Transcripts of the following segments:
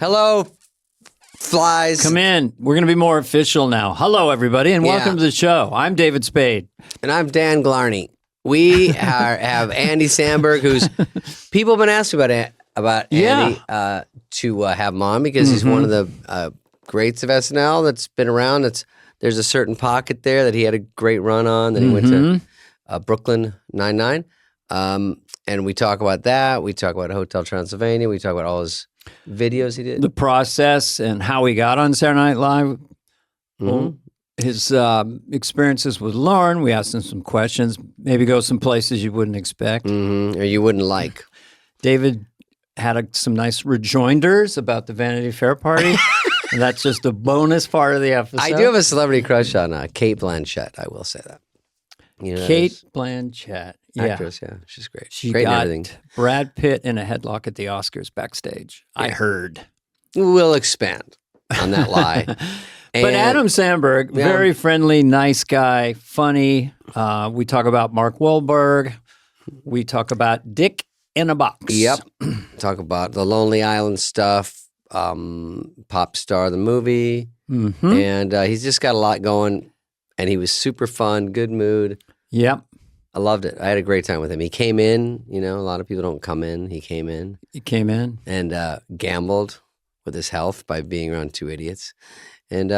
Hello, flies. Come in. We're going to be more official now. Hello, everybody, and welcome to the show. I'm David Spade. And I'm Dan Glarney. We have Andy Samberg, who's people have been asking about Andy to have him on because he's one of the greats of SNL that's been around. There's a certain pocket there that he had a great run on. Then he went to Brooklyn Nine-Nine. And we talk about that. We talk about Hotel Transylvania. We talk about all his videos he did. The process and how he got on Saturday Night Live. His experiences with Lauren. We asked him some questions. Maybe go some places you wouldn't expect. Or you wouldn't like. David had some nice rejoinders about the Vanity Fair party. And that's just a bonus part of the episode. I do have a celebrity crush on Kate Blanchett. I will say that. You know, Kate Blanchett. Actress, she's great. She great got everything. Brad Pitt in a headlock at the Oscars backstage. I heard. We'll expand on that lie. But Adam Samberg, very friendly, nice guy, funny. We talk about Mark Wahlberg. We talk about Dick in a Box. Yep. Talk about the Lonely Island stuff, Pop Star, the movie. And he's just got a lot going. And he was super fun, good mood. Yep. I loved it. I had a great time with him. He came in, a lot of people don't come in. He came in. And gambled with his health by being around two idiots. And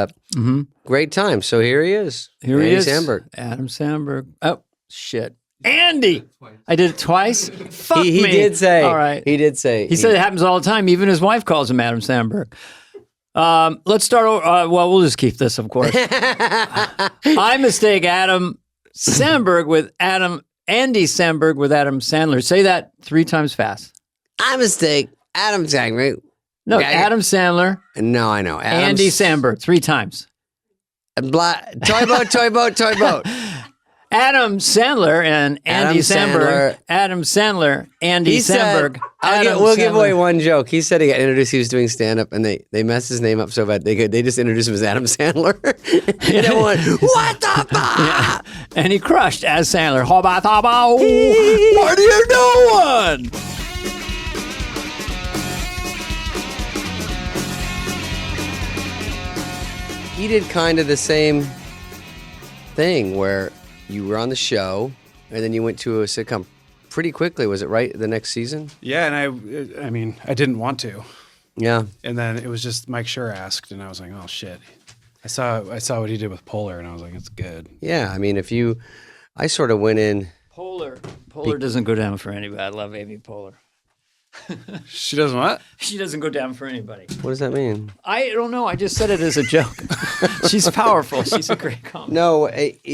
great time. So here he is. Andy Samberg. Adam Samberg. Oh, shit. Andy! I did it twice? Fuck me. He did say. All right. He did say. He said it happens all the time. Even his wife calls him Adam Samberg. Let's start over. Well, we'll just keep this, of course. I mistake Adam Samberg with Andy Samberg with Adam Sandler. Say that 3 times fast. I mistake Adam Samberg. No, Adam Sandler. No, I know. Andy Samberg 3 times. Toy boat. Adam Sandler and Andy Samberg. Adam Sandler, Andy Samberg. We'll give away one joke. He said he got introduced. He was doing stand up, and they messed his name up so bad. They just introduced him as Adam Sandler. And everyone, what the fuck? Yeah. And he crushed as Sandler. What are you doing? He did kind of the same thing where you were on the show, and then you went to a sitcom pretty quickly. Was it right the next season? Yeah, and I mean, I didn't want to. Yeah. And then it was just Mike Schur asked, and I was like, oh shit. I saw what he did with Polar, and I was like, it's good. Yeah, I mean, I sort of went in. Polar doesn't go down for anybody. I love Amy Poehler. She doesn't what? She doesn't go down for anybody. What does that mean? I don't know. I just said it as a joke. She's powerful. She's a great comic. No,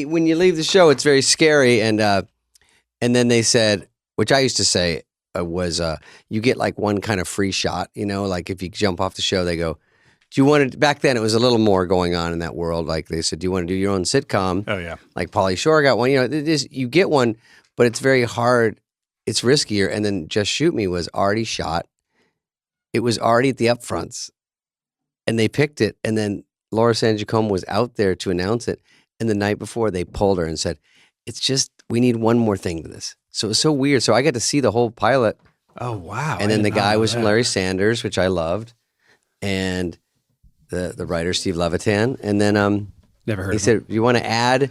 when you leave the show, it's very scary. And then they said, which I used to say was, you get like one kind of free shot. Like if you jump off the show, they go, do you want to? Back then, it was a little more going on in that world. Like they said, do you want to do your own sitcom? Oh yeah. Like Pauly Shore got one. You get one, but it's very hard. It's riskier. And then Just Shoot Me was already shot. It was already at the upfronts. And they picked it. And then Laura San Giacomo was out there to announce it. And the night before, they pulled her and said, we need one more thing to this. So it was so weird. So I got to see the whole pilot. Oh, wow. And then the guy was from Larry Sanders, which I loved. And the writer, Steve Levitan. And then never heard he of said, him. you want to add?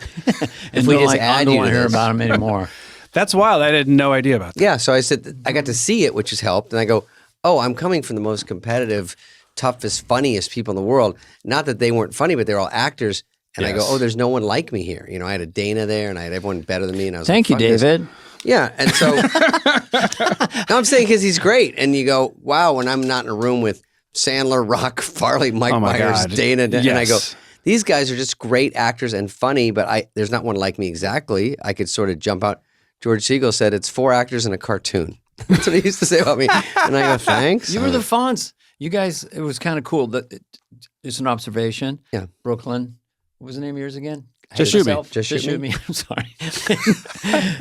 If we just add you to hear about him anymore. That's wild. I had no idea about that. Yeah, so I said, I got to see it, which has helped. And I go, oh, I'm coming from the most competitive, toughest, funniest people in the world. Not that they weren't funny, but they're all actors. And I go, oh, there's no one like me here. I had a Dana there, and I had everyone better than me. And I was Thank like, you, David. This. Yeah, and so now I'm saying because he's great. And you go, wow, when I'm not in a room with Sandler, Rock, Farley, Mike Myers, God. Dana, Yes. and I go, these guys are just great actors and funny, but there's not one like me exactly. I could sort of jump out. George Segal said it's 4 actors in a cartoon. That's what he used to say about me. And I go, thanks. You were the Fonz. You guys, it was kind of cool. It's an observation. Yeah. Brooklyn. What was the name of yours again? Just Shoot Me. Just Shoot Me. I'm sorry.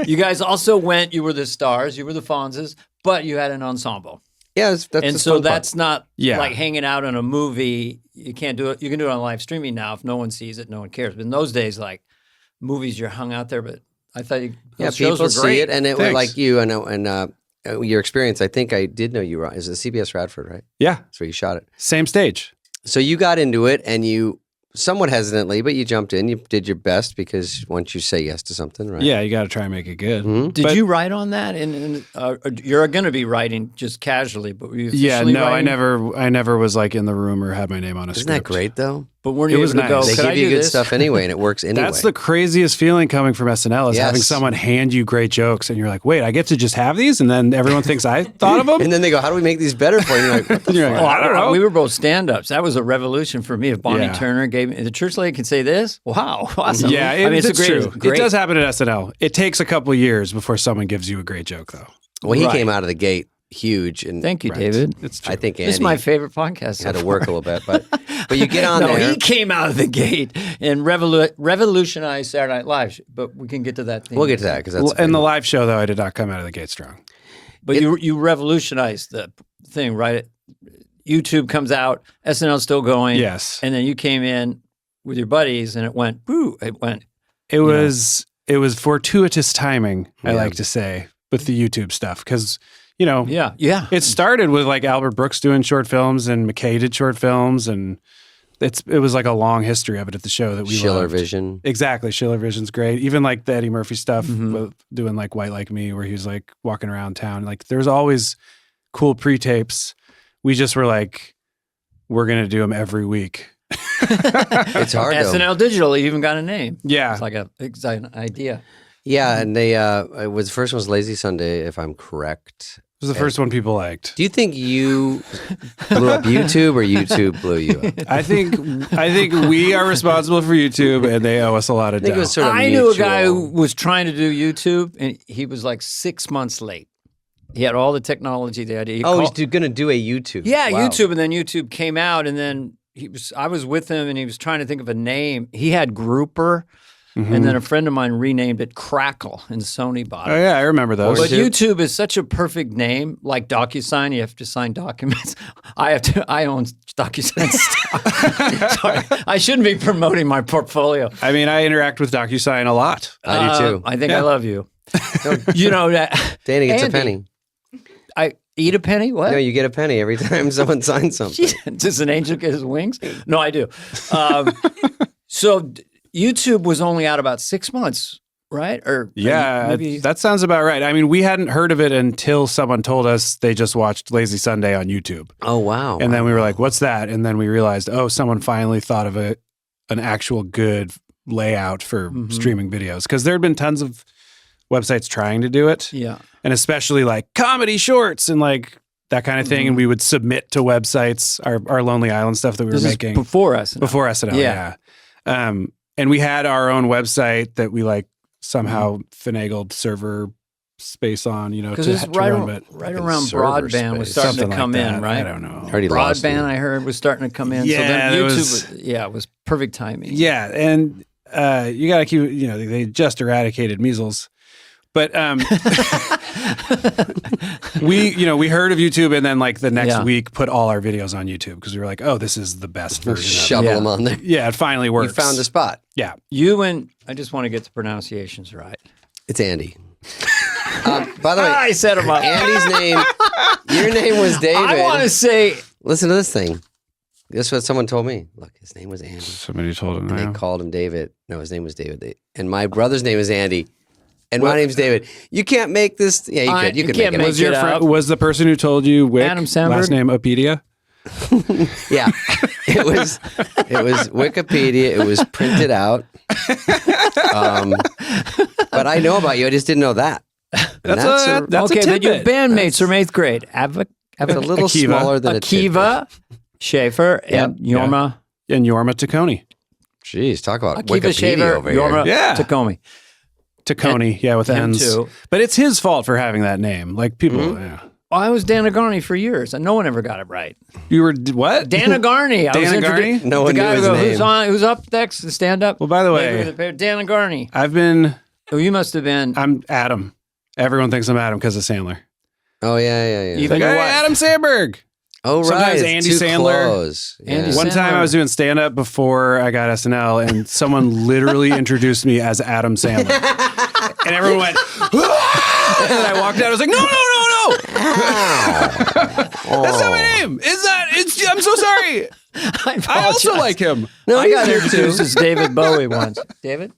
You guys also you were the stars, you were the Fonzes, but you had an ensemble. Yeah, that's and so that's part. not like hanging out in a movie. You can't do it. You can do it on live streaming now. If no one sees it, no one cares. But in those days, like movies, you're hung out there. But I thought people see it, and it was like you and your experience, I think I did know you were. Is it CBS Radford, right? Yeah. That's where you shot it. Same stage. So you got into it, and you somewhat hesitantly, but you jumped in. You did your best because once you say yes to something, right? Yeah, you got to try and make it good. Mhm. Did you write on that? And you're going to be writing just casually, but were you Yeah, officially no, writing? I never was like in the room or had my name on a Isn't script. that great though? But weren't It you was able to go, nice. They could give I you do good this? stuff anyway, and it works anyway. That's the craziest feeling coming from SNL is having Yes. someone hand you great jokes and you're like, wait, I get to just have these? And then everyone thinks I thought of them? And then they go, "How do we make these better for you?" And you're like, "What the You're fuck?" like, I don't know. We were both stand-ups. That was a revolution for me. If Bonnie Yeah. Turner gave me, the church lady can say this, wow, awesome. Yeah, I mean, it's it's a great, true. great. It does happen at SNL. It takes a couple of years before someone gives you a great joke, though. Well, he Right. came out of the gate huge, and Thank you, Right. David. It's true. I think This is Andy my favorite podcast. had so to work a far. little bit, but you get on No, there. he came out of the gate and revolutionized Saturday Night Live. But we can get to that thing. We'll get to that because that's Well, a in big the one. live show, though, I did not come out of the gate strong. But you revolutionized the thing, right? YouTube comes out, SNL's still going. Yes. And then you came in with your buddies and it went, boo, it went. It was fortuitous timing, I Yeah. like to say, with the YouTube stuff. Because, you know, Yeah. it started with like Albert Brooks doing short films and McKay did short films. And it was like a long history of it at the show that we Schiller loved. Vision. Exactly. Schiller Vision's great. Even like the Eddie Murphy stuff, Mhm. with doing like White Like Me, where he was like walking around town. Like there's always cool pre-tapes. We just were like, we're going to do them every week. It's hard though. SNL Digital even got a name. Yeah. It's like a exciting idea. Yeah, and they it was the first one was Lazy Sunday, if I'm correct. It was the first one people liked. Do you think you blew up YouTube or YouTube blew you up? I think we are responsible for YouTube and they owe us a lot of I think it dough. was sort of I knew a guy mutual. who was trying to do YouTube and he was like 6 months late. He had all the technology they had. He Oh, called- he's going to do a YouTube. Yeah, Wow. YouTube, and then YouTube came out, and then I was with him, and he was trying to think of a name. He had Grouper, and then a friend of mine renamed it Crackle, and Sony bought it. Oh yeah, I remember those. But YouTube is such a perfect name, like DocuSign. You have to sign documents. I own DocuSign stock. Sorry, I shouldn't be promoting my portfolio. I mean, I interact with DocuSign a lot. I do too. I think Yeah. I love you. You know that Danny gets Andy, a penny. I eat a penny. What? No, you get a penny every time someone signs something. Does an angel get his wings? No, I do. So YouTube was only out about 6 months, right? Or Yeah, maybe. that sounds about right. I mean, we hadn't heard of it until someone told us they just watched Lazy Sunday on YouTube. Oh, wow. And then we were like, what's that? And then we realized, oh, someone finally thought of an actual good layout for streaming videos. Because there had been tons of websites trying to do it. Yeah. And especially like comedy shorts and like that kind of thing. And we would submit to websites our Lonely Island stuff that we were This is making before us. before SNL. Yeah. Yeah. And we had our own website that we like somehow finagled server space on, you know, Because to, it's to right, run, but right Fucking around server broadband was space. starting something to come like in, that. right? I don't know. Already lost me. Broadband, I heard, was starting to come in. Yeah, so then there YouTube, was- was perfect timing. Yeah, and you got to keep, you know, they just eradicated measles. But we heard of YouTube and then like the next Yeah. week put all our videos on YouTube because we were like, oh, this is the best version of it. Shovel Yeah. them on there. Yeah, it finally You works. found a spot. Yeah. You and I just want to get the pronunciations right. It's Andy. By the way, I set him up. Andy's name, your name was David. I want to say Listen to this thing. This is what someone told me. Look, his name was Andy. Somebody told him And they that. called him David. No, his name was David. And my brother's name is Andy. And my name's David. You can't make this. Yeah, you I- could. You you could can't make it. make Was your it friend, up. was the person who told you Wick, Adam Samberg? last name Apedia? Yeah, it was Wikipedia. It was printed out. But I know about you. I just didn't know that. And That's a okay, but your tidbit. bandmates from 8th grade. it's a little Akiva. smaller than a tidbit. Akiva Schaefer and Yep. Yorma. And Yorma Taccone. Jeez, talk about Akiva Wikipedia Schaefer, over here. Yorma Yeah. Tacomi. Taccone, yeah, with him N's. too. But it's his fault for having that name. Like people, yeah. Oh, I was Dana Garney for years, and no one ever got it right. You were what? Dana Garney. I was Dana introduced- Garney? No the one knew guy his who name. who's up next to stand up. Well, by the way, Dana Garney. I've been. Oh, you must have been. I'm Adam. Everyone thinks I'm Adam because of Sandler. Oh yeah. Even Like, your hey, wife. Adam Samberg. Oh right, Sometimes it's Andy too Sandler. close. Andy Yeah. One time Sandler. I was doing stand up before I got SNL, and someone literally introduced me as Adam Sandler. And everyone went, "Ah!" And I walked out. I was like, no. no. That's not my name. I'm so sorry. I also like him. No, I got he's here introduced too. as David Bowie once. David?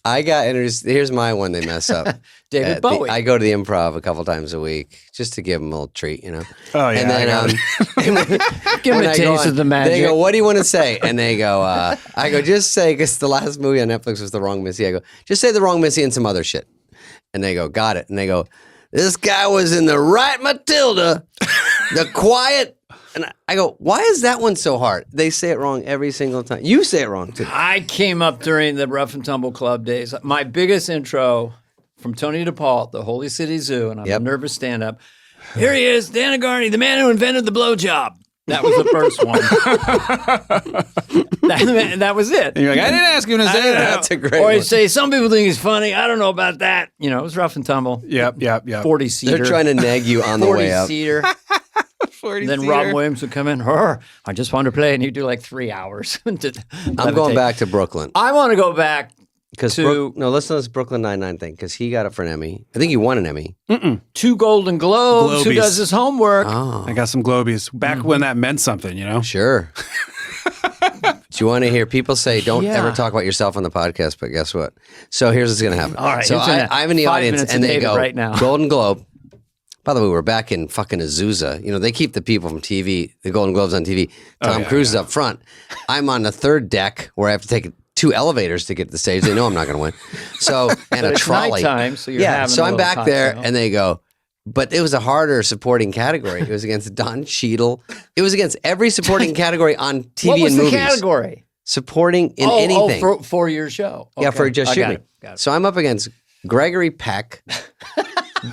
I got introduced. Here's my one they mess up. David Bowie. I go to the Improv a couple times a week just to give them a little treat, you know. Oh yeah. And then Give him when a I go taste on, of the magic. They go, "What do you want to say?" And they go, "I go, just say," because the last movie on Netflix was The Wrong Missy. I go, "Just say The Wrong Missy and some other shit." And they go, "Got it." And they go, "This guy was in The Right Matilda, The Quiet." And I go, "Why is that one so hard?" They say it wrong every single time. You say it wrong too. I came up during the Rough and Tumble Club days. My biggest intro from Tony DePaul at the Holy City Zoo, and I'm a nervous stand-up. Here he is, Dan Agarty, the man who invented the blowjob. That was the first one. that was it. And you're like, I didn't ask him to say that. That's a great Or one. he'd say, some people think he's funny. I don't know about that. You know, it was Rough and Tumble. Yep. 40-seater. They're trying to nag you on the way up. 40-seater. Then Rob Williams would come in. I just want to play, and he'd do like 3 hours. I'm going back to Brooklyn. I want to go back to listen to this Brooklyn Nine-Nine thing because he got it for an Emmy. I think he won an Emmy. 2 Golden Globes. Who Globies. does his homework? Oh, I got some Globies back when that meant something, you know. sure. Do you want to hear people say, don't Yeah. ever talk about yourself on the podcast, but guess what? So here's what's going to happen. All right, So internet. I'm in the 5 audience minutes and of they David go, right now. Golden Globe. By the way, we're back in fucking Azusa. You know, they keep the people from TV, the Golden Globes on TV. Tom Cruise is up front. I'm on the third deck where I have to take 2 elevators to get to the stage. They know I'm not going to win. So, and a It's trolley. nighttime, so you're yeah, having so a I'm little back there cocktail. and they go, but it was a harder supporting category. It was against Don Cheadle. It was against every supporting category on TV What was and the movies. category? Supporting in anything. For your show. Yeah, Okay. for just I got shooting. it. Got it. So I'm up against Gregory Peck,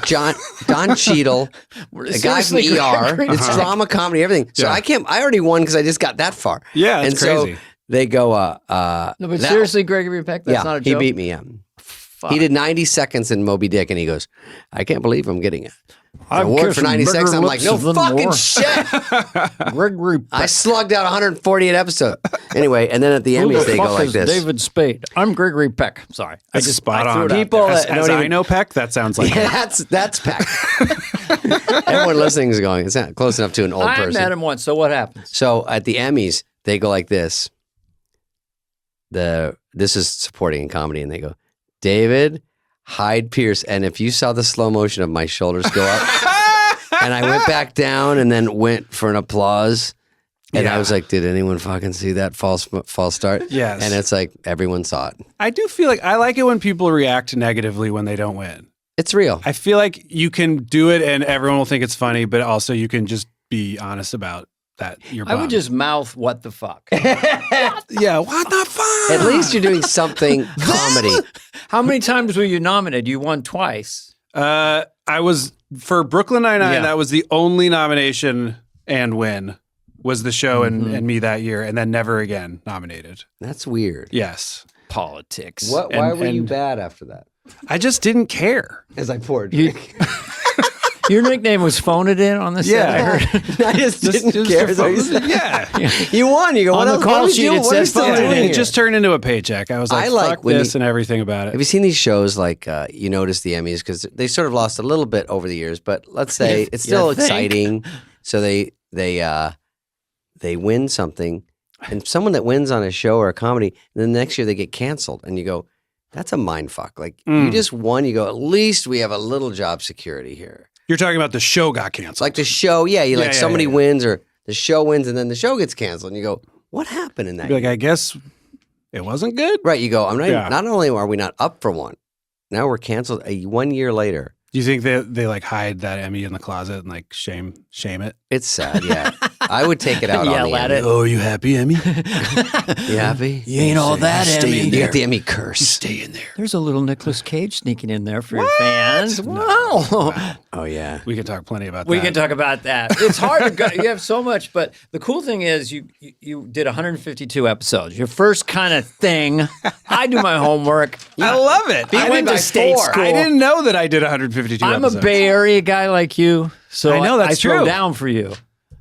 Don Cheadle, a guy from Seriously, ER. Gregory It's Peck. drama, comedy, everything. So Yeah. I already won because I just got that far. Yeah, that's and crazy. So they go, No, but that- seriously, Gregory Peck, that's yeah, not a he joke. beat me. Yeah. He did 90 seconds in Moby Dick, and he goes, "I can't believe I'm getting it." I'm Award for kissing 90 seconds. bigger I'm like, no lips than fucking more." shit. Gregory Peck. I slugged out 148 episodes. Anyway, and then at the Who Emmys, the they fuck go like is this. David Spade. I'm Gregory Peck. Sorry. That's spot I threw on. it out People there. that As don't I even- know Peck, that sounds like Yeah, that's Peck. Everyone listening is going, it's not close enough to an old I person. met him once, so what happens? So at the Emmys, they go like this. This is supporting in comedy, and they go, David Hyde Pierce. And if you saw the slow motion of my shoulders go up, and I went back down, and then went for an applause, and I was like, did anyone fucking see that false start? Yes. And it's like everyone saw it. I do feel like I like it when people react negatively when they don't win. It's real. I feel like you can do it and everyone will think it's funny, but also you can just be honest about that. You're I would bummed. just mouth, what the fuck? yeah, what the fuck? At least you're doing something comedy. How many times were you nominated? You won twice. I was for Brooklyn Nine-Nine. Yeah. That was the only nomination and win was the show and me that year, and then never again nominated. That's weird. Yes, Politics. Why And- were you and- bad after that? I just didn't care. As I poured You- drink. Your nickname was Phone It In on the set, I Yeah. heard. I just didn't care. Is that what you said? Yeah, You won. You go, On what the else? call What are we sheet, doing? it What are we says still phone doing it in. it here? just turned into a paycheck. I was like, I like fuck when this you- and everything about Have it. you seen these shows like you notice the Emmys because they sort of lost a little bit over the years, but let's say it's still you think? exciting. So they win something, and someone that wins on a show or a comedy, and then the next year they get canceled, and you go, that's a mind fuck. Like you just won. You go, at least we have a little job security here. You're talking about the show got It's canceled. like the show, yeah. You like Yeah, somebody yeah. wins or the show wins, and then the show gets canceled, and you go, what happened in that? You'd be like, year? I guess it wasn't good. Right, you go, I'm not. Yeah. Not only are we not up for one, now we're canceled 1 year later. Do you think they like hide that Emmy in the closet and like shame it? It's sad, yeah. I would take it out on Yell the at Emmy. it. Oh, you happy, Emmy? You happy? You ain't all that, stay Emmy. in You got the Emmy curse. Stay in there. There's a little Nicolas Cage sneaking in there for your fans. Wow. Oh yeah. We can talk plenty about We that. can talk about that. It's hard to go. You have so much, but the cool thing is you did 152 episodes. Your first kind of thing. I do my homework. I love it. I went to state school. I didn't know that I did 152 I'm episodes. a Bay Area guy like you, so I know, that's I throw true. down for you.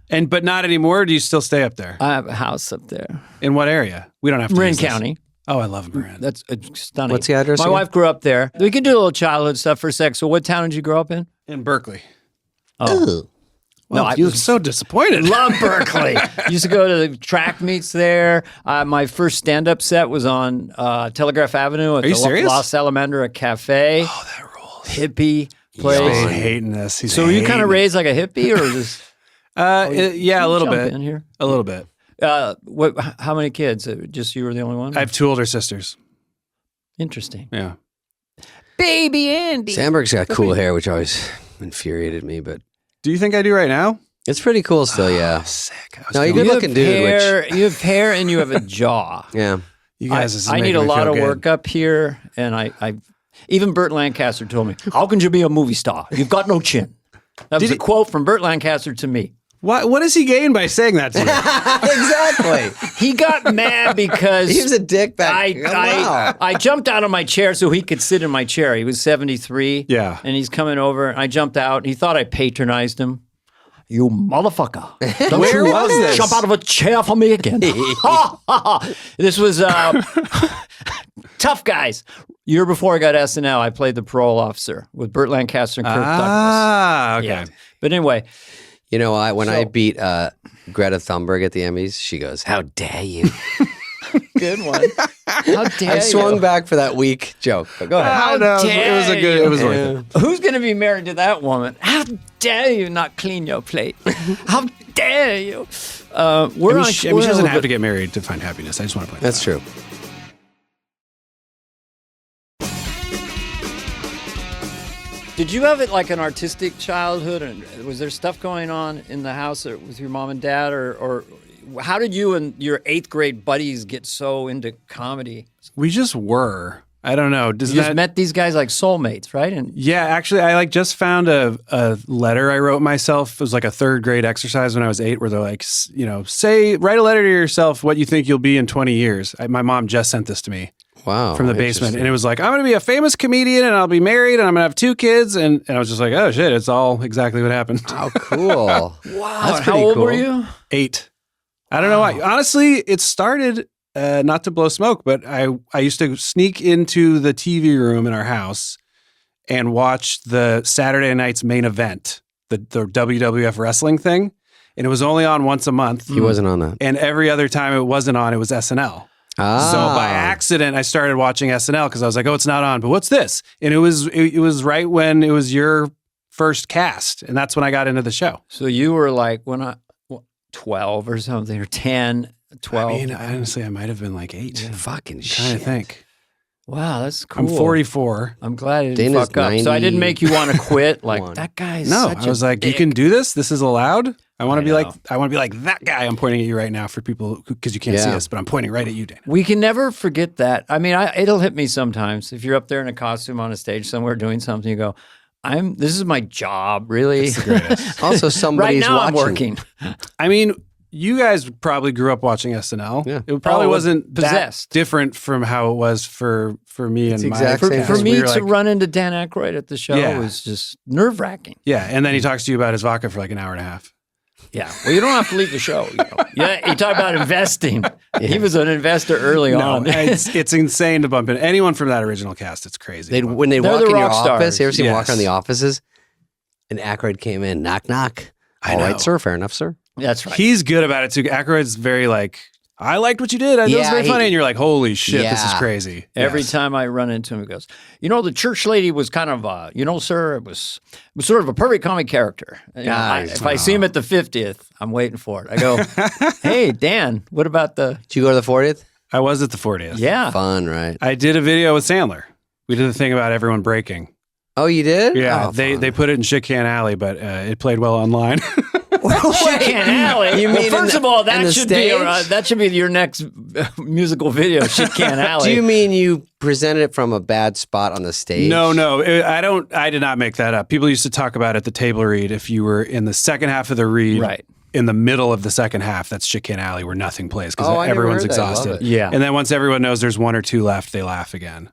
But not anymore. Do you still stay up there? I have a house up there, In what area? We don't have to Marin use this. County. Oh, I love Marin. That's stunning. What's the address My again? wife grew up there. We could do a little childhood stuff for a sec. So, what town did you grow up in? In Berkeley. Oh. Well, I you look so disappointed. love Berkeley. Used to go to the track meets there. My first stand-up set was on Telegraph Avenue at Are you the serious? La Salamandra Cafe. Oh, that rules. Hippie place. Spade's hating this. He's So were you kind hating of it. raised like a hippie, or just Yeah, a little jump bit. in here? A little bit. How many kids? Just you were the only one? I have 2 older sisters. Interesting. Yeah. Baby Andy. Samberg's got cool hair, which always infuriated me, but Do you think I do right now? it's pretty cool still, yeah. Sick. No, you're You good have looking dude, hair, you have hair and you have a jaw. yeah. You guys, this is I need making a me lot feel of good. work up here, and I even Burt Lancaster told me, "How can you be a movie star? You've got no chin." That was a quote from Burt Lancaster to me. What does he gain by saying that to you? Exactly. He got mad because He was a dick back. Wow. I jumped out of my chair so he could sit in my chair. He was 73. Yeah. And he's coming over. And I jumped out. He thought I patronized him. You motherfucker. Don't Where you was this? jump out of a chair for me again. This was Tough Guys. Year before I got SNL, I played the parole officer with Burt Lancaster and Kirk Douglas. Ah, okay. Yeah. But anyway, You know, when I So- beat Greta Thunberg at the Emmys, she goes, "How dare you?" good one. How dare I swung you? back for that weak joke. But go ahead. I know. It was a good. It was Yeah. worth it. Who's going to be married to that woman? How dare you not clean your plate? How dare you? We're on. She doesn't have to get married to find happiness. I just want to point That's that out. true. Did you have it like an artistic childhood, and was there stuff going on in the house with your mom and dad, or how did you and your 8th grade buddies get so into comedy? We just were. I don't know. Does You just that? met these guys like soulmates, right? And Yeah, actually, I just found a letter I wrote myself. It was like a 3rd grade exercise when I was 8, where they're like, write a letter to yourself what you think you'll be in 20 years. My mom just sent this to me Wow. from the basement, interesting. and it was like, I'm going to be a famous comedian, and I'll be married, and I'm going to have 2 kids, and I was just like, oh shit, it's all exactly what happened. How cool. wow, That's how pretty old cool. were you? 8. I don't know why. Honestly, it started. Not to blow smoke, but I used to sneak into the TV room in our house and watch the Saturday night's main event, the WWF wrestling thing. And it was only on once a month. He wasn't on that. And every other time it wasn't on, it was SNL. Ah. So by accident, I started watching SNL because I was like, oh, it's not on, but what's this? And it was right when it was your first cast. And that's when I got into the show. So you were like 12 or something, or 10, 12. I mean, honestly, I might have been like 8. Fucking Trying shit. to think. Wow, that's cool. I'm 44. I'm glad I didn't Dana's fuck up. So I didn't make you want to quit. Like 91. that guy's No, such I was a like, you dick. can do this. This is allowed. I want to be know. like that guy. I'm pointing at you right now for people because you can't see Yeah. us, but I'm pointing right at you, Dana. We can never forget that. I mean, it'll hit me sometimes if you're up there in a costume on a stage somewhere doing something. You go, this is my job, really. Also, right somebody's now, I'm watching. working. I mean, you guys probably grew up watching SNL. Yeah. It probably Oh, wasn't Possessed. that different from how it was for me It's and my exact same cast. For thing. me We were to like- run into Dan Aykroyd at the show Yeah. was just nerve wracking. Yeah, and then he talks to you about his vodka for like an hour and a half. Yeah. Well, you don't have to leave the show. You know? Yeah. You talk about investing. He was an investor early No, on. it's insane to bump in anyone from that original cast. It's crazy. When they They're walk the in your rock office, stars. you ever see them walk Yes. around the offices? And Aykroyd came in, knock, knock. I All know. right, sir. Fair enough, sir. That's right. He's good about it too. Aykroyd's very like, I liked what you did. I know it's Yeah, very he- funny. And you're like, holy shit, this is Yeah. crazy. Every Yes. time I run into him, he goes, the church lady was kind of, sir, it was sort of a perfect comic character. You know, Nice. if I see him at the 50th, I'm waiting for it. I go, hey, Dan, what about the, Did you go to the 40th? I was at the 40th. yeah. Fun, right? I did a video with Sandler. We did the thing about everyone breaking. Oh, you did? Yeah, Oh, they fun. put it in Shit Can Alley, but it played well online. Shit Can Alley. You Well, mean first in of all, the- in that the should be your next musical video, Shit Can Alley. Do you mean you presented it from a bad spot on the stage? No, I did not make that up. People used to talk about at the table read if you were in the second half of the read, Right. in the middle of the second half, that's Shit Can Alley where nothing plays because Oh, I never everyone's heard that. I love exhausted. it. Yeah. And then once everyone knows there's 1 or 2 left, they laugh again.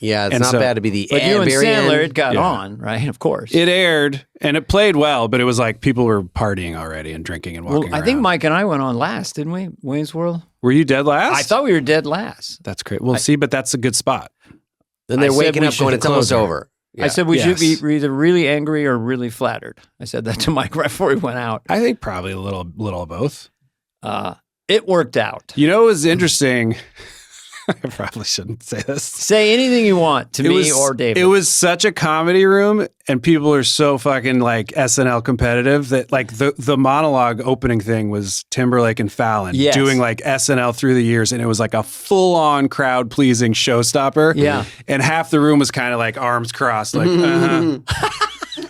Yeah, it's And not so- bad to be the But you and very Sandler, end. it got Yeah. on, right? Of course. It aired and it played well, but it was like people were partying already and drinking and walking I think around. Mike and I went on last, didn't we? Wayne's World? Were you dead last? I thought we were dead last. That's great. Well, see, but that's a good spot. Then they're I said waking we up should going, it's almost close her. over. I said we should be either really angry or really flattered. I said that to Mike right before he went out. I think probably a little of both. It worked out. You know, it was interesting. I probably shouldn't say this. Say anything you want to me or David. It was such a comedy room, and people are so fucking like SNL competitive that like the monologue opening thing was Timberlake and Fallon doing like SNL through the years, and it was like a full on crowd pleasing showstopper. Yeah, and half the room was kind of like arms crossed, like.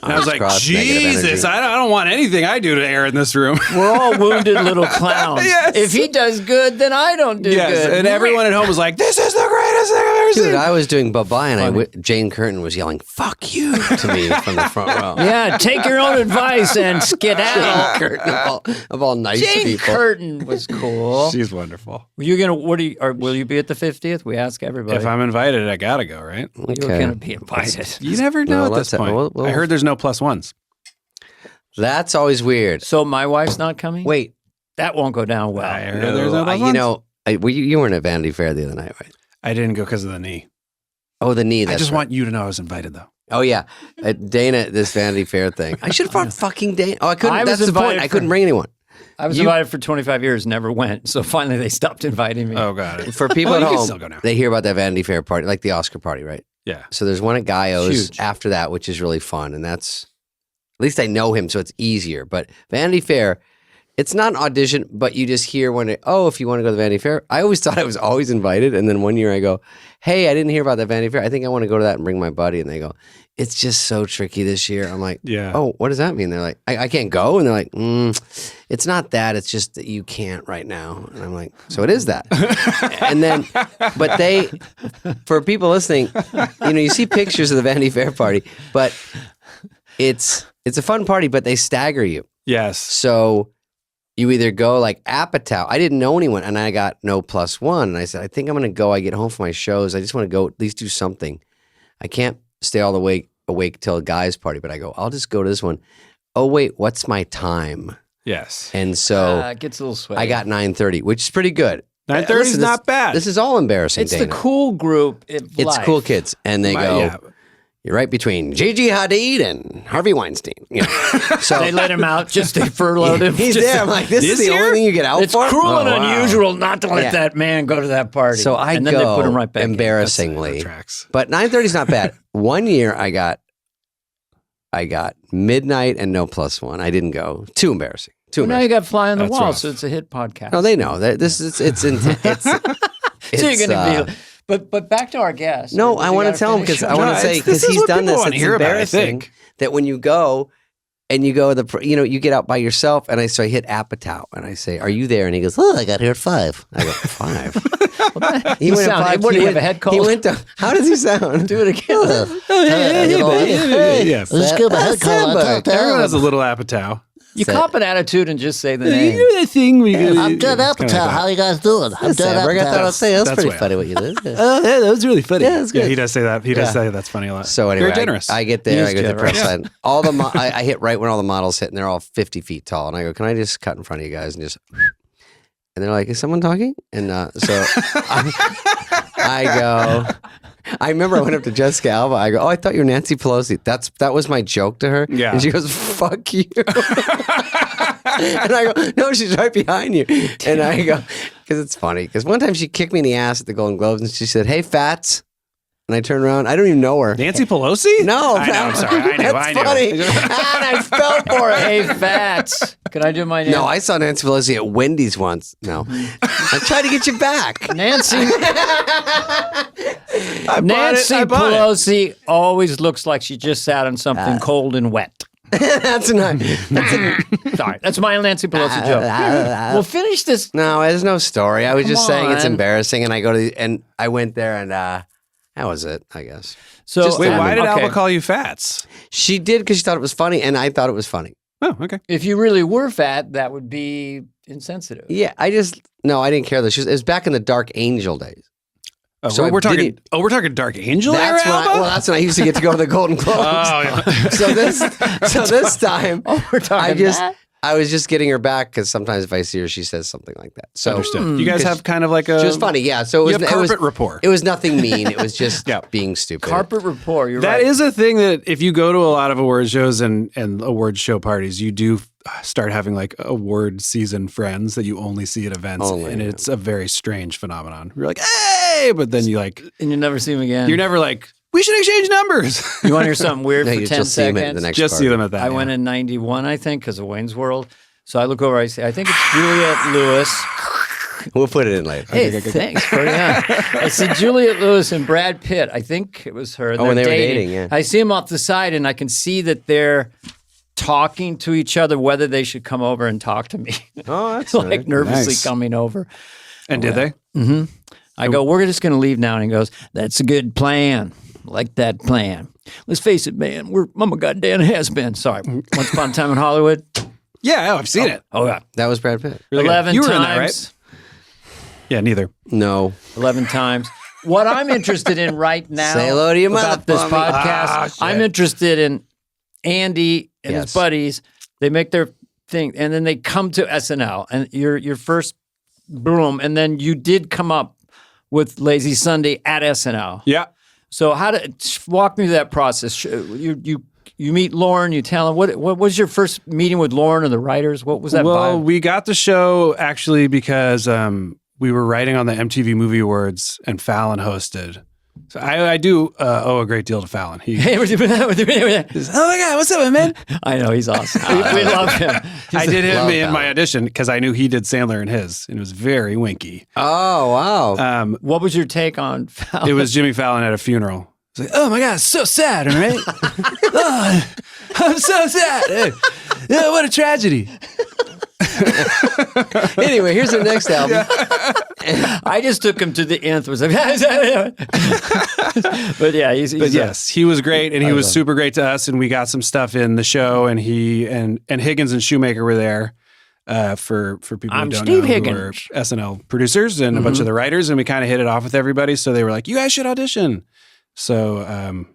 And I was like, Jesus, I don't want anything I do to air in this room. We're all wounded little clowns. Yes. If he does good, then I don't do good. And everyone at home was like, this is the greatest thing I've ever seen. Dude, I was doing bye-bye and Jane Curtin was yelling, fuck you, to me from the front row. Yeah, take your own advice and skedaddle. Jane Curtin, of all nice Jane people. Curtin was cool. She's wonderful. Will you be at the 50th? We ask everybody. If I'm invited, I gotta go, right? You're going to be invited. You never know at this point. I heard there's no plus ones. That's always weird. So my wife's not coming? Wait. That won't go down well. I heard there's no plus ones. You weren't at Vanity Fair the other night, right? I didn't go because of the knee. Oh, the knee. That's I just right. want you to know I was invited, though. Oh, yeah. Dana, this Vanity Fair thing. I should have brought fucking Dana. Oh, I couldn't. That's the point. I couldn't bring anyone. I was invited for 25 years, never went. So finally they stopped inviting me. Oh, got it. For people at you can home, still go now. they hear about that Vanity Fair party, like the Oscar party, right? Yeah. So there's one at Gaio's Huge. after that, which is really fun. And that's, at least I know him, so it's easier. But Vanity Fair, it's not an audition, but you just hear if you want to go to the Vanity Fair. I always thought I was always invited. And then one year I go, hey, I didn't hear about that Vanity Fair. I think I want to go to that and bring my buddy. And they go, it's just so tricky this year. I'm like, oh, what does that mean? They're like, I can't go. And they're like, it's not that. It's just that you can't right now. And I'm like, so it is that. And then, but for people listening, you see pictures of the Vanity Fair party, but it's a fun party, but they stagger you. Yes. So you either go like Apatow. I didn't know anyone, and I got no plus one. And I said, I think I'm going to go. I get home from my shows. I just want to go at least do something. I can't stay all the way awake till a guy's party, but I go, I'll just go to this one. Oh, wait, what's my time? Yes. And so it gets a little sweaty. I got 9:30, which is pretty good. 9:30 is not bad. This is all embarrassing, It's Dana. the cool group. It's cool kids. And they go, you're right between Gigi Hadid and Harvey Weinstein. So they let him out, just they furloughed him. He's there. I'm like, this is the only thing you get out it's for? It's cruel and unusual not to let that man go to that party. So and then they put him right back embarrassingly. But 9:30 is not bad. One year I got midnight and no plus one. I didn't go. Too embarrassing. Now you got Fly on the Wall, so it's a hit podcast. No, they know that this is it's so you're going to be. But back to our guest. No, I want to tell him because I want to say because he's done this. It's embarrassing that when you go and you get out by yourself, and I hit Apatow and I say, "Are you there?" And he goes, "Oh, I got here at 5." I go, 5. He went at 5. What do you have a head cold? He went to. How does he sound? Do it again. Yes. Let's go back. Everyone has a little Apatow. You cop an attitude and just say the name. You do the thing where you I'm Judd Apatow. How you guys doing? I'm Judd Samberg, I thought I'd say that's pretty way funny what you did. Oh, yeah, that was really funny. Yeah, that's good. Yeah, he does say that. He does say that's funny a lot. So anyway, very generous. I get there, I go to the press generous. side. All the I hit right when all the models hit, and they're all 50 feet tall. And I go, "Can I just cut in front of you guys and just?" And they're like, "Is someone talking?" And so I go. I remember I went up to Jessica Alba. I go, "Oh, I thought you were Nancy Pelosi." That was my joke to her. Yeah. And she goes, "Fuck you." And I go, "No, she's right behind you." And I go, because it's funny. Because one time she kicked me in the ass at the Golden Globes, and she said, "Hey, Fats." And I turned around. I don't even know her. Nancy Pelosi? No, I know. I'm sorry. I knew. That's funny. And I fell for it. Hey, Fats. Can I do my name? No, I saw Nancy Pelosi at Wendy's once. No, I tried to get you back. Nancy. Nancy Pelosi always looks like she just sat on something cold and wet. That's not. Sorry, that's my Nancy Pelosi joke. We'll finish this. No, there's no story. I was just saying it's on. embarrassing, and I went there, and that was it, I guess. So Wait, why did Alba call you Fats? She did because she thought it was funny, and I thought it was funny. Oh, okay. If you really were fat, that would be insensitive. Yeah, I didn't care though. It was back in the Dark Angel days. Oh, So we're talking. didn't- We're talking Dark Angel. That's era, when Alba? that's when I used to get to go to the Golden Globes. Oh, yeah. So this time, We're talking I was just getting her back because sometimes if I see her, she says something like that. So Understood. You guys have kind of like a... She was funny, yeah. So you have carpet rapport. It was nothing mean. It was just being stupid. Carpet rapport. You're That right. is a thing that if you go to a lot of award shows and award show parties, you do start having like award season friends that you only see at events. It's a very strange phenomenon. You're like, hey, but then you like... And you never see them again. You're never like, we should exchange numbers. You want to hear something weird No, for you 10 just see them at seconds? the next Just party. see them at that. I went in 91, I think, because of Wayne's World. So I look over, I say, I think it's Juliette Lewis. We'll put it in later. Hey, thanks. I see Juliette Lewis and Brad Pitt. I think it was her. when they were dating, yeah. I see them off the side, and I can see that they're talking to each other, whether they should come over and talk to me. Oh, that's like nice. nervously Nice. coming over. And did they? I go, we're just going to leave now. And he goes, that's a good plan. Like that plan. Let's face it, man. I'm a goddamn has-been. Sorry. Once Upon a Time in Hollywood. Yeah, I've seen it. Oh, yeah. That was Brad Pitt. Really good. 11 You were times. in that, right? Yeah, neither. No. 11 times. What I'm interested in right now Say hello to your mother about this for me. podcast, I'm interested in Andy and his buddies. They make their thing, and then they come to SNL, and your first boom, and then you did come up with Lazy Sunday at SNL. Yeah. So walk me through that process. You meet Lauren, you tell him, what was your first meeting with Lauren or the writers? What was that Well, vibe? we got the show actually because we were writing on the MTV Movie Awards and Fallon hosted. So I do owe a great deal to Fallon. He Hey, what's says, oh my God, what's up, man? I know, he's awesome. We love him. I did him love in my Fallon. audition because I knew he did Sandler in his, and it was very winky. Oh, wow. What was your take on Fallon? It was Jimmy Fallon at a funeral. It's like, oh my God, it's so sad, right? Oh, I'm so sad. Yeah, what a tragedy. Anyway, here's the next album. I just took him to the nth. Was like, but yeah, he's Yes, he was great, and he was super great to us, and we got some stuff in the show, and he and Higgins and Shoemaker were there for people I'm who don't Steve know Higgins. who are SNL producers and a bunch of the writers, and we kind of hit it off with everybody. So they were like, "You guys should audition." So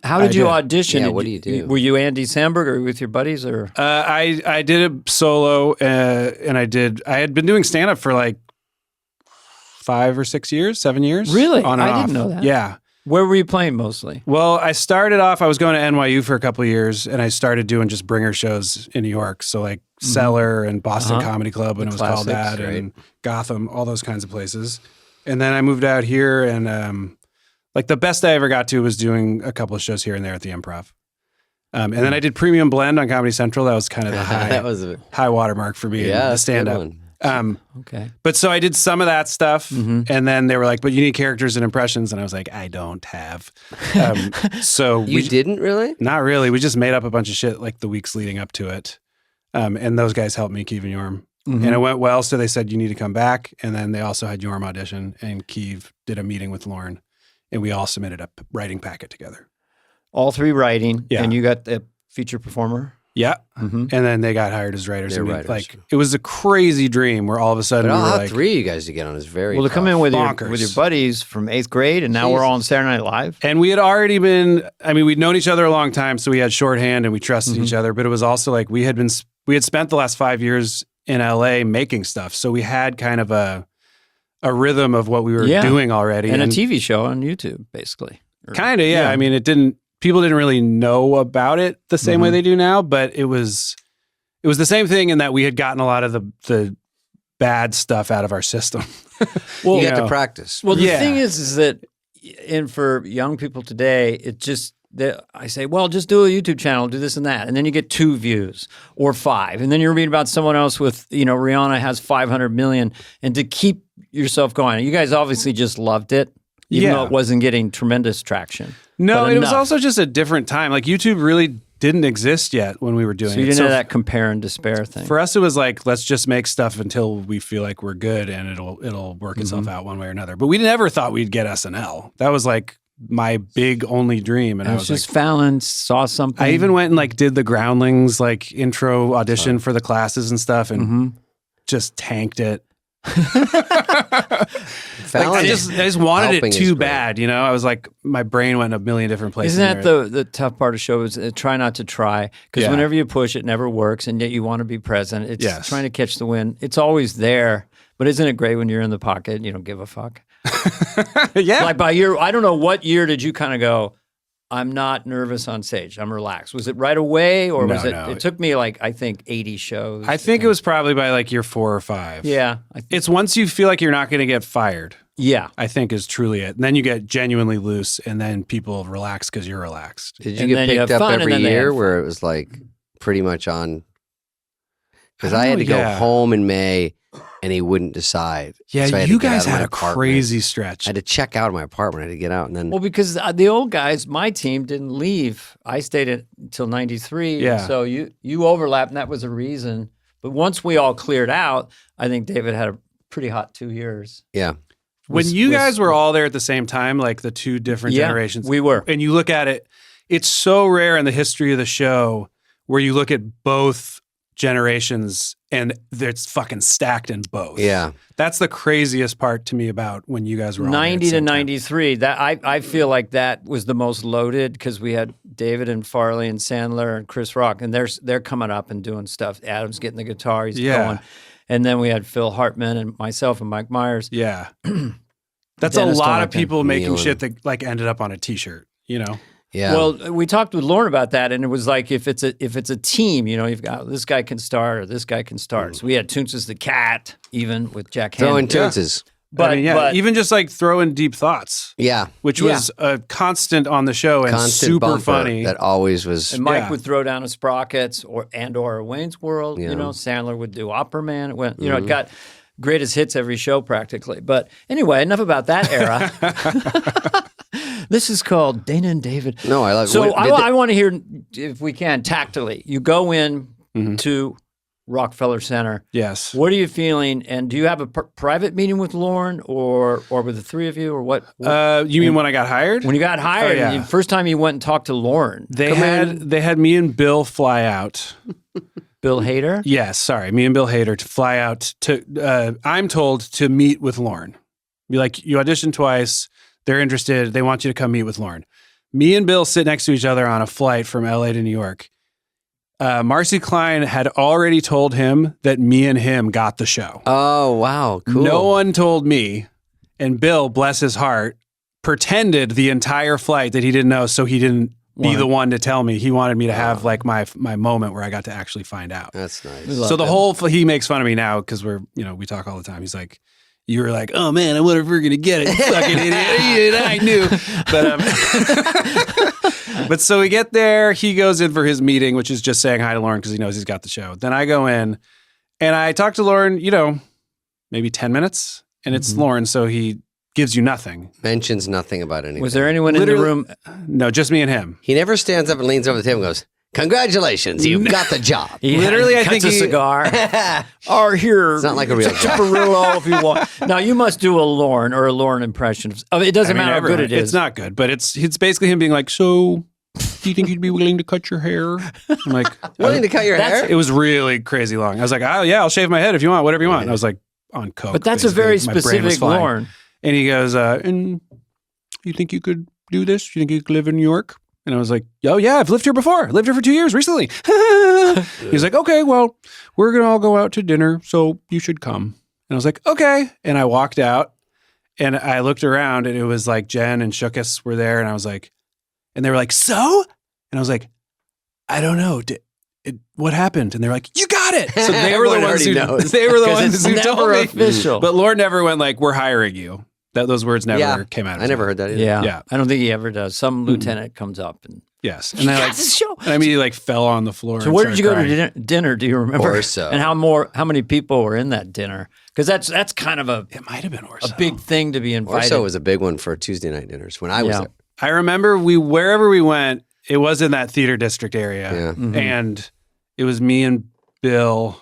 How did you audition? Yeah, Did what do you do? Were you Andy Samberg or with your buddies or? I did it solo, and I had been doing stand up for like 5 or 6 years, 7 years. Really? On and I off. didn't know that. Yeah. Where were you playing mostly? Well, I started off, I was going to NYU for a couple of years, and I started doing just bringer shows in New York. So like Cellar and Boston Comedy Club when it was called classics, that, right? and Gotham, all those kinds of places. And then I moved out here, and like the best I ever got to was doing a couple of shows here and there at the Improv. And then I did Premium Blend on Comedy Central. That was kind of the That was a high watermark for me in yeah, the that's a good stand-up. one. Okay. But so I did some of that stuff, and then they were like, "But you need characters and impressions," and I was like, "I don't have." So You didn't really? not really. We just made up a bunch of shit like the weeks leading up to it, and those guys helped me, Keeve and Yorm, and it went well. So they said you need to come back, and then they also had Yorm audition, and Keeve did a meeting with Lauren, and we all submitted a writing packet together. All three writing, Yeah. and you got the feature performer. Yeah, and then they got hired as writers. They're and writers. Like it was a crazy dream where all of a sudden But we were how like, 3 of you guys to get on is very Well, to come tough. in with Bonkers. your buddies from 8th grade, and now we're all on Saturday Night Live. And we had already been, I mean, we'd known each other a long time, so we had shorthand and we trusted each other. But it was also like we had spent the last 5 years in LA making stuff. So we had kind of a rhythm of what we were Yeah. doing already. And a TV show on YouTube, basically. Kind of, yeah. I mean, people didn't really know about it the same way they do now, but it was the same thing in that we had gotten a lot of the bad stuff out of our system. Well, You you got to know. practice. Well, the Yeah. thing is that, and for young people today, it just I say, well, just do a YouTube channel, do this and that, and then you get 2 views or 5, and then you read about someone else with, Rihanna has 500 million, and to keep yourself going. You guys obviously just loved it, even though it wasn't getting tremendous traction. No, But it was enough. also just a different time. Like YouTube really didn't exist yet when we were doing So you it. didn't have that compare and despair thing. For us, it was like, let's just make stuff until we feel like we're good and it'll work itself out one way or another. But we never thought we'd get SNL. That was like my big only dream. And it I was was just like, Fallon saw something. I even went and like did the Groundlings like intro audition for the classes and stuff and just tanked it. Fallon. I just wanted helping it is too great. bad, you know. I was like, my brain went a million different places. Isn't that the tough part of show is try not to try because Yeah. whenever you push it never works and yet you want to be present. It's Yes. trying to catch the wind. It's always there, but isn't it great when you're in the pocket and you don't give a fuck? yeah. Like by year, I don't know what year did you kind of go, I'm not nervous on stage. I'm relaxed. Was it right away or was it? No. It took me like, I think 80 shows. I think it was probably by like year 4 or 5. Yeah. It's once you feel like you're not going to get fired, Yeah. I think is truly it. And then you get genuinely loose and then people relax because you're relaxed. Did you And get then you picked have up fun, and every then they year have where it was like pretty much on? Because I I don't had to know, go yeah. home in May, and he wouldn't decide. Yeah, So I had you to get guys out of had my a apartment. crazy stretch. I had to check out of my apartment. I had to get out, and then Well, because the old guys, my team didn't leave. I stayed until 93. Yeah. So you overlapped, and that was a reason. But once we all cleared out, I think David had a pretty hot 2 years. yeah, When Was- you was- guys were all there at the same time, like the 2 different Yeah, generations, we were. and you look at it, it's so rare in the history of the show where you look at both generations and it's fucking stacked in both. yeah. That's the craziest part to me about when you guys were all there at the 90 to same time. 93. That I feel like that was the most loaded because we had David and Farley and Sandler and Chris Rock, and they're coming up and doing stuff. Adam's getting the guitar, he's Yeah. going. And then we had Phil Hartman and myself and Mike Myers. Yeah. That's Dennis a lot Dolan of people making Nealon. shit that like ended up on a t-shirt, you know? Yeah. Well, we talked with Lauren about that, and it was like if it's a team, you know, you've got this guy can start or this guy can start. So we had Toonces the Cat, even with Jack throwing Handy. tunces. But, I mean, yeah, but even just like throwing deep thoughts, Yeah. which was a constant on the show and Constant super bumper funny. that always was. and Mike yeah. would throw down a Sprockets or Wayne's World. Yeah. You know, Sandler would do Opera Man. It went, you know, it got greatest hits every show practically. But anyway, enough about that era. This is called Dana and David. No, I love. So what- did I want to hear, if we can, tactily. You go in to Rockefeller Center. Yes. What are you feeling? And do you have a private meeting with Lauren or with the three of you or what? You mean when I got hired? When you got hired, yeah. and first time you went and talked to Lauren, They had me and Bill fly out. Bill Hader. Yes, sorry, me and Bill Hader to fly out to. I'm told to meet with Lauren. Be like, you auditioned twice. They're interested. They want you to come meet with Lauren. Me and Bill sit next to each other on a flight from LA to New York. Marcy Klein had already told him that me and him got the show. Oh wow, cool. No one told me. And Bill, bless his heart, pretended the entire flight that he didn't know, so he didn't be the one to tell me. He wanted me to have like my moment where I got to actually find out. That's nice. So the whole he makes fun of me now because we talk all the time. He's like, you were like, oh man, I wonder if we're gonna get it, you fucking idiot. I knew, but so we get there. He goes in for his meeting, which is just saying hi to Lauren because he knows he's got the show. Then I go in and I talk to Lauren. Maybe 10 minutes, and it's Lauren, so he gives you nothing. Mentions nothing about anything. Was there anyone in the Literally- room? No, just me and him. He never stands up and leans over the table and goes, "Congratulations, you got the job." Literally, I cuts think a he- cigar. Or here, It's not like a real job. Cigarillo if you want. Now you must do a Lauren or a Lauren impression. It doesn't matter how good it is. It's not good, but it's basically him being like, so do you think you'd be willing to cut your hair? I'm like, Willing to cut your hair? it was really crazy long. I was like, oh yeah, I'll shave my head if you want, whatever you want. And I was like on coke. But that's a basically. very My brain was specific flying. Lauren. And he goes, and you think you could do this? You think you could live in New York? And I was like, oh yeah, I've lived here before. I lived here for 2 years recently. He's like, okay, well, we're going to all go out to dinner, so you should come. And I was like, okay. And I walked out and I looked around and it was like Jen and Shookus were there. And I was like, and they were like, so? And I was like, I don't know. What happened? And they're like, you got it. So they were the Everyone ones already who knows. they were the 'Cause ones it's who never told me. official. But Lord never went like, we're hiring you. Those words never came out of I his never mouth. heard that either. Yeah. Yeah. I don't think he ever does. Some lieutenant comes up and Yes. And I show. and I immediately like fell on the floor. So and where did you started go crying. to dinner? Do you remember? Orso. And how many people were in that dinner? Because that's kind of It might have been Orso. a big thing to be invited. Orso was a big one for Tuesday night dinners when I was Yeah. there. I remember wherever we went, it was in that theater district area. Yeah. Mhm. And it was me and Bill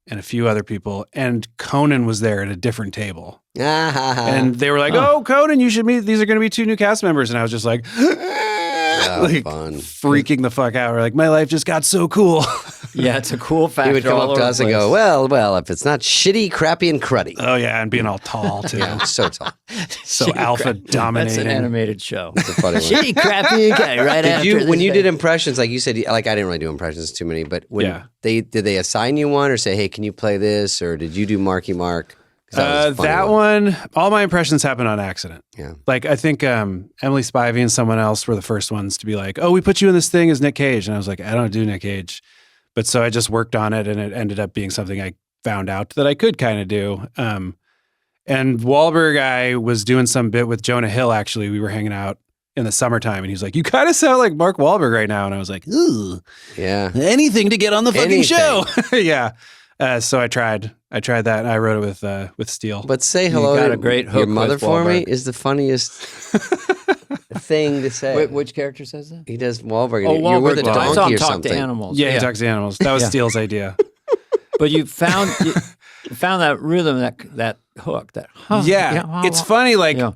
and a few other people. And Conan was there at a different table. And they were like, oh, Conan, you should meet. These are going to be 2 new cast members. And I was just like, like fun. freaking the fuck out. We're like, my life just got so cool. Yeah, it's a cool factor. He would come all up to over us the and go, place. well, if it's not shitty, crappy, and cruddy. Oh yeah, and being all tall too. Yeah, so tall. So alpha dominating. That's an animated show. It's a funny one. Shitty, crappy, okay, right Did after you, this when you day. did impressions, like you said, like I didn't really do impressions too many, but when Yeah. did they assign you one or say, hey, can you play this? Or did you do Marky Mark? 'Cause was a funny That one, all my impressions happened on accident. Yeah. Like I think Emily Spivey and someone else were the first ones to be like, "Oh, we put you in this thing as Nick Cage," and I was like, "I don't do Nick Cage," but so I just worked on it, and it ended up being something I found out that I could kind of do. And Wahlberg, I was doing some bit with Jonah Hill. Actually, we were hanging out in the summertime, and he was like, "You kind of sound like Mark Wahlberg right now," and I was like, "Ooh, Yeah. anything to get on the fucking Anything. show." Yeah. So I tried that, and I wrote it with Steele. But say hello got to a great your hook mother with for me Wahlberg. is the funniest thing to say. Wait, which character says that? He does Wahlberg. Oh, and you're with a Wahlberg. I saw donkey him or talk something. to animals. Yeah, he talks to animals. That was Yeah. Steele's idea. But you found that rhythm, that hook, that huh, Yeah, it's funny. Like, Yeah.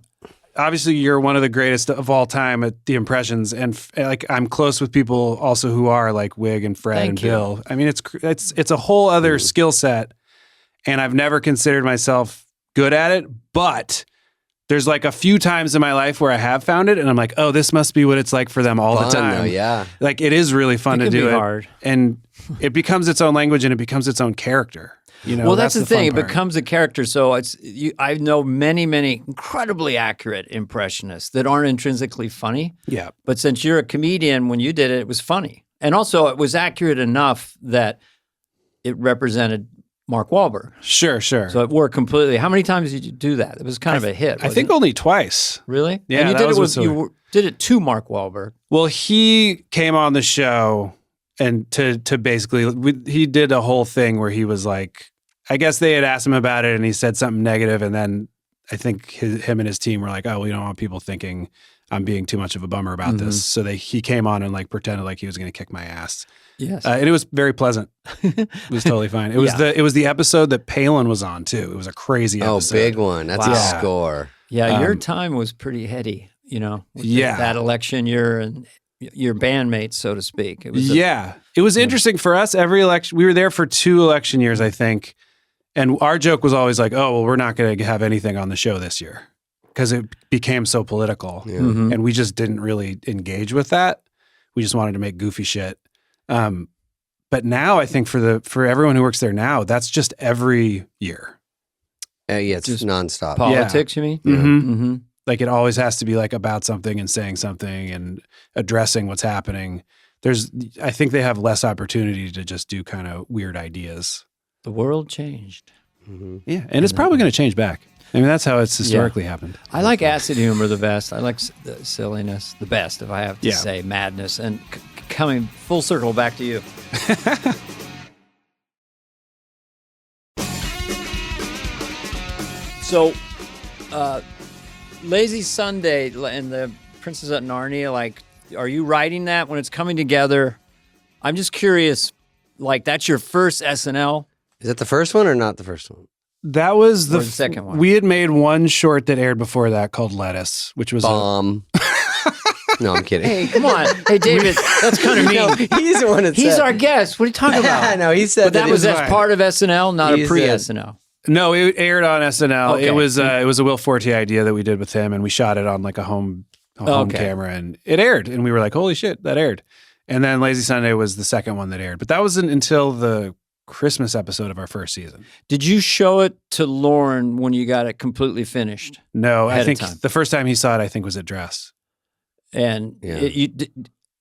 obviously, you're one of the greatest of all time at the impressions, and like I'm close with people also who are like Wig and Fred Thank and you. Bill. I mean, it's a whole other skill set, and I've never considered myself good at it, but. There's like a few times in my life where I have found it, and I'm like, oh, this must be what it's like for them all Fun, the time. though, yeah. Like it is really fun It to can do be it, hard. and it becomes its own language and it becomes its own character. You know, Well, that's the thing. It fun part. becomes a character. So I know many, many incredibly accurate impressionists that aren't intrinsically funny. Yeah. But since you're a comedian, when you did it, it was funny. And also it was accurate enough that it represented Mark Wahlberg. Sure. So it worked completely. How many times did you do that? It was kind of a hit. I wasn't think it? only twice. Really? Yeah, And you that did was it what's with so- you did it to Mark Wahlberg. Well, he came on the show and to basically, he did a whole thing where he was like, I guess they had asked him about it and he said something negative, and then I think him and his team were like, oh, we don't want people thinking I'm being too much of a bummer about this. So he came on and like pretended like he was going to kick my ass. Yes. And it was very pleasant. It was totally fine. It was the episode that Palin was on too. It was a crazy episode. Oh, big one. That's Wow. a score. Yeah, your time was pretty heady, with Yeah. that election year and your bandmates, so to speak. It was It was interesting for us. Every election, we were there for 2 election years, I think. And our joke was always like, oh, well, we're not going to have anything on the show this year because it became so political. Yeah. Mhm. And we just didn't really engage with that. We just wanted to make goofy shit. But now I think for everyone who works there now, that's just every year. Yeah, it's Just nonstop. politics, you mean? Mm-hmm. Mm-hmm. Like it always has to be like about something and saying something and addressing what's happening. I think they have less opportunity to just do kind of weird ideas. The world changed. Mhm. Yeah, and it's probably going to change back. I mean, that's how it's historically happened. I like acid humor the best. I like the silliness the best, if I have to Yeah. say, madness. And coming full circle back to you. So, Lazy Sunday and the Princess at Narnia, like, are you writing that when it's coming together? I'm just curious, like, that's your first SNL? Is that the first one or not the first one? That was Or the second one. We had made one short that aired before that called Lettuce, which was Bomb. No, I'm kidding. Hey, come on. Hey, David, that's kind of mean. No, he's the one that He's said. our guest. What are you talking about? No, he said But that was it as part of SNL, not a He's, pre-SNL. no, it aired on SNL. Okay. It was a Will Forte idea that we did with him, and we shot it on like a home Okay. camera, and it aired, and we were like, holy shit, that aired. And then Lazy Sunday was the second one that aired, but that wasn't until the Christmas episode of our first season. Did you show it to Lauren when you got it completely finished? No, Ahead I of think time. the first time he saw it, I think was at Dress. And Yeah.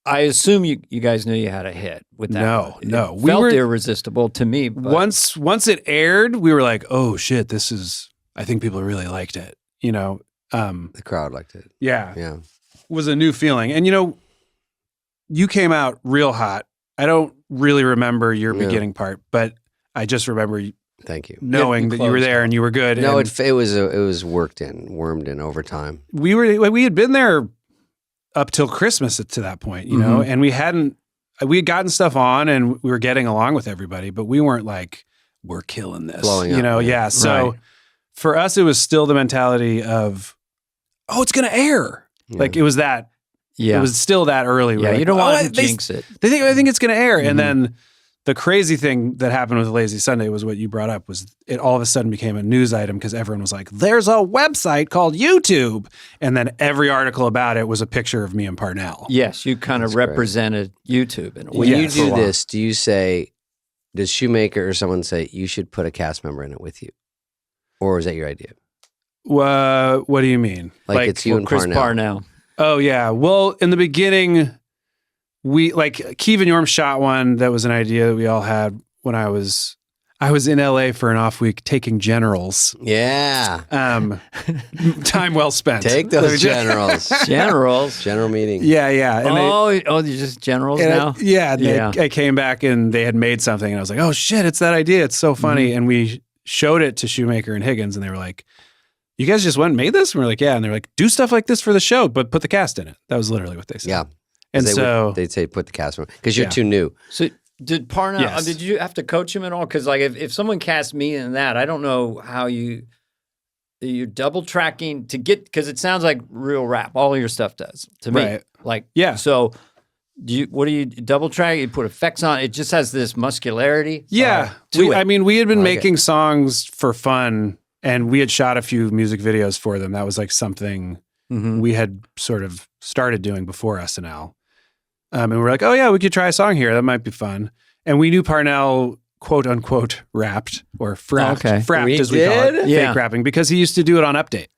I assume you guys knew you had a hit with that. No, one. no. It We felt were- irresistible to me. But Once it aired, we were like, oh shit, I think people really liked it. The crowd liked it. Yeah. Yeah. Was a new feeling. And you came out real hot. I don't really remember your No. beginning part, but I just remember Thank you. knowing that you were closed there and you were good. No, and it was wormed in over time. we had been there up till Christmas to that point, and we had gotten stuff on and we were getting along with everybody, but we weren't like, we're killing this, Blowing up, Yeah. So Right. for us, it was still the mentality of, oh, it's going to air. Yeah. Like it was that, yeah, it was still that early. We're yeah, like, you don't "Oh, want to they jinx it. I think it's going to air. And then the crazy thing that happened with Lazy Sunday was what you brought up, was it all of a sudden became a news item because everyone was like, there's a website called YouTube. And then every article about it was a picture of me and Parnell. Yes, you kind of represented YouTube in a way. When you for a do while. this, do you say, does Shoemaker or someone say, you should put a cast member in it with you? Or is that your idea? What do you mean? Like it's you and Chris Parnell. Parnell. Oh, yeah. Well, in the beginning, we like Keevan Yorm shot one that was an idea that we all had when I was in LA for an off week taking generals. Yeah. Time well spent. Take those generals. Generals. General meeting. Yeah. And They're just generals and now? I came back and they had made something and I was like, oh shit, it's that idea. It's so funny. And we showed it to Shoemaker and Higgins and they were like, you guys just went and made this? And we're like, yeah. And they're like, do stuff like this for the show, but put the cast in it. That was literally what they said. Yeah. And they'd say put the cast member because you're too new. So did Parnell, Yes. did you have to coach him at all? Because like if someone cast me in that, I don't know how you're double tracking to get, because it sounds like real rap. All of your stuff does to me. Right. Like, Yeah. So what do you double track? You put effects on it. just has this muscularity. Yeah. to it. We had been I like making songs for fun and we had shot a few music videos for them. That was like something we had sort of started doing before SNL. And we're like, oh yeah, we could try a song here. That might be fun. And we knew Parnell, quote unquote, rapped or frapped. Okay. Frapped We as we call it. did? Yeah. Fake rapping because he used to do it on Update.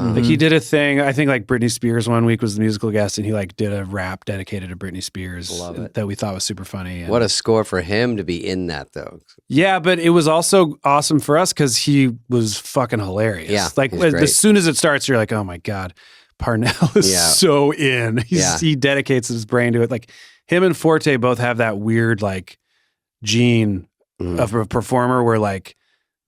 Like he did a thing, I think like Britney Spears one week was the musical guest and he like did a rap dedicated to Britney Spears Love it. that we thought was super funny. And What a score for him to be in that, though. yeah, but it was also awesome for us because he was fucking hilarious. Yeah, Like he's great. as soon as it starts, you're like, oh my God, Parnell is Yeah. so in. He dedicates his brain to it. Like him and Forte both have that weird like gene of a performer where like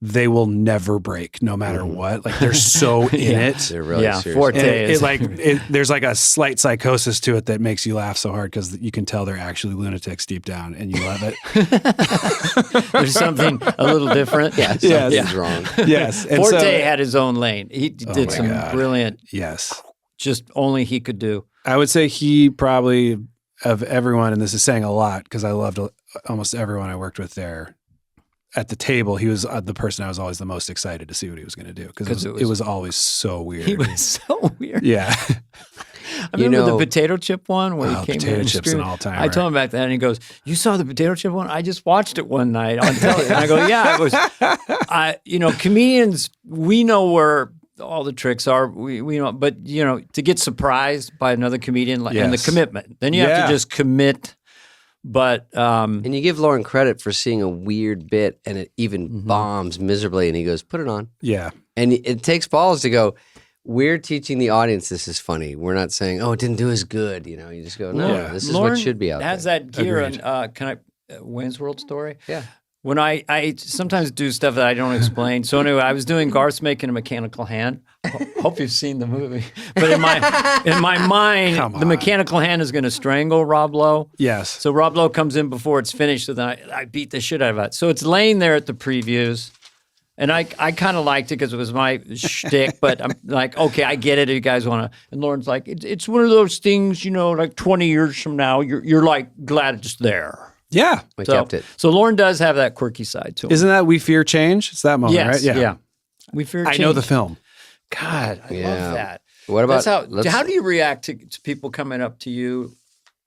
they will never break no matter what. Like they're so in it. They're really serious. Forte And is there's like a slight psychosis to it that makes you laugh so hard because you can tell they're actually lunatics deep down and you love it. There's something a little different. Yeah, something's wrong. Yes. And Forte so, had his own lane. He did my some God. brilliant, yes. just only he could do. I would say he probably, of everyone, and this is saying a lot because I loved almost everyone I worked with there at the table, he was the person I was always the most excited to see what he was going to do because it was always so weird. He was so weird. Yeah. I remember the potato chip one where he came potato in and chip's screamed. an all-timer. I told him back then, and he goes, "You saw the potato chip one? I just watched it one night on television." And I go, "Yeah." I goes, comedians, we know where all the tricks are. We know, but to get surprised by another comedian and the Yes. commitment, then you have to just commit. But And you give Lauren credit for seeing a weird bit and it even bombs miserably and he goes, put it on. Yeah. And it takes balls to go, we're teaching the audience this is funny. We're not saying, oh, it didn't do as good. You just go, no, Yeah. this is Lauren what should be out has there. that gear. Agreed. And can I Wayne's World Story? Yeah. When I sometimes do stuff that I don't explain. So anyway, I was doing Garth's making a mechanical hand. Hope you've seen the movie. But in my mind, Come the on. mechanical hand is going to strangle Rob Lowe. Yes. So Rob Lowe comes in before it's finished. So then I beat the shit out of it. So it's laying there at the previews. And I kind of liked it because it was my shtick. But I'm like, okay, I get it. If you guys want to. And Lauren's like, it's one of those things, like 20 years from now, you're like glad it's there. Yeah. We kept it. So Lauren does have that quirky side to him. Isn't that We Fear Change? It's that moment, Yes, right? yeah. We fear I change. know the film. God, I Yeah. love that. What about, That's how do you react to people coming up to you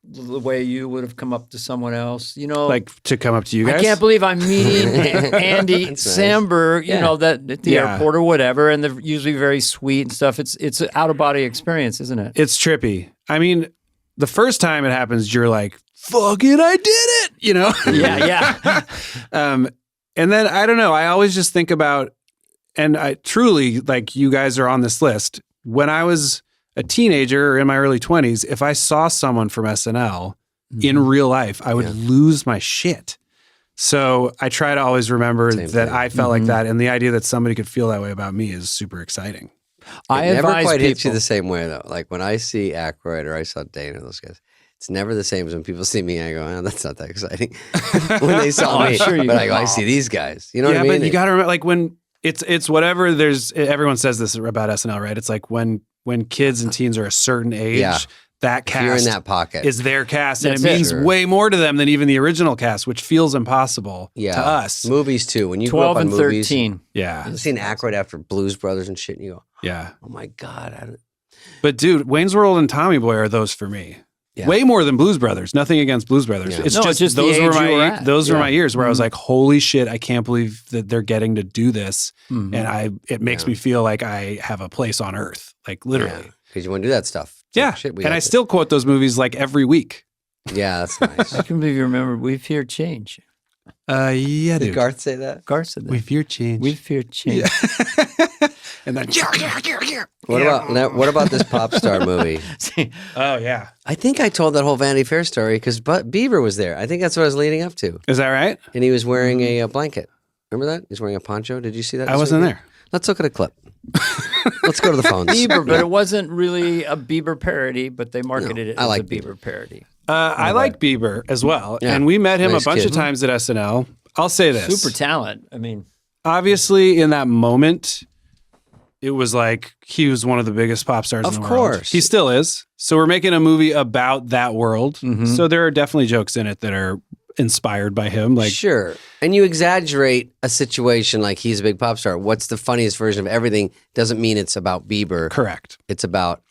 the way you would have come up to someone else? Like to come up to you guys? I can't believe I'm meeting Andy That's nice. Samberg, that at the Yeah. airport or whatever, and they're usually very sweet and stuff. It's an out of body experience, isn't it? It's trippy. I mean, the first time it happens, you're like, fuck it, I did it, Yeah. And then I don't know. I always just think about, and I truly, like, you guys are on this list. When I was a teenager or in my early 20s, if I saw someone from SNL in real life, I would lose my shit. So I try to always remember Same that thing. I felt like that. And the idea that somebody could feel that way about me is super exciting. I it never advise quite people. hits you the same way, though. Like when I see Aykroyd or I saw Dana, those guys, it's never the same as when people see me. I go, oh, that's not that exciting. When they saw I'm me, sure you but I go, go, I see these guys. You know what I mean? But you got to remember, like, when it's whatever. Everyone says this about SNL, right? It's like when kids and teens are a certain age, Yeah. that If you're in cast that pocket. is their cast, and That's it it. means Sure. way more to them than even the original cast, which feels impossible yeah. to us. Movies too. When you grew 12 up on and movies, 13. Yeah, I've seen Aykroyd after Blues Brothers and shit, and you go, yeah. oh my God. I don't, But dude, Wayne's World and Tommy Boy are those for me. Yeah. Way more than Blues Brothers. Nothing against Blues Brothers. Yeah. It's No, just it's just the those were age you were my at. those were Yeah. my years where I was like, holy shit, I can't believe that they're getting to do this, Mhm. and it makes Yeah. me feel like I have a place on Earth, like literally. because you want to do that stuff. It's Yeah, like, shit, we and got I to- still quote those movies like every week. Yeah, that's nice. I can believe you remember We Fear Change. Yeah, Did dude. Garth say that? Garth said that. We fear change. We Fear Change. And then What about this pop star movie? See, oh yeah, I think I told that whole Vanity Fair story because Bieber was there. I think that's what I was leading up to, is that right? and he was wearing a blanket. Remember that? He's wearing a poncho. Did you see that? I this wasn't weekend? there. Let's look at a clip. Let's go to the phones. Bieber, but it wasn't really a Bieber parody, but they marketed it I as like a Bieber parody. I like Bieber as well, Yeah. and we met him Nice a bunch kid. of times at SNL. I'll say this: Super talent. I mean, obviously, in that moment, it was like he was one of the biggest pop stars Of in the world. course. He still is. So we're making a movie about that world. Mhm. So there are definitely jokes in it that are inspired by him. Like, Sure. And you exaggerate a situation like he's a big pop star. What's the funniest version of everything doesn't mean it's about Bieber. correct. It's about,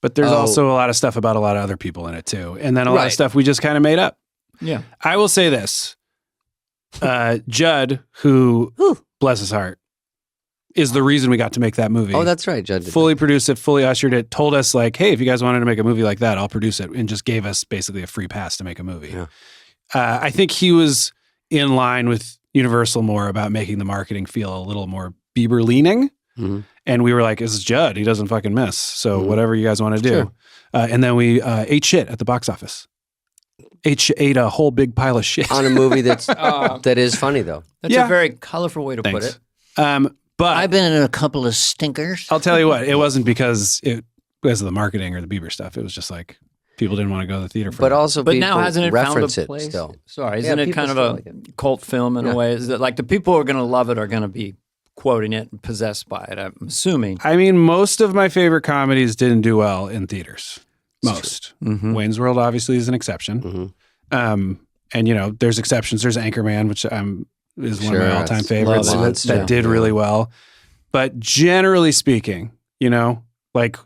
But there's Oh. also a lot of stuff about a lot of other people in it too. And then a lot of Right. stuff we just kind of made up. yeah. I will say this. Judd, who, bless his heart, is the reason we got to make that movie. oh, that's right, Judd. did Fully produced it, fully ushered it, told us like, hey, if you guys wanted to make a movie like that, I'll produce it, and just gave us basically a free pass to make a movie. Yeah. I think he was in line with Universal more about making the marketing feel a little more Bieber leaning. Mhm. And we were like, this is Judd. He doesn't fucking miss. So Mhm. whatever you guys want to do. Sure. And then we ate shit at the box office. Ate a whole big pile of shit. On a movie that is funny though. That's Yeah. a very colorful way to put Thanks. it. But I've been in a couple of stinkers. I'll tell you what, it wasn't because of the marketing or the Bieber stuff. It was just like people didn't want to go to the theater for But it. also, But people now hasn't it found a reference it place? still. Sorry, Yeah, isn't it people kind of still a like it. cult film in Yeah. a way? Is that like the people who are going to love it are going to be quoting it and possessed by it? I'm assuming. I mean, most of my favorite comedies didn't do well in theaters. Most. Mhm. Wayne's World obviously is an exception. Mhm. And you know, there's exceptions. There's Anchorman, which is one Sure, of my all-time it's favorites love it. that Yeah. did really well. But generally speaking, you know, like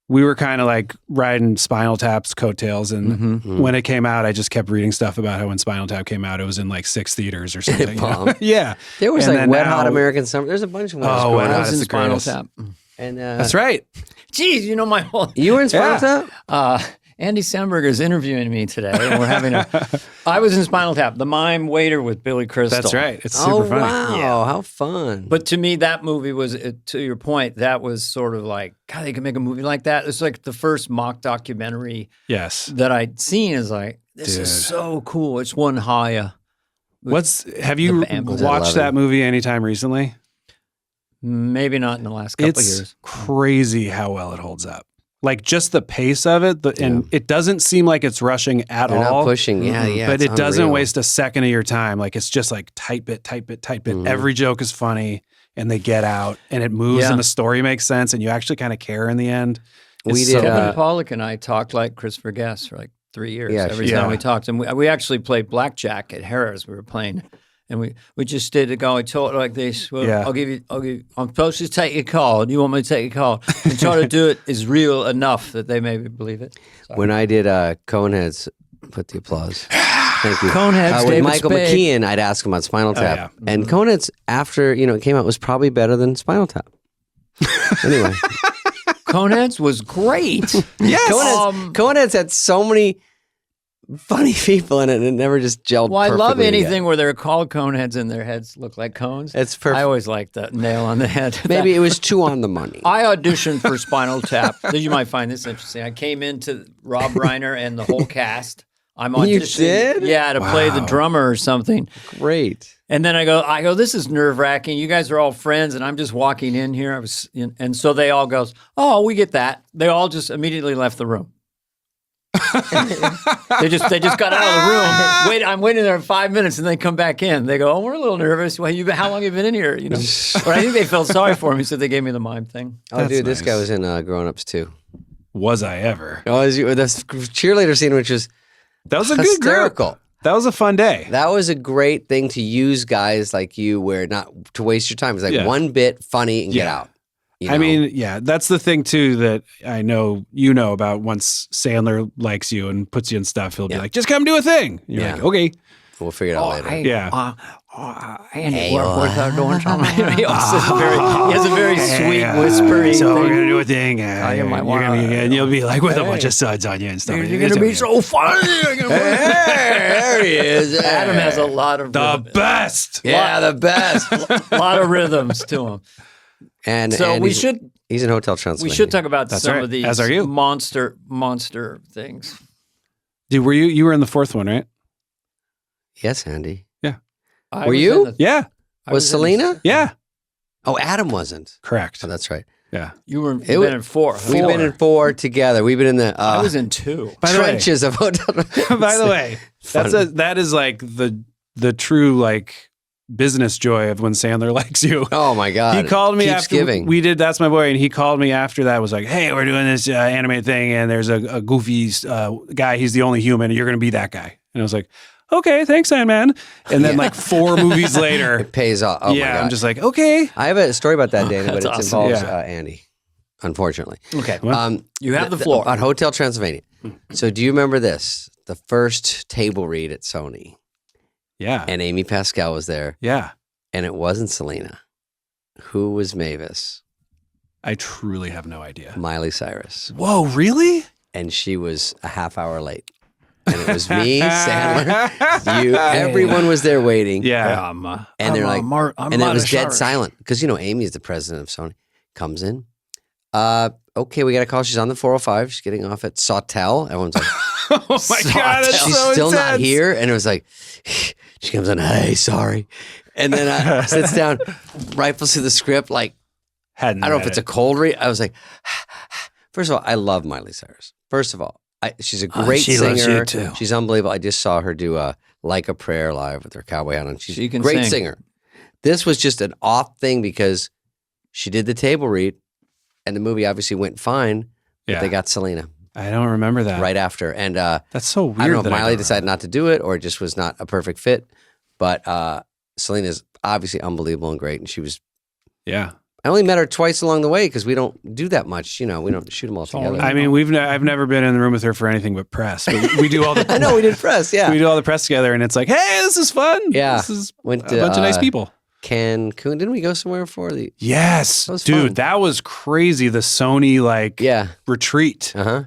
we were kind of like riding Spinal Tap's coattails, and Mhm. when it came out, I just kept reading stuff about how when Spinal Tap came out, it was in like 6 theaters or something. you know? bombed. Yeah, There was And like then Wet Hot now- American Summer. There's a bunch of ones Oh, going Wet I Hot on. was is in the Spinal greatest. Tap. And that's right. Jeez, you know my whole. you were in Spinal Yeah. Tap? Andy Samberg is interviewing me today, and we're having I was in Spinal Tap, the mime waiter with Billy Crystal. That's right. It's super Oh funny. wow, Yeah. how fun! But to me, that movie was, to your point, that was sort of like, God, they could make a movie like that. It's like the first mock documentary Yes. that I'd seen is like, this Dude. is so cool. It's one higher. Have you The band was watched 11. that movie anytime recently? Maybe not in the last couple of It's years. crazy how well it holds up. Like just the pace of it, and it doesn't seem like it's rushing at They're all. not pushing. Yeah, yeah. but it's it doesn't unreal. waste a second of your time. Like it's just like type it. Mhm. Every joke is funny, and they get out, and it moves, Yeah. and the story makes sense, and you actually kind of care in the end. We It's did, so Kevin good. Pollock and I talked like Christopher Guest for like 3 years. Yeah, Every sure. time Yeah. we talked, and we actually played blackjack at Harris. We were playing, and we just did it going talk like this. Well, Yeah. I'll give you. I'm supposed to take your call. Do you want me to take your call? And try to do it is real enough that they maybe believe it. Sorry. When I did Coneheads, put the applause. Thank you. Coneheads, With David Michael Spade. McKean, I'd ask him on Spinal Tap, yeah. and Coneheads after it came out was probably better than Spinal Tap. Anyway, Coneheads was great. Yes. Coneheads had so many funny people in it, and it never just gelled. Well, I love perfectly anything together. where they're called coneheads and their heads look like cones. It's perfect. I always like that nail on the head. Maybe it was too on the money. I auditioned for Spinal Tap. You might find this interesting. I came into Rob Reiner and the whole cast. I'm auditioning. You did? Yeah, to play the Wow. drummer or something. Great. And then I go, this is nerve wracking. You guys are all friends, and I'm just walking in here. And so they all goes, oh, we get that. They all just immediately left the room. they just got out of the room. I'm waiting there 5 minutes, and they come back in. They go, oh, we're a little nervous. Well, how long have you been in here? You know, but I think they felt sorry for me, so they gave me the mime thing. Oh, That's dude, this nice. guy was in Grown Ups too. was I ever. Oh, the cheerleader scene, which was That was a good group. hysterical. That was a fun day. That was a great thing to use guys like you, where not to waste your time. It's like one bit funny and get out. You know? I mean, yeah, that's the thing too that I know you know about. Once Sandler likes you and puts you in stuff, he'll be like, "Just come do a thing." And you're like, "Okay, we'll figure it out later." yeah. Andy, we're doing something. He has a very sweet, whispery So thing. we're gonna do a thing. you might wanna- and you'll be like with a bunch of suds on you and stuff. You're going to be so funny. There he is. Adam has a lot of the best. Yeah, the best. a lot of rhythms to him. And So and we he's- should He's in Hotel Transylvania. we should talk about That's some right. of these As are you. monster things. Dude, you were in the fourth one, right? Yes, Andy. I Were was you? in the- Yeah. I Was in Selena? Yeah. Oh, Adam wasn't. Correct. Oh, that's right. Yeah. You've It was- been in four. We've been in 4 together. We've been in the I was in 2. By the way- trenches of Hotel. By the way, that is like the true like business joy of when Sandler likes you. Oh my God! He called me Keeps after giving. we did That's My Boy, and he called me after that. Was like, "Hey, we're doing this animated thing, and there's a goofy guy. He's the only human, and you're going to be that guy." And I was like, "Okay, thanks, Sandman." And then like 4 movies later, It pays off. Oh my yeah, God. I'm just like, okay. I have a story about that, Dana, but it That's awesome. involves Yeah. Andy, unfortunately. Okay. Well, You have the floor. On Hotel Transylvania. So do you remember this? The first table read at Sony, Yeah, and Amy Pascal was there, yeah. and it wasn't Selena. Who was Mavis? I truly have no idea. Miley Cyrus. Whoa, really? And she was a half hour late. And it was me, Sandler, you, everyone was there waiting. Yeah. And they're like, and then it was dead silent because, Amy is the president of Sony. Comes in. Okay, we got a call. She's on the 405. She's getting off at Sawtell. Everyone's like, Oh my God, that's she's so still not intense. here. And it was like, she comes in, hey, sorry. And then sits down, rifles through the script. Like, I don't know if it's a cold read. I was like, first of all, I love Miley Cyrus. First of all, she's a great she singer. loves you too. She's unbelievable. I just saw her do Like a Prayer live with her cowboy hat on. She's She a can great sing. singer. This was just an off thing because she did the table read and the movie obviously went fine, but they got Selena I don't remember that. right after. And That's so weird. I don't know if that Miley don't decided not to do it or it just was not a perfect fit, but Selena's obviously unbelievable and great. And she was, Yeah. I only met her twice along the way because we don't do that much. We don't shoot them all together. I mean, I've never been in the room with her for anything but press. But we do all the I know we did press, yeah. we do all the press together, and it's like, hey, this is fun. Yeah. This is Went a to, bunch of nice people. Cancun. Didn't we go somewhere for the? Yes, That was dude, fun. that was crazy. The Sony Yeah. retreat, Uh-huh.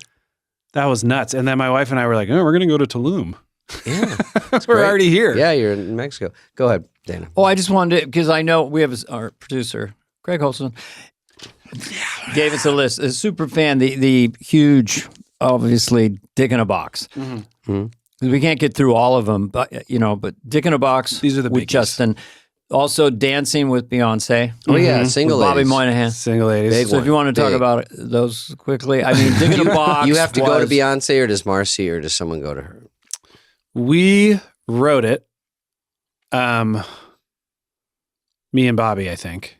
that was nuts. And then my wife and I were like, oh, we're gonna go to Tulum. Yeah. We're great. already here. Yeah, you're in Mexico. Go ahead, Dana. Oh, I just wanted to, because I know we have our producer, Greg Holston, gave us a list. A super fan, the huge, obviously, Dick in a Box. Mhm. We can't get through all of them, but but Dick in a Box. These are the with biggies. Justin. Also, Dancing with Beyonce. Oh yeah, Mhm. single with Bobby ladies. Moynihan. Single ladies. Big So if you want to talk Big. about those quickly, I mean, Dick in a Box. You have to go to was- Beyonce, or does Marcy, or does someone go to her? We wrote it. Me and Bobby, I think.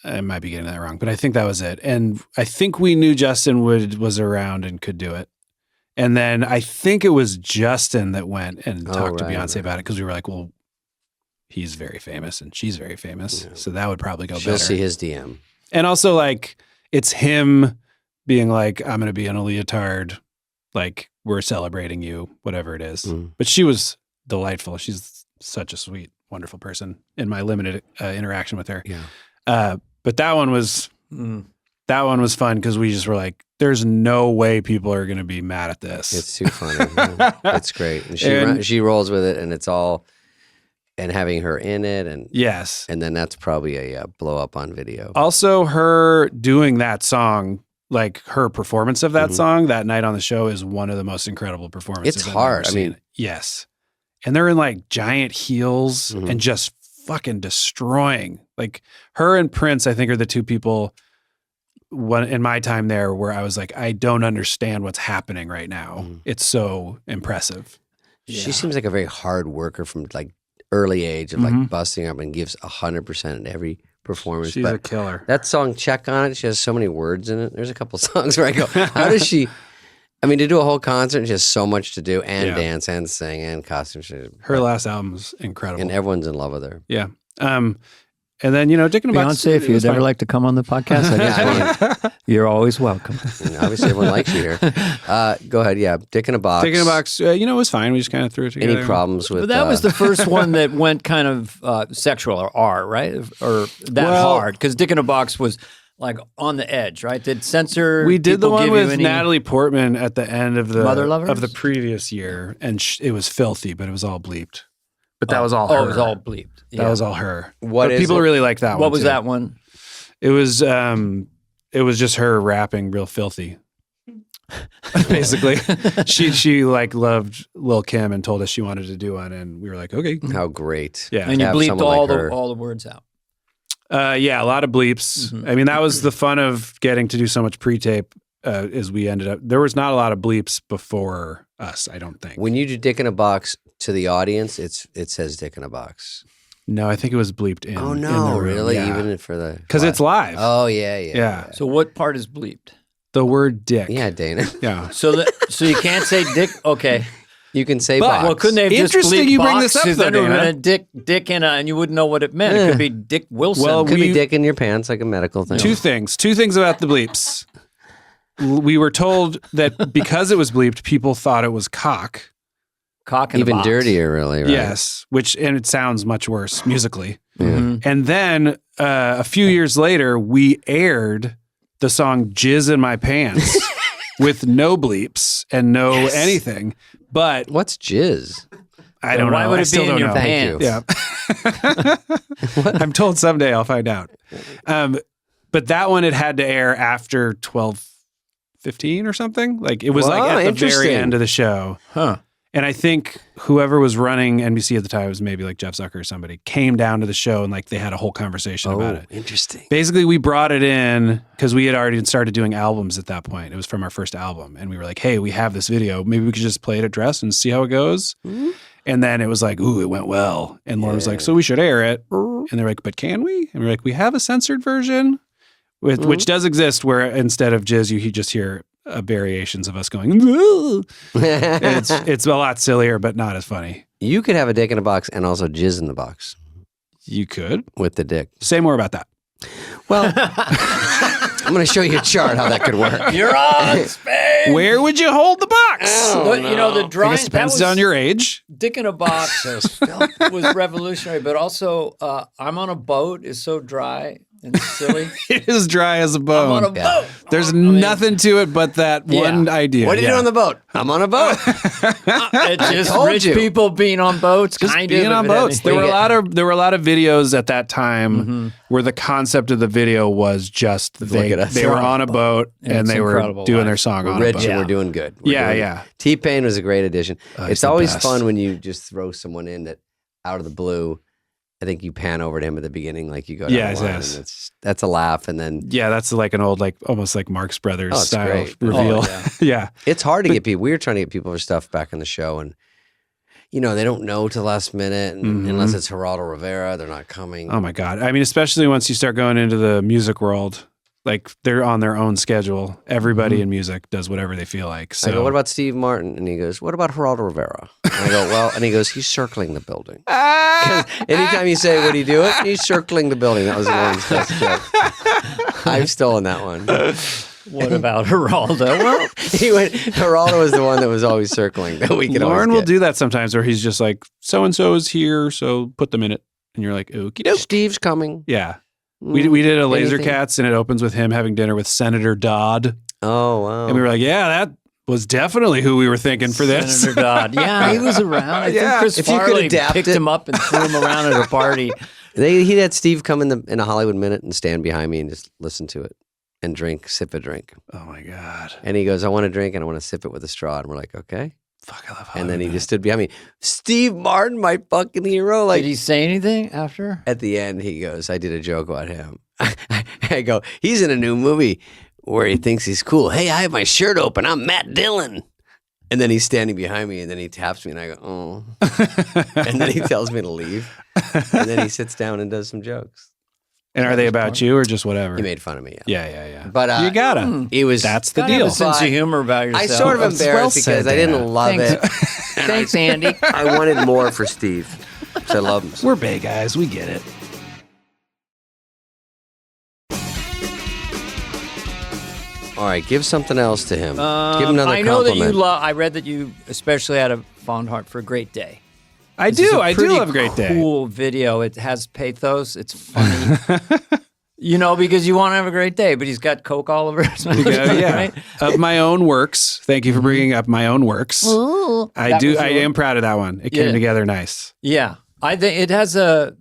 I might be getting that wrong, but I think that was it. And I think we knew Justin was around and could do it. And then I think it was Justin that went and talked to right, Beyonce right. about it because we were like, well, he's very famous and she's very famous. Yeah. So that would probably go She'll better. see his DM. And also, like, it's him being like, I'm going to be in a leotard. Like, we're celebrating you, whatever it is. Mm. But she was delightful. She's such a sweet, wonderful person in my limited interaction with her. Yeah. But that one was fun because we just were like, there's no way people are going to be mad at this. It's too funny. Yeah. It's great. And she rolls with it, and it's all, and having her in it, and Yes. and then that's probably a blow up on video. Also, her doing that song, like her performance of that Mhm. song that night on the show is one of the most incredible performances. It's I've hard. ever I mean- seen. Yes. And they're in like giant heels Mhm. and just fucking destroying. Like her and Prince, I think, are the two people in my time there where I was like, I don't understand what's happening right now. Mhm. It's so impressive. She seems like a very hard worker from like early age of Mhm. like busting up and gives 100% in every performance. She's but a killer. that song, Check on It, she has so many words in it. There's a couple songs where I go, how does she... I mean, to do a whole concert, she has so much to do, and dance, and sing, and costume. Her last album's incredible. And everyone's in love with her. Yeah. And then, Dick in a Box. Beyonce, if you'd ever like to come on the podcast, you're always welcome. And obviously, everyone likes you here. Go ahead. Yeah. Dick in a Box. Dick in a Box, it was fine. We just kind of threw it together. Any problems with But that was the first one that went kind of sexual or R, right? Or that hard. Because Dick in a Box was like on the edge, right? Did censor We did the people one give you with any Natalie Portman at the end of the Mother Lovers? of the previous year, and it was filthy, but it was all bleeped. But that was all her. Oh, it was all bleeped. That was all her. What but is people it? really liked that one. What was too. that one? It was just her rapping real filthy. Basically, she like loved Lil Kim and told us she wanted to do one, and we were like, okay, How great. yeah, And you have bleeped someone like her. all the words out. yeah, a lot of bleeps. Mhm. I mean, that was the fun of getting to do so much pre-tape. As we ended up, there was not a lot of bleeps before us. I don't think. When you do Dick in a Box to the audience, it says Dick in a Box. No, I think it was bleeped in. Oh, in the no. room, Really? yeah. Even for the... Because it's live. Oh, yeah. Yeah. So what part is bleeped? The word dick. Yeah, Dana. Yeah. So you can't say dick. Okay. You can say But- box. Well, couldn't they have just Interesting bleeped you bring box? this up, Because though, then it would have Dana. been dick in a, and you wouldn't know what it meant. It could be Dick Wilson. Well, Could we- be dick in your pants, like a medical thing. Two things about the bleeps. We were told that because it was bleeped, people thought it was cock. Cock in a Even box. dirtier, really, right? Yes, and it sounds much worse musically. Mhm. And then a few years later, we aired the song "Jizz in My Pants" with no bleeps and no anything. But What's jizz? I don't know. Why would I it still be in don't your know. Thank pants? you. Yeah. I'm told someday I'll find out. But that one, it had to air after 12:15 or something. Like it was like Wow, at the interesting. very end of the show. Huh. And I think whoever was running NBC at the time, it was maybe like Jeff Zucker or somebody, came down to the show and like they had a whole conversation about it. Interesting. Basically, we brought it in because we had already started doing albums at that point. It was from our first album. And we were like, hey, we have this video. Maybe we could just play it at dress and see how it goes. Mm-hmm. And then it was like, ooh, it went well. And Lauren was like, so we should air it. And they're like, but can we? And we're like, we have a censored version, which does exist where instead of jizz, you just hear variations of us going, "Ooh." And it's a lot sillier, but not as funny. You could have a dick in a box and also jizz in the box You could. with the dick. Say more about that. Well, I'm going to show you a chart how that could work. You're on, Spade. Where would you hold the box? But, you know, the I dry. guess depends on your age. Dick in a box was revolutionary, but also I'm on a boat is so dry and silly. It is dry as a I'm bone. on a boat. There's I mean, nothing to it but that one idea. What are you doing on the boat? I'm on a boat. It's just told rich you. people being on boats, Just kind being of. on if it had boats. There anything. were a lot of videos at that time where the concept of the video was just Look at us. they were on a boat Yeah, and it's they were incredible doing life. their song We're on rich a boat. and we're doing good. We're Yeah, doing- yeah. T-Pain was a great addition. Oh, he's It's the always best. fun when you just throw someone in that out of the blue. I think you pan over to him at the beginning, like you go down Yes, the line, yes. and that's a laugh, and then Yeah, that's like an old, like almost like Marx Brothers Oh, it's style great. reveal. Oh, yeah. Yeah. it's hard to get people. We were trying to get people for stuff back in the show, and they don't know till the last minute, and unless it's Geraldo Rivera, they're not coming. Oh my God. I mean, especially once you start going into the music world, like they're on their own schedule. Everybody in music does whatever they feel like. So I go, what about Steve Martin? And he goes, what about Geraldo Rivera? And I go, well, and he goes, he's circling the building. 'Cause anytime you say, what do you do it? He's circling the building. That was Lauren's best joke. I've stolen that one. What about Geraldo? Well, Geraldo was the one that was always circling that we could Lauren always will get. do that sometimes where he's just like, so-and-so is here, so put them in it. And you're like, okie doke. Steve's coming. Yeah. We did a Laser Anything. Cats and it opens with him having dinner with Senator Dodd. Oh, wow. And we were like, yeah, that was definitely who we were thinking for this. Senator Dodd. Yeah, he was around. I Yeah. think Chris If you could Farley adapt picked it. him up and threw him around at a party. He had Steve come in a Hollywood Minute and stand behind me and just listen to it and sip a drink. Oh my God. And he goes, I want a drink and I want to sip it with a straw. And we're like, okay. Fuck, I love And then he Hollywood. just stood behind me. Steve Martin, my fucking hero. Like Did he say anything after? at the end, he goes, I did a joke about him. I go, he's in a new movie where he thinks he's cool. Hey, I have my shirt open. I'm Matt Dillon. And then he's standing behind me and then he taps me and I go, oh. And then he tells me to leave. And then he sits down and does some jokes. And are they about you or just whatever? He made fun of me. Yeah. Yeah. But You gotta. it was. That's the Gotta have deal. a sense of humor about yourself. I sort of That's embarrassed well because said, I didn't Dana. love it. Thanks, Andy. I wanted more for Steve. So I love him. We're Bay guys. We get it. All right, give something else to him. Give him another I know that you compliment. love. I read that you especially had a fond heart for a Great Day. I This is do. a I do pretty love Great Day. Cool video. It has pathos. It's funny. Because you want to have a great day, but he's got Coke all over his mouth. Yeah. Right? Of my own works. Thank you for bringing up my own works. Ooh. I That do. was I your- am proud of that one. It came Yeah. together nice. Yeah. I think it has a.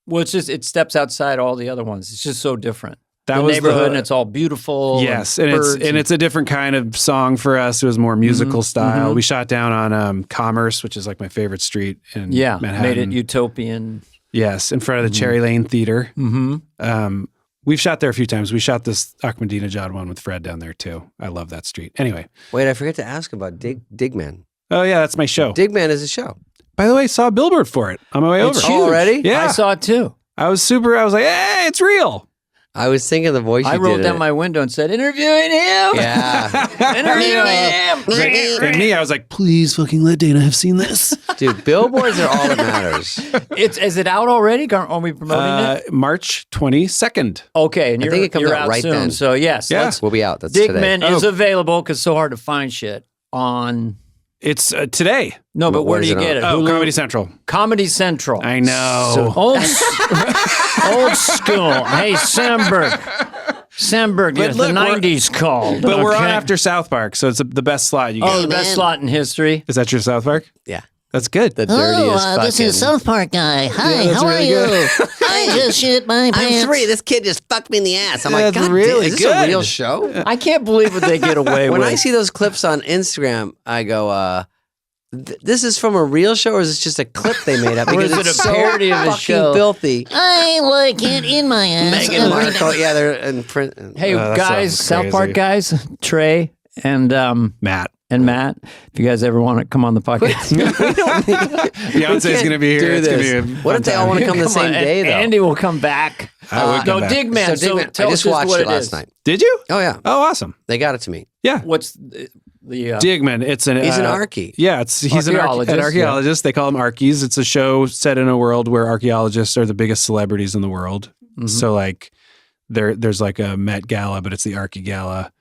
Well, it steps outside all the other ones. It's just so different. That the was neighborhood, the- and it's all beautiful. Yes, and birds it's a different kind of song for us. It was more musical style. mhm. We shot down on Commerce, which is like my favorite street in yeah, Manhattan. made it utopian. Yes, in front of the Cherry Lane Theater. Mm-hmm. We've shot there a few times. We shot this Ahmadinejad one with Fred down there too. I love that street. Anyway, Wait, I forgot to ask about Digman. oh yeah, that's my show. Digman is a show. By the way, saw a billboard for it on my way over. It's Oh, huge. already? Yeah, I saw it too. I was like, hey, it's real. I was thinking the voice I you rolled did down in my window and said, "Interviewing him." Yeah. Interviewing him. And me, I was like, please fucking let Dana have seen this. Dude, billboards are all that matters. Is it out already? Are we promoting it? March 22nd. Okay, and I you're, think it comes you're out out right soon. then. So yes, Yeah. let's. We'll be out. That's today. Digman is available because it's so hard to find shit on. It's today. No, but But where where do is you it get it? Oh, Hulu? Comedy Central. Comedy Central. I know. Old school. Hey, Samberg, But yes, look, the we're- 90s called. But we're on okay? after South Park, so it's the best slot you get. Oh, the best man. slot in history. Is that your South Park? Yeah. That's good. The dirtiest Oh, this is fucking- South Park guy. Hi, that's how are really you? good. I just shit my pants. I'm 3. This kid just fucked me in the ass. I'm like, That's God really damn, is this a good. real show? I can't believe what they get away When with. I see those clips on Instagram, I go, this is from a real show or is this just a clip they made up? Or Because is it it's a so parody of a fucking show? filthy. I like it in my ass. Meghan Markle, yeah, they're in print. Hey, that guys, sounds South Park crazy. guys, Trey and Matt. Matt, if you guys ever want to come on the podcast. Beyonce's going to be here. Do It's going to be a this. What if they all want to come the Come same on, day, though? Andy will come back. I would No, come back. Digman. So Digman, tell I us just watched what it last is. night. Did you? Oh, yeah. Oh, awesome. They got it to me. Yeah. What's the Digman. It's an. He's an archie. Yeah, he's an Archaeologist, archaeologist. They call him Archies. It's a show set in a world where archaeologists are the biggest celebrities in the world. So like, there's like a Met Gala, but it's the Archie Gala,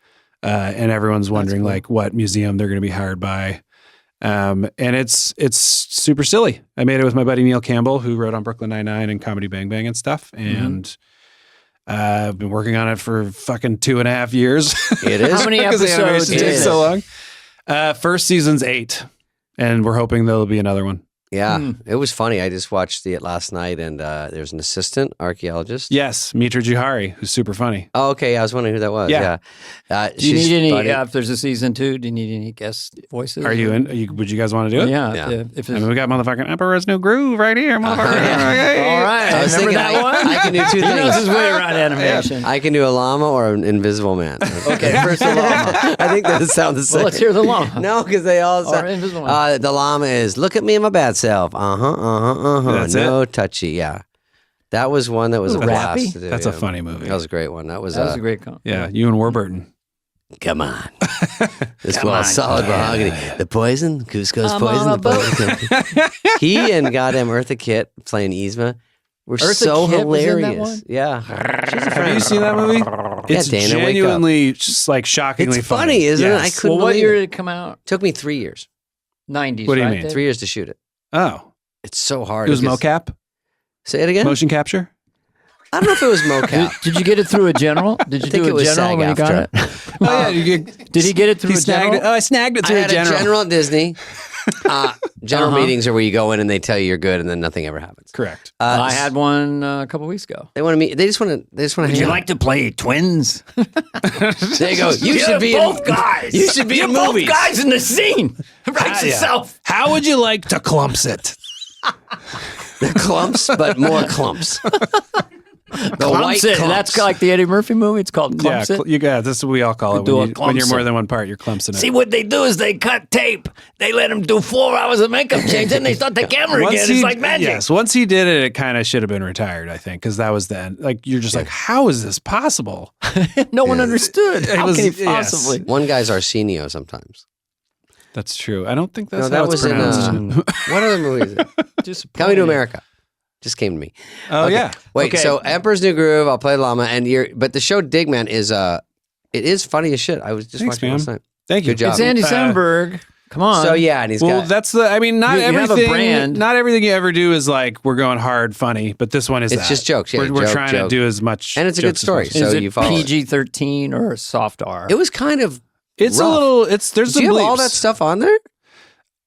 and everyone's wondering like what museum they're going to be hired by. And it's super silly. I made it with my buddy Neil Campbell, who wrote on Brooklyn Nine-Nine and Comedy Bang Bang and stuff. And I've been working on it for fucking 2.5 years. It is. How many Because the episodes animation is takes it? so long. First season's 8, and we're hoping there'll be another one. Yeah, it was funny. I just watched it last night, and there's an assistant archaeologist. Yes, Mitra Juhari, who's super funny. Oh, okay. I was wondering who that was. Yeah. Yeah. Do you She's need any? funny. If there's a season 2, do you need any guest voices? Are you in? Would you guys want to do it? Yeah. Yeah. If I it's, mean, we got motherfucking Emperor's New Groove right here, motherfucker. all right. I was Remember thinking that one? I can do 2 He knows his things. way around animation. I can do a llama or an invisible man. Okay, first the llama. I think that sound the same. Well, let's hear the llama. No, because they all Or sound. invisible man. The llama is look at me and my bad self. That's no touchy. Yeah, that was one that was a blast rappy? to do, That's a yeah. funny movie. That was a great one. That was, That was a great comment. Yeah, you and Warburton. come on. This was solid mahogany. The poison, Cusco's I'm poison. on a The poison. He and goddamn Eartha Kitt playing Yzma were Eartha so Kitt was in that hilarious. one? Yeah, Have you seen that movie? It's Dana, wake up. genuinely just like shockingly it's funny, isn't it? I Yes. couldn't Well, what believe year it. did it come out? Took me 3 years. 90s. What do you right, mean? Dave? 3 years to shoot it. Oh, It's so hard. it was because- mocap, Say it again. motion capture. I don't know if it was mocap. Did you get it through a general? Did you think do it a was general when you got it? SAG-AFTRA. Oh yeah, you get, Did he get it through he a snagged general? it. Oh, I snagged it I through had a general. at Disney. General meetings are where you go in and they tell you you're good, and then nothing ever happens. Correct. I had one a couple weeks ago. They want to meet. They just want to. They just want to. Would you like to play twins? There you go. You You're should be both in, guys. You should be You're in both movies. guys in the scene. Writes Yeah. itself. How would you like to clumps it? They're clumps, but more clumps. The white Clumps it. clumps. That's like the Eddie Murphy movie. It's called Yeah, Clumps It. this is what we all call it. do a When you're clumps more it. than one part, you're clumpsing it. See, what they do is they cut tape. They let him do 4 hours of makeup change, then they start the camera again. It's like magic. Yes, once he did it, it kind of should have been retired, I think, because that was the end. Like, you're just like, how is this possible? No one understood. How was- can he yes. possibly? One guy's Arsenio sometimes. That's true. I don't think that's No, how that it's was in pronounced. what other movie is it? Disappointing. Coming to America. Just came to me. Oh, yeah. Wait, Okay. so Emperor's New Groove, I'll play Llama, but the show Digman is it is funny as shit. I was just Thanks, watching it last man. night. Thank you. Good job. It's Andy Samberg. Come on. So yeah, and he's Well, got that's the. I mean, not You have a everything. brand. Not everything you ever do is like we're going hard, funny. But this one is. It's that. just jokes, yeah, we're joke, trying joke. to do as much, and it's a good jokes as story. possible. is So it you follow it. PG-13 or a soft R? It was kind of It's rough. a little. It's there's Do some you have bleeps. all that stuff on there?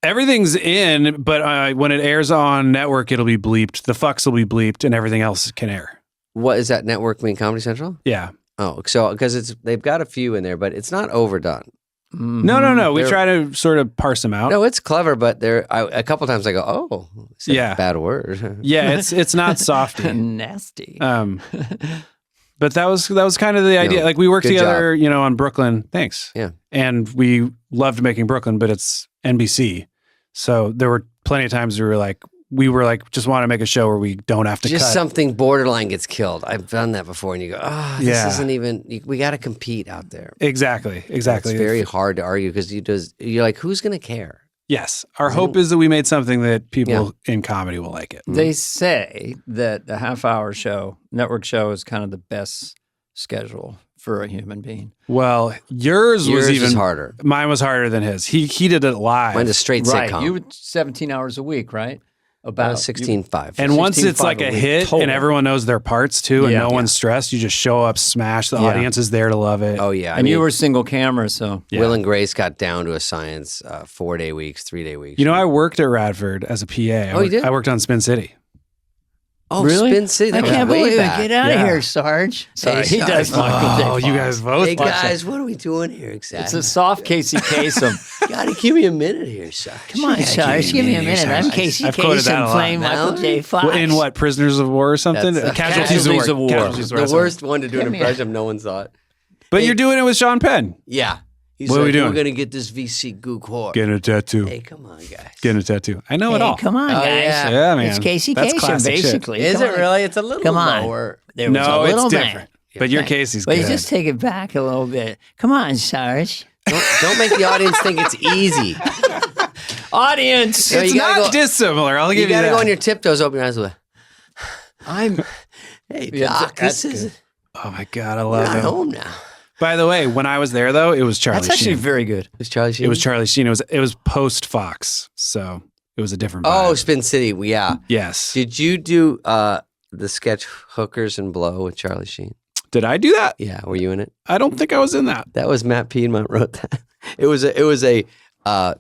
Everything's in, but when it airs on network, it'll be bleeped. The fucks will be bleeped, and everything else can air. What is that network mean? Comedy Central? Yeah. Oh, so because they've got a few in there, but it's not overdone. No. We They're- try to sort of parse them out. No, it's clever, but a couple times I go, oh, it's a Yeah. bad word. Yeah, it's not softy. Nasty. But that was kind of the idea. No, Like we worked good together, on Brooklyn. Thanks. Yeah. And we loved making Brooklyn, but it's NBC. So there were plenty of times we were like, just want to make a show where we don't have to Just cut. something borderline gets killed. I've done that before, and you go, this Yeah. isn't even. We got to compete out there. Exactly. It's very hard to argue because you're like, who's going to care? Yes. Our hope is that we made something that people Yeah. in comedy will like it. They say that the half-hour show, network show, is kind of the best schedule for a human being. Well, yours was even is harder. Mine was harder than his. He did it live. Mine's a straight Right. sitcom. You were 17 hours a week, right? About 16.5. And once 16.5 it's like a a week hit total. and everyone knows their parts too, and Yeah. no one's stressed, you just show up, smash. The Yeah. audience is there to love it. Oh yeah, And you were single camera, so Yeah. Will and Grace got down to a science 4-day weeks, 3-day weeks. I worked at Radford as a PA. You did? I worked on Spin City. oh Really? Spin City. I That was can't way believe it. back. Get out Yeah. of here, Sarge. sorry, Hey, he does sorry. Michael J. Oh, you Fox. guys both. Hey watch guys, what are we doing here exactly? It's a soft Casey Kasem. Gotta give me a minute here, Sarge. Come on, Sarge. Give me a minute. I'm Casey I've quoted that a Kasem lot. playing Well, Michael J. it. Fox. In what? Prisoners of War or something? That's- Casualties Casualties of War. of War. Casualties of War. The worst one to do an Give me a- impression of no one saw it. But you're doing it with Sean Penn. Yeah. He's What are like, we doing? We're gonna get this VC gook whore. Getting a tattoo. Hey, come on, guys. Getting a tattoo. I know it Hey, all. come on, Oh, guys. yeah. Yeah, man. It's Casey That's Kasem, classic shit. basically. Is Come it on. really? It's a little Come on. lower. There was a No, little it's man. different. But your Casey's Well, good. you just take it back a little bit. Come on, Sarge. Don't make the audience think it's easy. Audience, Yeah, It's you gotta not go- dissimilar. I'll give You you gotta that. go on your tiptoes, open your eyes with. I'm. Hey, Yeah, Doc, that's this is Oh my God, I you're love not it. home now. By the way, when I was there though, it was Charlie That's actually Sheen. very good. Is Charlie Sheen? It was Charlie Sheen. It was post Fox, so it was a different vibe. Oh, Spin City. Yeah. Yes. Did you do the sketch Hookers and Blow with Charlie Sheen? Did I do that? Yeah. Were you in it? I don't think I was in that. That was Matt Piedmont wrote that. It was a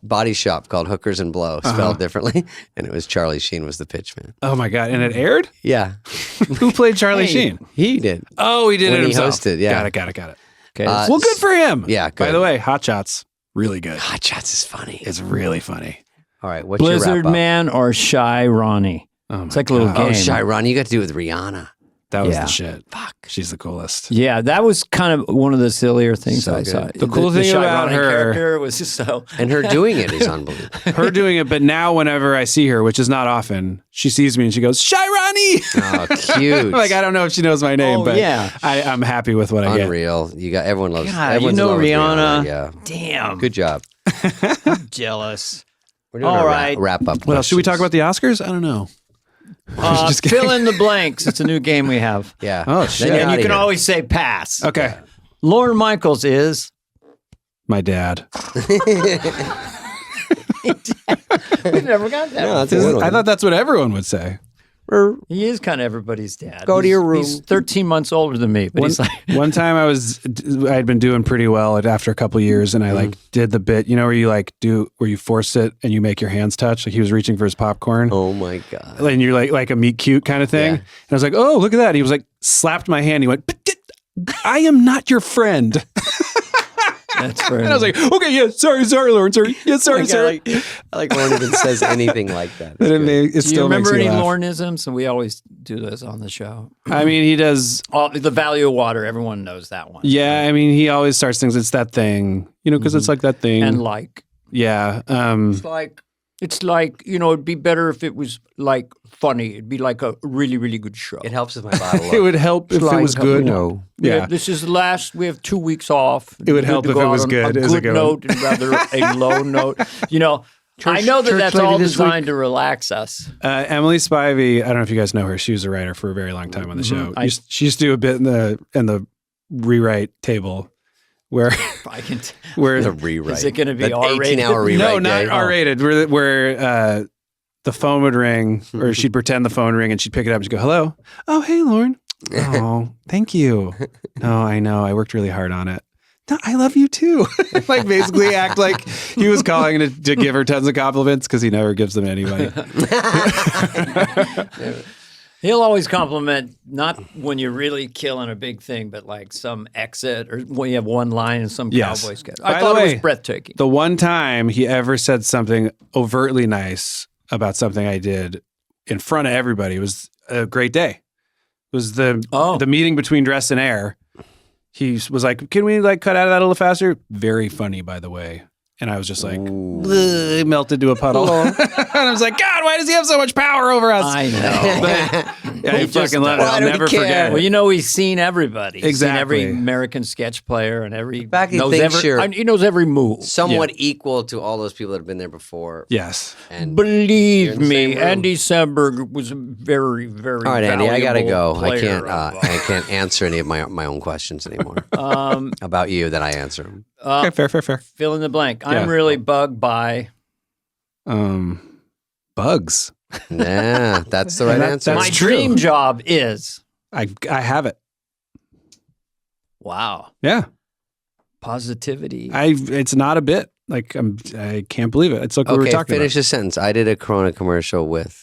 body shop called Hookers and Blow, spelled differently, and it was Charlie Sheen was the pitch man. Oh my God. And it aired? Yeah, Who played Charlie Hey, Sheen? he did. Oh, he did When it he himself. hosted, yeah. Got it. Okay. Well, good for him. Yeah, By good. the way, Hot Shots, really good. Hot Shots is funny. It's really funny. All right, what's your Blizzard wrap up? Man or Shy Ronnie? Oh It's my like a little God. game. Oh, Shy Ron, you got to do it with Rihanna. That was Yeah. the shit. Fuck. She's the coolest. Yeah, that was kind of one of the sillier things So I saw. good. The cool thing Shy about Ronnie her- character was just so. And her doing it is unbelievable. Her doing it, but now whenever I see her, which is not often, she sees me and she goes, Shy Ronnie! Oh, cute. Like, I don't know if she knows my name, Oh, but yeah. I'm happy with what I get. Unreal. You got everyone loves. God, everyone's you in know love with Rihanna. Yeah. Damn. Good job. Jealous. We're doing All our right. wrap up. What else? Should we talk about the Oscars? I don't know. Just kidding. Fill in the blanks. It's a new game we have. Yeah. Oh, Then shit. you're And you outta can here. always say pass. Okay. Lorne Michaels is. My dad. We never got that. No, that's a good one. I thought that's what everyone would say. He is kind of everybody's dad. Go to your room. He's 13 months older than me, but he's like, One time I had been doing pretty well after a couple of years, and I like did the bit, where you where you force it and you make your hands touch. Like he was reaching for his popcorn. Oh my god. And you're like a meet cute kind of thing. Yeah. And I was like, oh, look at that. He was like, slapped my hand. He went, I am not your friend. That's very And I was like, okay, yeah, sorry, Lauren, sorry. Yeah, sorry, sorry. I like Lauren even says anything like that. But it Do still you remember makes me any laugh. Laurenisms? And we always do this on the show. I mean, he does. The value of water. Everyone knows that one. Yeah, I mean, he always starts things. It's that thing, because it's like that thing. And like. Yeah. It's like, it'd be better if it was like funny. It'd be like a really, really good show. It helps with my bottle. It would help if it was good. Yeah. This is last. We have 2 weeks off. It would help if it was good. A Is it good note and rather a low note. I know that that's all designed to relax us. Emily Spivey, I don't know if you guys know her. She was a writer for a very long time on the show. She used to do a bit in the rewrite table. Where the rewrite. Is it going to be That R-rated? 18-hour rewrite No, not day? R-rated. Where the phone would ring, or she'd pretend the phone ring, and she'd pick it up and she'd go, "Hello, oh hey Lauren, oh thank you. No, I know, I worked really hard on it. No, I love you too." Like basically act like he was calling to give her tons of compliments because he never gives them anybody. He'll always compliment, not when you're really killing a big thing, but like some exit or when you have one line in some cowboy sketch. I thought it was breathtaking. The one time he ever said something overtly nice about something I did in front of everybody was a great day. It was the meeting between Dress and Air. He was like, "Can we like cut out of that a little faster?" Very funny, by the way. And I was just like, melted to a puddle. And I was like, God, why does he have so much power over us? I know. Yeah, he fucking let it. I'll never forget. Well, he's seen everybody. He's Exactly. seen every American sketch player and every fact, he knows thinks you're he knows every move. somewhat equal to all those people that have been there before. Yes. And Believe You're in the same me, room. Andy Samberg was a very, very all right, Andy, I gotta go. valuable I player can't. of, I can't answer any of my own questions anymore about you that I answer them. Okay, fair. fill in the blank. Yeah. I'm really bugged by Bugs. Nah, that's the right answer. my true. dream job is I have it. wow Yeah. positivity. It's not a bit. Like I can't believe it. It's like we were Okay, talking finish about. the sentence. I did a Corona commercial with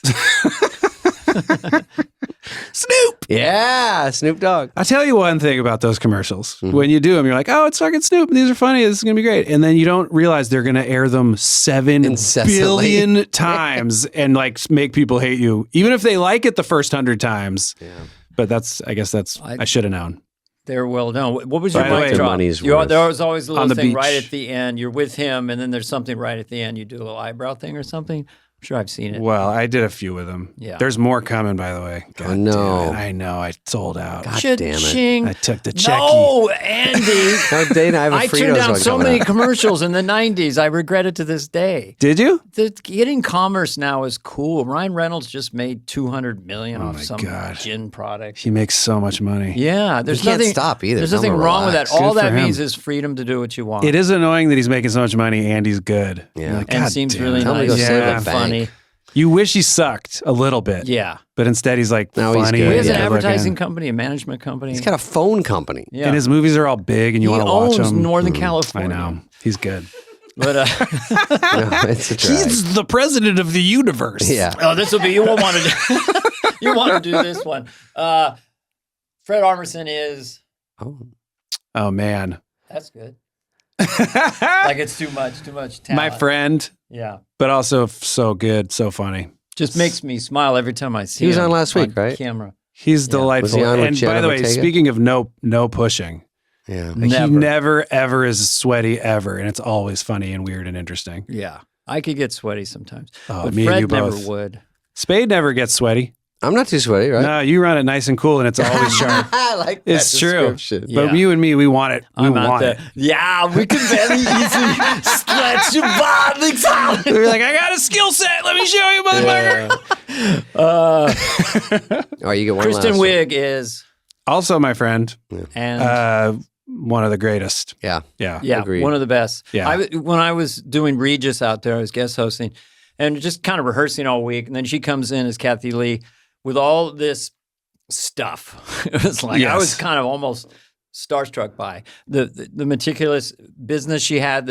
Snoop. Yeah, Snoop Dogg. I'll tell you one thing about those commercials. Mm-hmm. When you do them, you're like, "Oh, it's fucking Snoop. These are funny. This is gonna be great." And then you don't realize they're gonna air them 7 Incessantly. billion times and like make people hate you, even if they like it the first 100 times. Yeah. But I should have known. They're well known. What was your By the way, mic the drop? money's worth. There was always a On little the thing beach. right at the end. You're with him, and then there's something right at the end. You do a little eyebrow thing or something. I'm sure I've seen it. Well, I did a few with them. Yeah. There's more coming, by the way. God no. damn it. I know. I sold out. God damn it. Cha-ching. I took the checky. No, Andy. No, Dana, I have a I Fritos turned down one so coming many up. commercials in the 90s. I regret it to this day. Did you? Getting commerce now is cool. Ryan Reynolds just made $200 million off my some God. gin product. He makes so much money. Yeah, there's He can't nothing stop either. There's Tell him nothing to wrong with that. relax. All Good that for him. means is freedom to do what you want. It is annoying that he's making so much money and he's good. Yeah. You're like, and God seems damn really it. Tell him to nice go save Yeah. a bank. funny. You wish he sucked a little bit. Yeah. But instead he's like No, he's funny. good. He has an and advertising good-looking. company, a management company. He's got a phone company. yeah. And his movies are all big and you he want to watch owns them. Northern I California. know. He's good. But No, it's a drag. He's the president of the universe. Yeah. oh, this will be you won't want to do you want to do this one. Fred Armisen is Oh man. that's good. Like it's too much talent. My friend, Yeah. but also so good, so funny. Just makes me smile every time I see He was him on last week, right? Camera. He's delightful. Was he on with And by Jenna the way, Ortega? speaking of no pushing, Yeah. like, he never ever is sweaty ever, and it's always funny and weird and interesting. Yeah. I could get sweaty sometimes. Oh, but me and Fred you never both. would. Spade never gets sweaty. I'm not too sweaty, right? No, you run it nice and cool, and it's always sharp. I like that It's true. description. Yeah. But you and me, we want it. We I'm not want the, it. yeah, we can very easily stretch your body. We're like, I got a skill set. Let me show you, motherfucker. All right, you get one Kristen last one. Wiig is, Also, my friend, and one of the greatest. Yeah. Yeah. yeah, agreed. one of the best. Yeah. When I was doing Regis out there, I was guest hosting and just kind of rehearsing all week. And then she comes in as Kathy Lee with all this stuff. It was like, I Yes. was kind of almost starstruck by the meticulous business she had,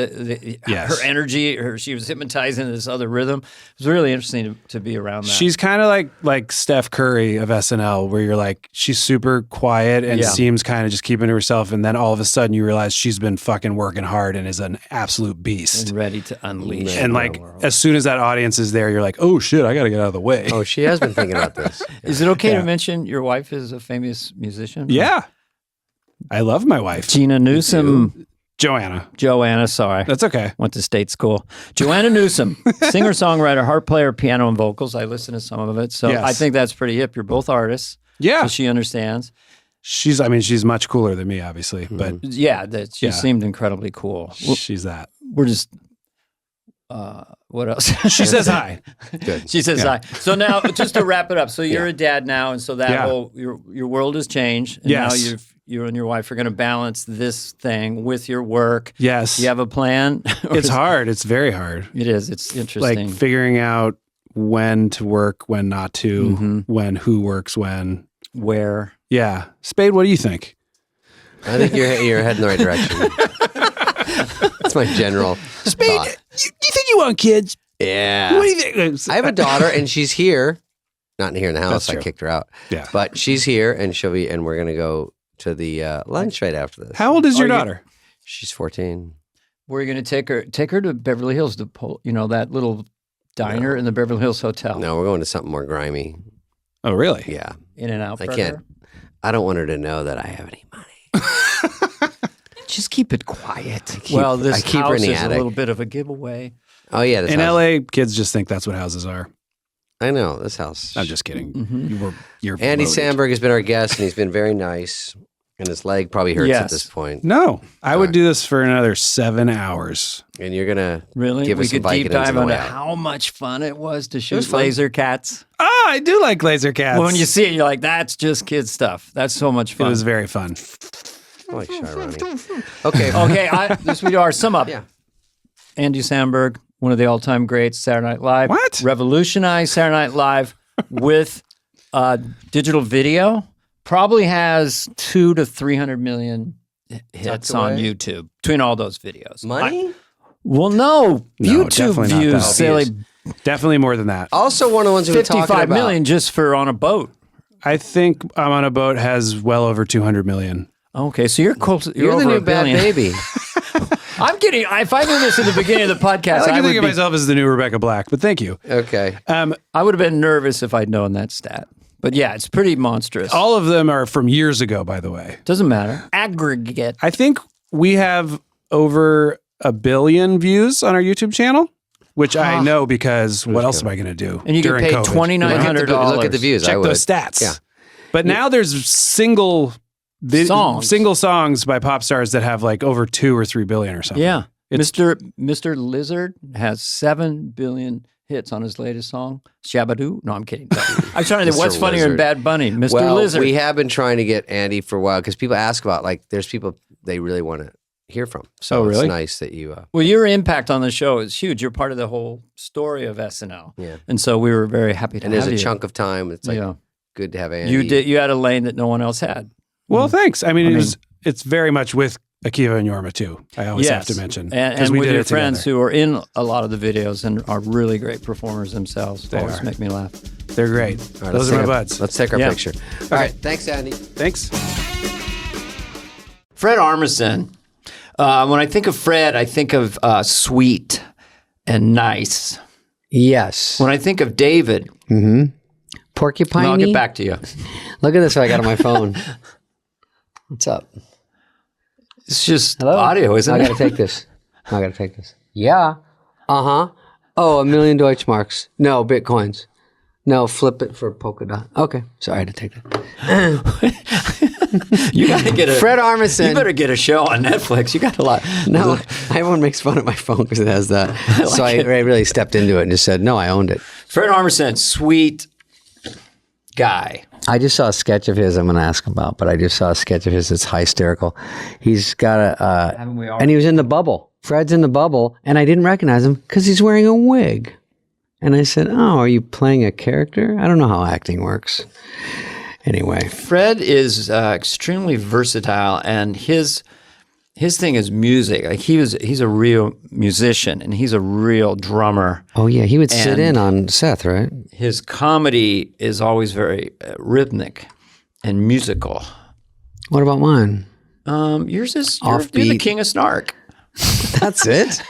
Yes. her energy, she was hypnotizing this other rhythm. It was really interesting to be around that. She's kind of like Steph Curry of SNL, where you're like, she's super quiet and seems kind of just keeping to herself, and then all of a sudden you realize she's been fucking working hard and is an absolute beast. and ready to unleash. And like, as soon as that audience is there, you're like, oh shit, I got to get out of the way. Oh, she has been thinking about this. Is it okay to mention your wife is a famous musician? Yeah. I love my wife. Gina Newsom. Joanna, sorry. That's okay. Went to state school. Joanna Newsom, singer-songwriter, harp player, piano and vocals. I listen to some of it. So Yes. I think that's pretty hip. You're both artists. Yeah. So she understands. She's much cooler than me, obviously, but Yeah, she Yeah. seemed incredibly cool. she's that. We're just, what else? She says hi. Good. She says hi. So now, just to wrap it up, so you're a dad now, and so that Yeah. whole your world has changed, and Yes. now you and your wife are going to balance this thing with your work. Yes. Do you have a plan? Or It's is- hard. It's very hard. It is. It's interesting. Like figuring out when to work, when not to, when who works when. Where? Yeah. Spade, what do you think? I think you're heading the right direction. That's my general thought. You think you want kids? Yeah. What do you think? I have a daughter, and she's here. Not here in the house. That's I true. kicked her out. Yeah. But she's here, and we're gonna go to the lunch right after this. How old is your you- daughter? She's 14. Where are you going to take her? Take her to Beverly Hills, that little diner in the Beverly Hills Hotel. No, we're going to something more grimy. Oh, really? Yeah. In and out. I for can't. her? I don't want her to know that I have any money. Just keep it quiet. keep- Well, this I keep her house in the is a attic. little bit of a giveaway. Oh yeah, this In house. LA, kids just think that's what houses are. I know this house. I'm just kidding. Mm-hmm. You're Andy loaded. Samberg has been our guest, and he's been very nice. And his leg probably hurts at Yes. this point. No, I would do this for another 7 hours. And you're gonna Really? give We us some could deep Vicodins dive on the into way out. how much fun it was to was shoot fun. laser cats. Oh, I do like laser cats. When you see it, you're like, that's just kid stuff. That's so much it fun. was very fun. I like Shy Ronnie. Okay. Okay, this we do our sum up. Yeah. Andy Samberg, one of the all-time greats, Saturday Night Live. What? Revolutionized Saturday Night Live with digital video. Probably has 200 to 300 million hits on away? YouTube between all those videos. Money? Well, no, YouTube definitely not views, that. silly. Definitely more than that. Also, one of the ones we were talking 55 about. million just for on a boat. I think I'm on a boat has well over 200 million. Okay, so you're close. You're, You're the over new a bad billion. baby. I'm kidding. If I knew this at the beginning of the podcast, I like to would think of be- myself as the new Rebecca Black, but thank you. Okay. I would have been nervous if I'd known that stat. But yeah, it's pretty monstrous. All of them are from years ago, by the way. Doesn't matter. Aggregate. I think we have over 1 billion views on our YouTube channel, which I know because what else am I going to do? And you get during paid COVID? $2,900. Look at the views. I Check would. those stats. Yeah. But now there's single songs by pop stars that have like over 2 or 3 billion or something. Yeah. It's- Mr. Lizard has 7 billion hits on his latest song, Shabadoo. No, I'm kidding. I'm trying to think what's Mr. funnier than Lizard. Bad Bunny. Mr. Well, Lizard. we have been trying to get Andy for a while because people ask about there's people they really want to hear from. So Oh, really? it's nice that you. Well, your impact on the show is huge. You're part of the whole story of SNL. Yeah. And so we were very happy to And there's have a you. chunk of time. It's like Yeah. good to have Andy. You had a lane that no one else had. Well, thanks. I mean, it's very much with Akiva and Yorma too. I always have to mention. 'cause And we with did your it friends together. who are in a lot of the videos and are really great performers themselves. They Always are. make me laugh. They're great. All right, Those let's are my take buds. Let's take our Yeah. picture. All right. Thanks, Andy. Thanks. Fred Armisen. When I think of Fred, I think of sweet and nice. Yes. When I think of David, Porcupine. I'll get back to you. Look at this. What I got on my phone. What's up? It's just Hello? audio, isn't I it? gotta take this. I gotta take this. Yeah. Uh-huh. Oh, 1,000,000 Deutschmarks. No, Bitcoins. No, flip it for polka dot. Okay. Sorry, I had to take that. You got to get a Fred Armisen. You better get a show on Netflix. You got a lot. No, everyone makes fun of my phone because it has that. So I really stepped into it and just said, no, I owned it. Fred Armisen, sweet guy. I just saw a sketch of his I'm going to ask him about, but I just saw a sketch of his. It's hysterical. He's got Haven't we all? and he was in the bubble. Fred's in the bubble, and I didn't recognize him because he's wearing a wig. And I said, oh, are you playing a character? I don't know how acting works. Anyway, Fred is extremely versatile, and his thing is music. Like he's a real musician, and he's a real drummer. oh yeah, he would sit And- in on Seth, right? His comedy is always very rhythmic and musical. What about mine? Yours is you're the Offbeat. king of snark. That's it.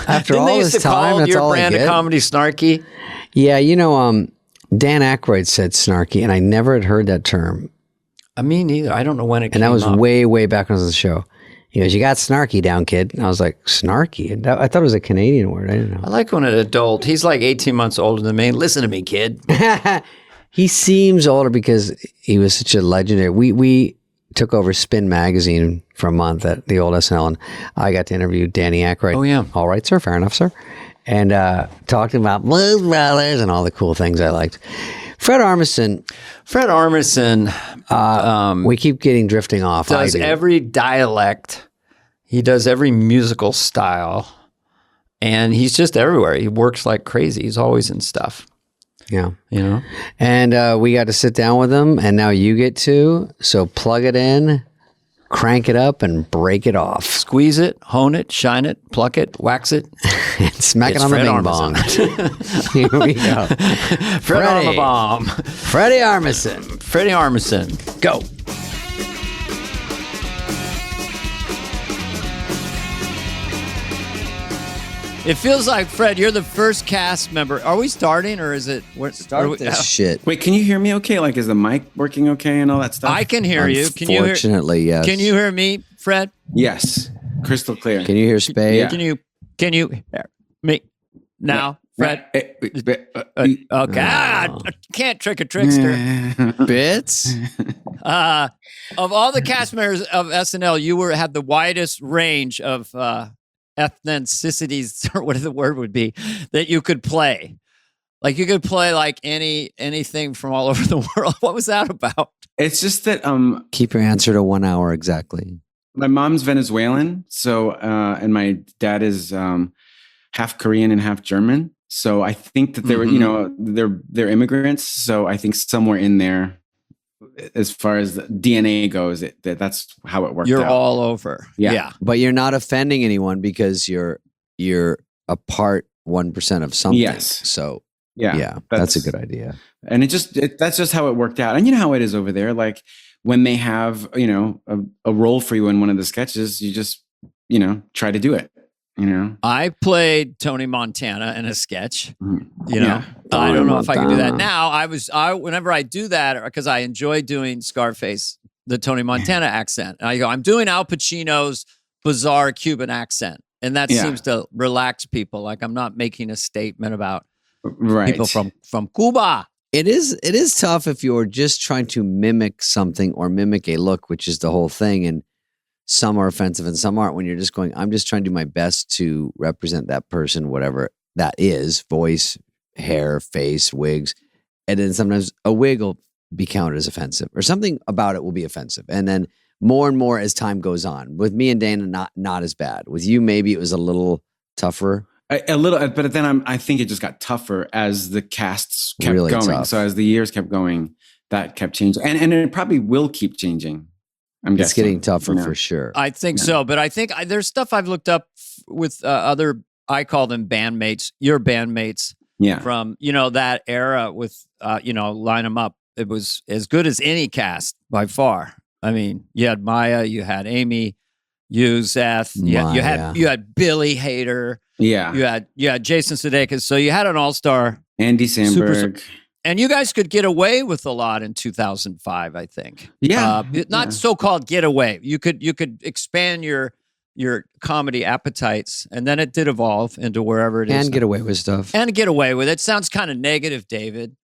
After Didn't all they used this to time, call that's your all I brand of get. comedy snarky? Yeah, Dan Aykroyd said snarky, and I never had heard that term. Me neither. I don't know when it came And that was up. way, way back when I was on the show. He goes, "You got snarky down, kid." And I was like, "Snarky?" And I thought it was a Canadian word. I didn't I know. like when an adult, he's like 18 months older than me. Listen to me, kid. He seems older because he was such a legendary. We took over Spin magazine for a month at the old SNL, and I got to interview Danny Aykroyd. Oh, yeah. All right, sir. Fair enough, sir. And talking about Blues Brothers and all the cool things I liked. Fred Armisen, we keep getting drifting off. does I do. every dialect. He does every musical style. And he's just everywhere. He works like crazy. He's always in stuff, Yeah. you know? And we got to sit down with him, and now you get to. So plug it in, crank it up, and break it off. Squeeze it, hone it, shine it, pluck it, wax it. And smack It's it on the Fred bing bong. Here we go. Fred Freddie. Armabomb. Freddie Armisen. Freddie Armisen. Go. It feels like, Fred, you're the first cast member. Are we starting, or is it? Start this shit. Wait, can you hear me okay? Like, is the mic working okay and all that stuff? I can hear you. Can you hear? Unfortunately, yes. Can you hear me, Fred? Yes. Crystal clear. Can you hear Spade? Yeah. Can you hear me now, Fred? Okay. I can't trick a trickster. Bits? Of all the cast members of SNL, you had the widest range of ethnicities, or whatever the word would be, that you could play. Like you could play like anything from all over the world. What was that about? It's just that Keep your answer to 1 hour exactly. my mom's Venezuelan, so and my dad is half Korean and half German. So I think that they were, they're immigrants. So I think somewhere in there, as far as the DNA goes, that's how it worked You're out. all over. Yeah. But you're not offending anyone because you're a part 1% of something. Yes. So Yeah. that's a good idea. And that's just how it worked out. And you know how it is over there. Like when they have, a role for you in one of the sketches, you just, try to do it, I played Tony Montana in a sketch. Yeah. I don't know if I can do that Montana. now. Whenever I do that, because I enjoy doing Scarface, the Tony Montana accent, and I go, I'm doing Al Pacino's bizarre Cuban accent, and that seems to relax people. Like I'm not making a statement about Right. people from Cuba. It is tough if you're just trying to mimic something or mimic a look, which is the whole thing. And some are offensive and some aren't. When you're just going, I'm just trying to do my best to represent that person, whatever that is, voice, hair, face, wigs. And then sometimes a wig will be counted as offensive or something about it will be offensive. And then more and more as time goes on. With me and Dana, not as bad. With you, maybe it was a little tougher. A little, but then I think it just got tougher as the casts kept Really going. tough. So as the years kept going, that kept changing, and it probably will keep changing. I'm It's guessing. getting tougher Yeah. for sure. I think so, but I think there's stuff I've looked up with other. I call them bandmates. Your bandmates Yeah. from that era with line them up. It was as good as any cast by far. I mean, you had Maya, you had Amy, you Seth, you Maya. had Billy Hader, Yeah. you had Jason Sudeikis. So you had an all-star, Andy Samberg. and you guys could get away with a lot in 2005. I think. Yeah. Not so-called get away. You could expand your comedy appetites, and then it did evolve into wherever it is. And get away with stuff. And get away with it. Sounds kind of negative, David.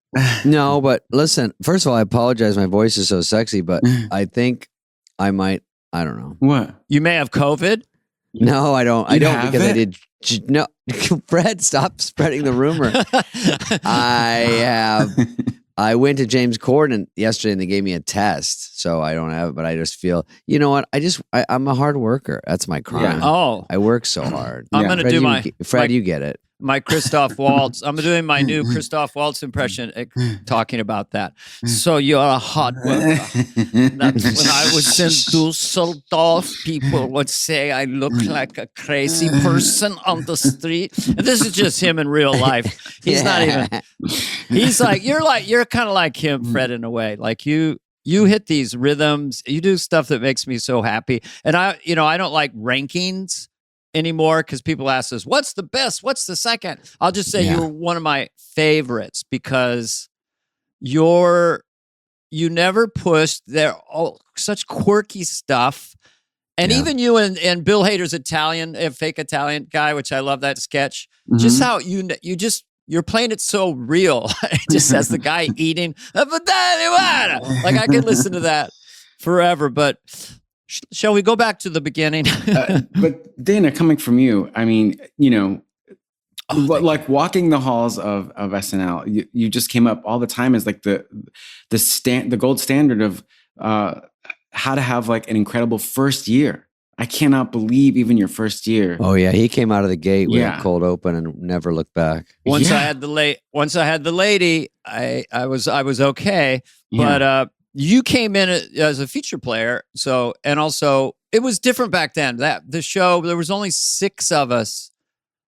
No, but listen, first of all, I apologize. My voice is so sexy, but I think I might, I don't know. What? You may have COVID. No, I don't. I You don't have because I it? did. No, Fred, stop spreading the rumor. I went to James Corden yesterday and they gave me a test. So I don't have it, but I just feel, you know what? I'm a hard worker. That's my crime. Yeah. Oh, I work so hard. I'm Yeah. going to Fred, do you my. Fred, you get it. my Christoph Waltz. I'm doing my new Christoph Waltz impression, talking about that. So you're a hot worker. That's when I was in Dusseldorf, people would say I look like a crazy person on the street. And this is just him in real life. He's not even. He's like you're kind of like him, Fred, in a way. Like you hit these rhythms. You do stuff that makes me so happy. And I don't like rankings anymore because people ask us, what's the best? What's the second? I'll just say you're one of my favorites because you never pushed. They're all such quirky stuff. And even you and Bill Hader's Italian, fake Italian guy, which I love that sketch. Just how you're playing it so real. Just as the guy eating. Like I could listen to that forever, but shall we go back to the beginning? But Dana, coming from you, I mean, like walking the halls of SNL, you just came up all the time as like the gold standard of how to have like an incredible first year. I cannot believe even your first year. Oh yeah, he came out of the gate with a cold open and never looked back. Once I had the lady, I was okay, but. You came in as a feature player, and also it was different back then. The show, there was only 6 of us,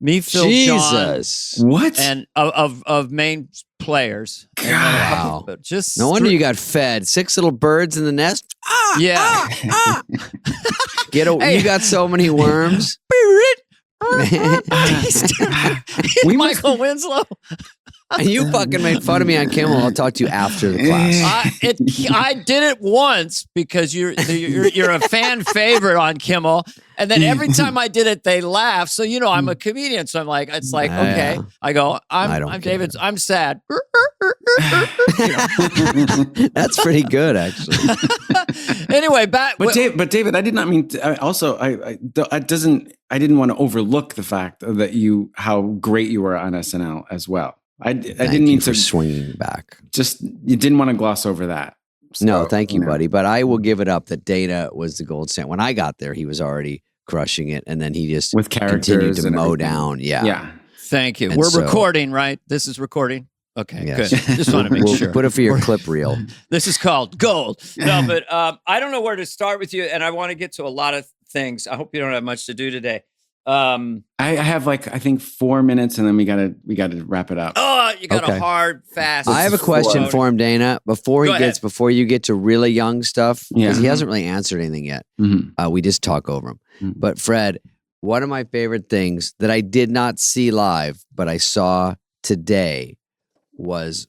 me, Phil, Jesus. John, what, and of main players. Wow! Just no wonder you got fed. 6 little birds in the nest. You got so many worms. Michael Winslow. And you fucking made fun of me on Kimmel. I'll talk to you after the class. I did it once because you're a fan favorite on Kimmel, and then every time I did it, they laugh. So I'm a comedian, so I'm like, it's like okay. I go, I'm David. I'm sad. That's pretty good, actually. Anyway, back. But David, I did not mean. I didn't want to overlook the fact that how great you were on SNL as well. I didn't mean to swinging back. Just you didn't want to gloss over that. So, no, thank you, buddy. But I will give it up that Dana was the gold standard. When I got there, he was already crushing it, and then he just with characters continued to mow everything. down. Yeah. Thank you. We're recording, right? This is recording. Okay, good. Just want to make sure. Put it for your clip reel. This is called Gold. No, but I don't know where to start with you, and I want to get to a lot of things. I hope you don't have much to do today. I have I think 4 minutes, and then we gotta wrap it up. Oh, you got a hard, fast. I have a question for him, Dana. Before you get to really young stuff, because he hasn't really answered anything yet. We just talk over him. But Fred, one of my favorite things that I did not see live, but I saw today, was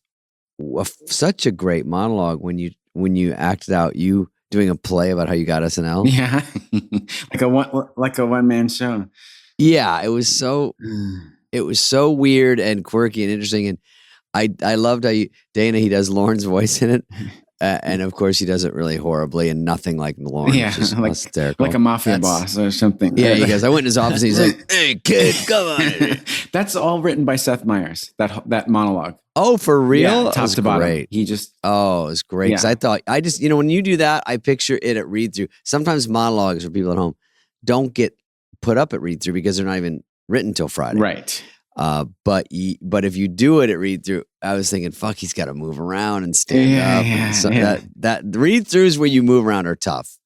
such a great monologue when you acted out you doing a play about how you got SNL. Yeah, like a one man show. Yeah, it was so weird and quirky and interesting, and I loved how Dana, he does Lauren's voice in it, and of course he does it really horribly and nothing like Lauren. Yeah, just hysterical. like a mafia boss or something. Yeah, he goes. I went in his office. And he's like, "Hey kid, come on." That's all written by Seth Meyers. That monologue. Oh, for real? Yeah, top to bottom. Great. He just. Oh, it's great. Because I thought when you do that, I picture it at read through. Sometimes monologues for people at home don't get put up at read through because they're not even written till Friday. Right. But if you do it at read through, I was thinking, fuck, he's got to move around and stand up. And so that read throughs where you move around are tough.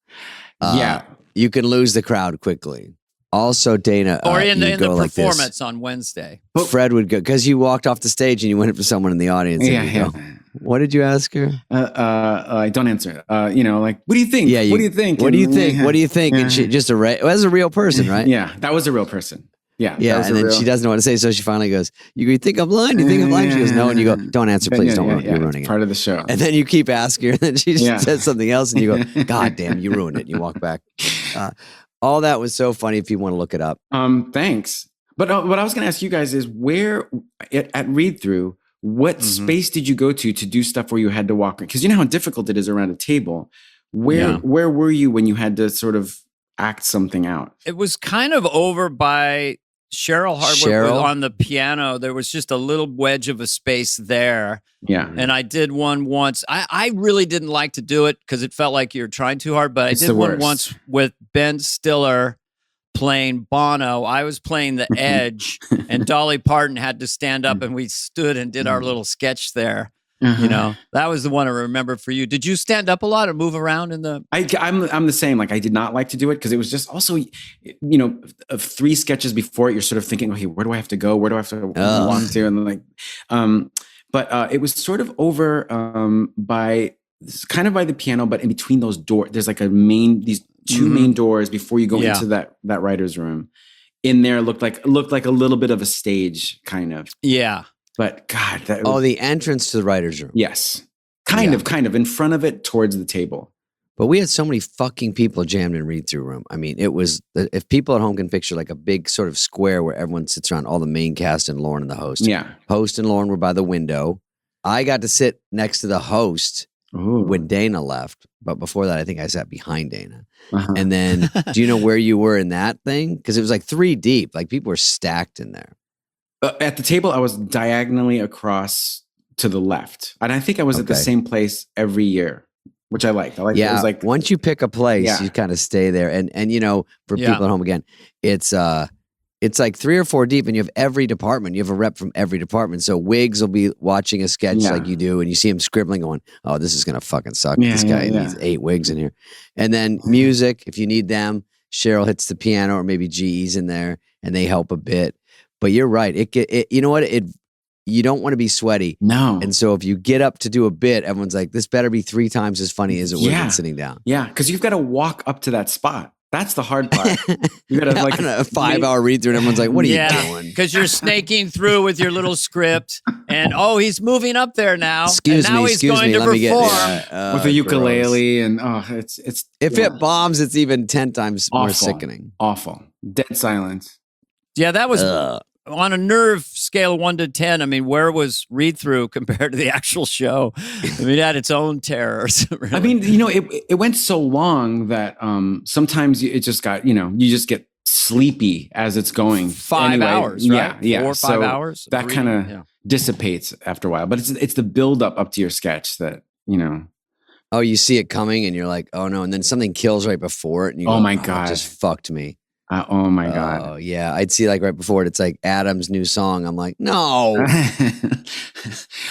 You can lose the crowd quickly. Also, Dana, or in the performance like on Wednesday, Fred would go because you walked off the stage and you went up to someone in the audience. Go, what did you ask her? I don't answer. Like, what do you think? Yeah, what do you think? What do you think? What do you think? And she just that's a real person, right? Yeah, that was a real person. Yeah, and then she doesn't know what to say, so she finally goes, "You think I'm lying? You think I'm lying?" She goes, "No," and you go, "Don't answer, please. Don't. You're ruining it." Part of the show. And then you keep asking her, and then she says something else, and you go, "God damn, you ruined it." And you walk back. All that was so funny. If you want to look it up, thanks. But what I was going to ask you guys is, where at read through, what space did you go to do stuff where you had to walk? Because you know how difficult it is around a table. Where were you when you had to sort of act something out? It was kind of over by Cheryl Hardwick on the piano. There was just a little wedge of a space there. Yeah. And I did one once. I really didn't like to do it because it felt like you were trying too hard, but I did one once with Ben Stiller playing Bono. I was playing the Edge, and Dolly Parton had to stand up, and we stood and did our little sketch there. You know, that was the one I remember for you. Did you stand up a lot or move around in the? I'm the same. Like I did not like to do it because it was just also, you know, of 3 sketches before it, you're sort of thinking, okay, where do I have to go? Where do I have to walk to? And then but it was sort of over by kind of by the piano, but in between those doors, there's like these 2 main doors before you go into that writer's room. In there looked like a little bit of a stage, kind of. Yeah. But God, that was, the entrance to the writer's room. yes, kind of in front of it towards the table. But we had so many fucking people jammed in read-through room. I mean, it was, if people at home can picture like a big sort of square where everyone sits around, all the main cast and Lauren and the host. Yeah. Host and Lauren were by the window. I got to sit next to the host when Dana left. But before that, I think I sat behind Dana. And then, do you know where you were in that thing? Because it was like 3 deep. Like people were stacked in there. At the table, I was diagonally across to the left. And I think I was at the same place every year, which I liked. It was like, once you pick a place, you kind of stay there. And you know, for people at home, again, it's like 3 or 4 deep and you have every department. You have a rep from every department. So Wiggs will be watching a sketch like you do and you see him scribbling going, oh, this is going to fucking suck. This guy needs 8 wigs in here. And then music, if you need them, Cheryl hits the piano or maybe GE's in there and they help a bit. But you're right. You know what? You don't want to be sweaty. No. And so if you get up to do a bit, everyone's like, this better be 3 times as funny as it would have been sitting down. Yeah. Because you've got to walk up to that spot. That's the hard part. You got to like on a 5-hour read through and everyone's like, what are you doing? Because you're snaking through with your little script and he's moving up there now. Excuse and now me, he's going to perform. With a ukulele and it's if it bombs, it's even 10 times more sickening. Awful. Dead silence. Yeah, that was on a nerve scale of 1 to 10. I mean, where was read through compared to the actual show? I mean, it had its own terrors. Really. I mean, you know, it went so long that sometimes it just got, you know, you just get sleepy as it's going. 5 hours, right? Yeah, 4 or 5 hours. That kind of dissipates after a while. But it's the build up to your sketch that, you know. Oh, you see it coming and you're like, oh no, and then something kills right before it, and you go, my God, it just fucked me. Oh my God. Oh yeah. I'd see like right before it, it's like Adam's new song. I'm like, no.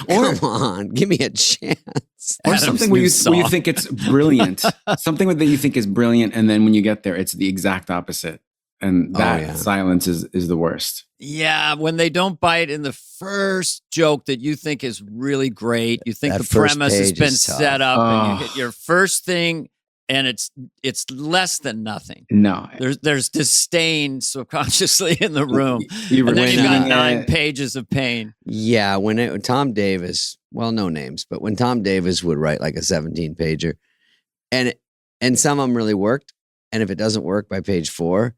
Come on, give me a chance. Or something where you think it's brilliant. Something that you think is brilliant. And then when you get there, it's the exact opposite. And that silence is the worst. Yeah. When they don't bite in the first joke that you think is really great, you think that the premise has been set up and you hit your first thing. And it's less than nothing. No, there's disdain subconsciously in the room, and then you've got 9 pages of pain. Yeah, when Tom Davis, well, no names, but when Tom Davis would write like a 17-pager, and some of them really worked, and if it doesn't work by page 4,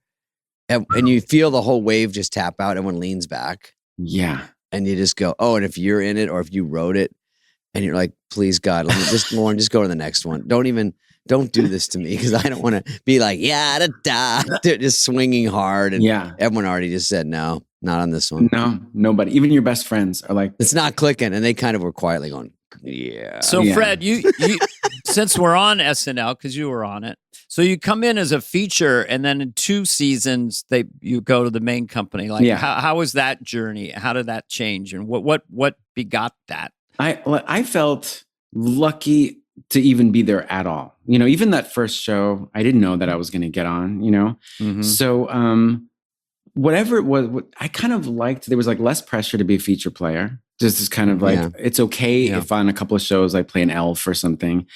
and you feel the whole wave just tap out, everyone leans back, and you just go, oh, and if you're in it or if you wrote it, and you're like, please God, let me Lauren, just go to the next one. Don't do this to me because I don't want to be like, just swinging hard. And everyone already just said, no, not on this one. No, nobody. Even your best friends are like, it's not clicking. And they kind of were quietly going, yeah. So Fred, you since we're on SNL, because you were on it, so you come in as a feature and then in 2 seasons, you go to the main company. Like, how was that journey? How did that change? And what begot that? I felt lucky to even be there at all. You know, even that first show, I didn't know that I was going to get on, you know? Mm-hmm. So whatever it was, I kind of liked, there was like less pressure to be a feature player. Just as kind of like, it's okay if on a couple of shows I play an elf or something.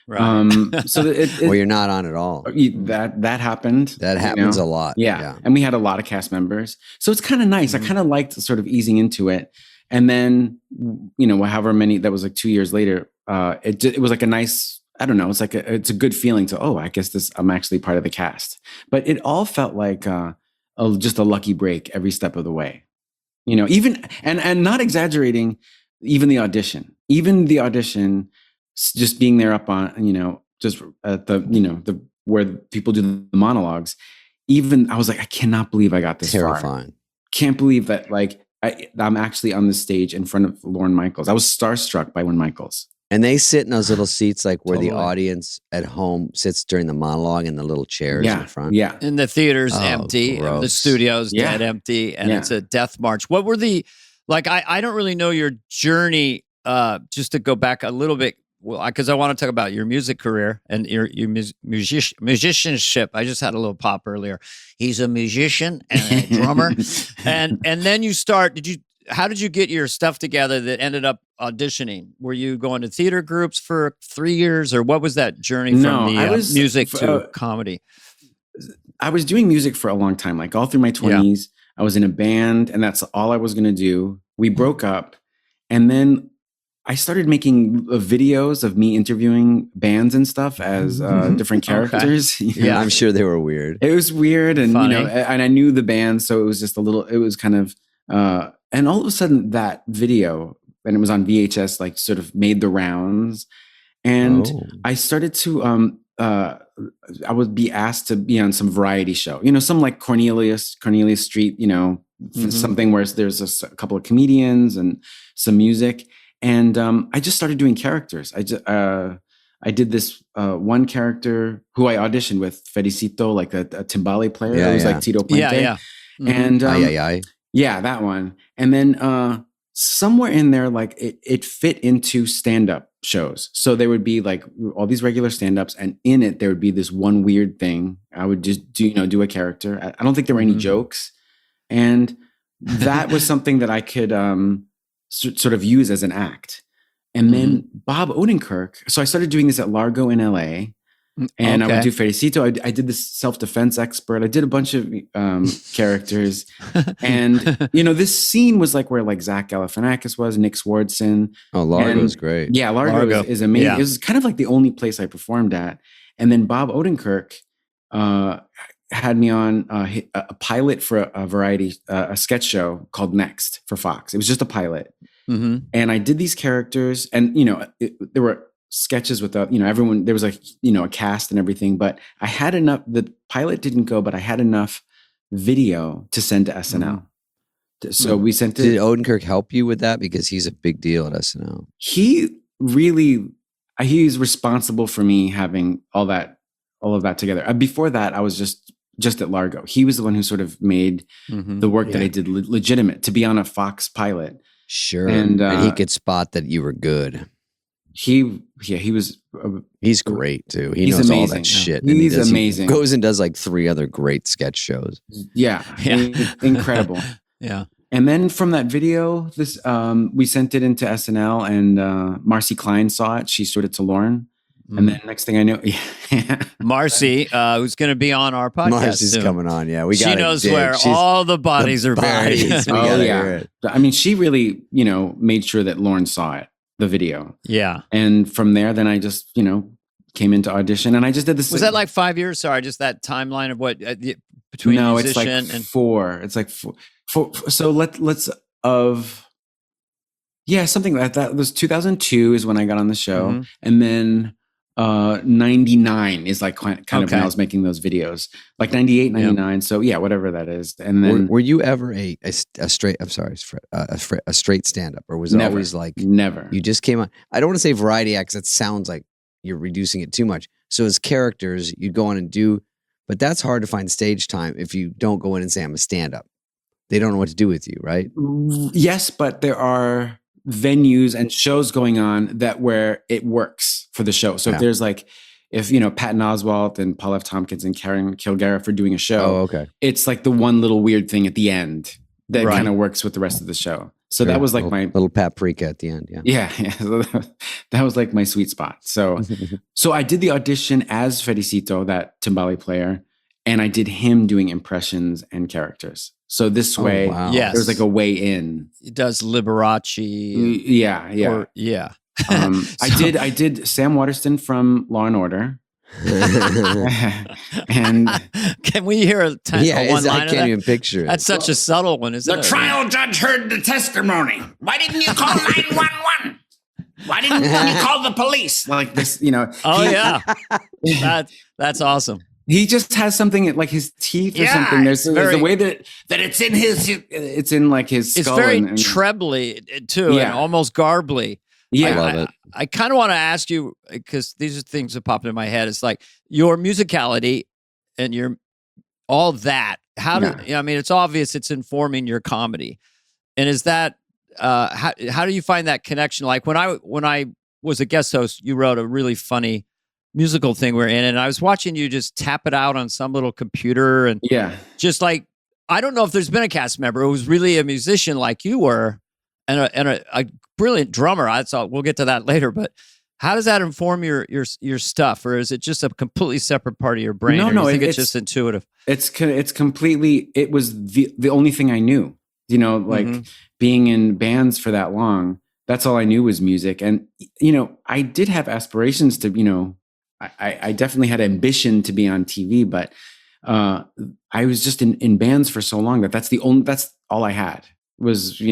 Right. So or you're not on at all. That happened. That happens a lot. Yeah. And we had a lot of cast members. So it's kind of nice. Mm-hmm. I kind of liked sort of easing into it. And then, you know, however many, that was like 2 years later, it was like a nice, I don't know, it's like it's a good feeling to, I guess I'm actually part of the cast. But it all felt like just a lucky break every step of the way. You know, even, and not exaggerating, even the audition, just being there up on, you know, just at the, you know, where people do the monologues, even I was like, I cannot believe I got this terrifying. Far. Can't believe that, like, I'm actually on the stage in front of Lorne Michaels. I was starstruck by Lorne Michaels. And they sit in those little seats like where the Totally. audience at home sits during the monologue in the little chairs in front. Yeah. And the theater's Oh, empty, and the gross. studio's Yeah. dead empty, and Yeah. it's a death march. What were the like? I don't really know your journey. Just to go back a little bit, well, because I want to talk about your music career and your musicianship. I just had a little pop earlier. He's a musician and a drummer, and then you start. How did you get your stuff together that ended up auditioning? Were you going to theater groups for 3 years, or what was that journey from No, the I was music to comedy? I was doing music for a long time, like all through my 20s. I was in a band, and that's all I was going to do. We broke up, and then I started making videos of me interviewing bands and stuff as different characters. You know? I'm sure they were weird. It was weird, and Funny. and I knew the band, so it was just a little. It was kind of, and all of a sudden that video, and it was on VHS, like sort of made the rounds, and I started to. I would be asked to be on some variety show, some like Cornelius Street, something where there's a couple of comedians and some music, and I just started doing characters. I did this one character who I auditioned with, Felicito, like a timbale player. Yeah, It was yeah. like Tito Puente. Yeah. And Aye. yeah, that one. And then somewhere in there, like it fit into stand-up shows. So there would be like all these regular stand-ups, and in it there would be this one weird thing. I would just do a character. I don't think there were any jokes, and that was something that I could sort of use as an act. And then Bob Odenkirk. So I started doing this at Largo in LA. And I would do Felicito. I did this self-defense expert. I did a bunch of characters. And, this scene was like where like Zach Galifianakis was, Nick Swardson. Oh, Largo's great. Yeah, Largo. Is amazing. Yeah. It was kind of like the only place I performed at. And then Bob Odenkirk had me on a pilot for a variety, a sketch show called Next for Fox. It was just a pilot. Mm-hmm. And I did these characters, and, there were sketches with everyone. There was a cast and everything, but I had enough. The pilot didn't go, but I had enough video to send to SNL. So we sent it. Did Odenkirk help you with that? Because he's a big deal at SNL. He's responsible for me having all of that together. Before that, I was just at Largo. He was the one who sort of made the work that I did legitimate to be on a Fox pilot. Sure. And he could spot that you were good. He was. He's great too. He's knows amazing. all that shit. He's He amazing. Goes and does like 3 other great sketch shows. Yeah. Incredible. Yeah. And then from that video, we sent it into SNL, and Marcy Klein saw it. She showed it to Lauren. And then next thing I know, Marcy, who's going to be on our podcast Marcy's soon. coming on. Yeah, She knows where all the bodies are buried. We gotta hear it. I mean, she really, made sure that Lauren saw it, the video. Yeah. And from there, then I just, came into audition, and I just did this. Was that like 5 years? Sorry, just that timeline of what between No, musician it's like and 4. It's like 4. So let's something like that. It was 2002 is when I got on the show, and then 99 is like kind of when I was making those videos, like 98, 99. So yeah, whatever that is. And then were you ever a straight? I'm sorry, a straight stand up, or was it Never. always like never? you just came on? I don't want to say variety acts. That sounds like you're reducing it too much. So as characters, you'd go on and do, but that's hard to find stage time if you don't go in and say I'm a stand up. They don't know what to do with you, right? Yes, but there are venues and shows going on where it works for the show. So if there's like, Patton Oswalt and Paul F. Tompkins and Karen Kilgariff are doing a show, it's like the one little weird thing at the end that kind of works with the rest of the show. So that was like my little paprika at the end. Yeah. So that was like my sweet spot. So I did the audition as Felicito, that timbale player, and I did him doing impressions and characters. So this way, there's like a way in. It does Liberace. Yeah. I did Sam Waterston from Law and Order. And can we hear one line I can't even picture it. That's such a subtle one, isn't it? The trial judge heard the testimony. Why didn't you call 911? Why didn't you call the police? Like this, Oh yeah, that's awesome. He just has something like his teeth or something. There's the way that it's in his. it's in like his skull. It's very trebly too, and almost garbly. Yeah. I love it. I kind of want to ask you, because these are things that popped in my head. It's like your musicality and your all that. How do I mean? It's obvious it's informing your comedy, and is that how do you find that connection? Like when I was a guest host, you wrote a really funny musical thing we're in, and I was watching you just tap it out on some little computer, and just like I don't know if there's been a cast member who was really a musician like you were, and a brilliant drummer. I thought we'll get to that later, but how does that inform your stuff, or is it just a completely separate part of your brain? No, it's just intuitive. It's completely. It was the only thing I knew. You know, like being in bands for that long. That's all I knew was music, and I did have aspirations to. I definitely had ambition to be on TV, but I was just in bands for so long that's all I had was,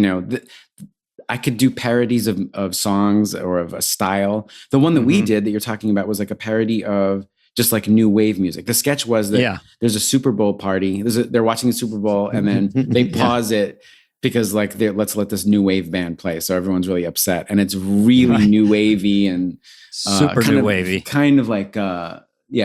I could do parodies of songs or of a style. The one that we did that you're talking about was like a parody of just like new wave music. The sketch was that there's a Super Bowl party. They're watching the Super Bowl and then they pause it because like let's let this new wave band play. So everyone's really upset and it's really new wavy and super new wavy, kind of like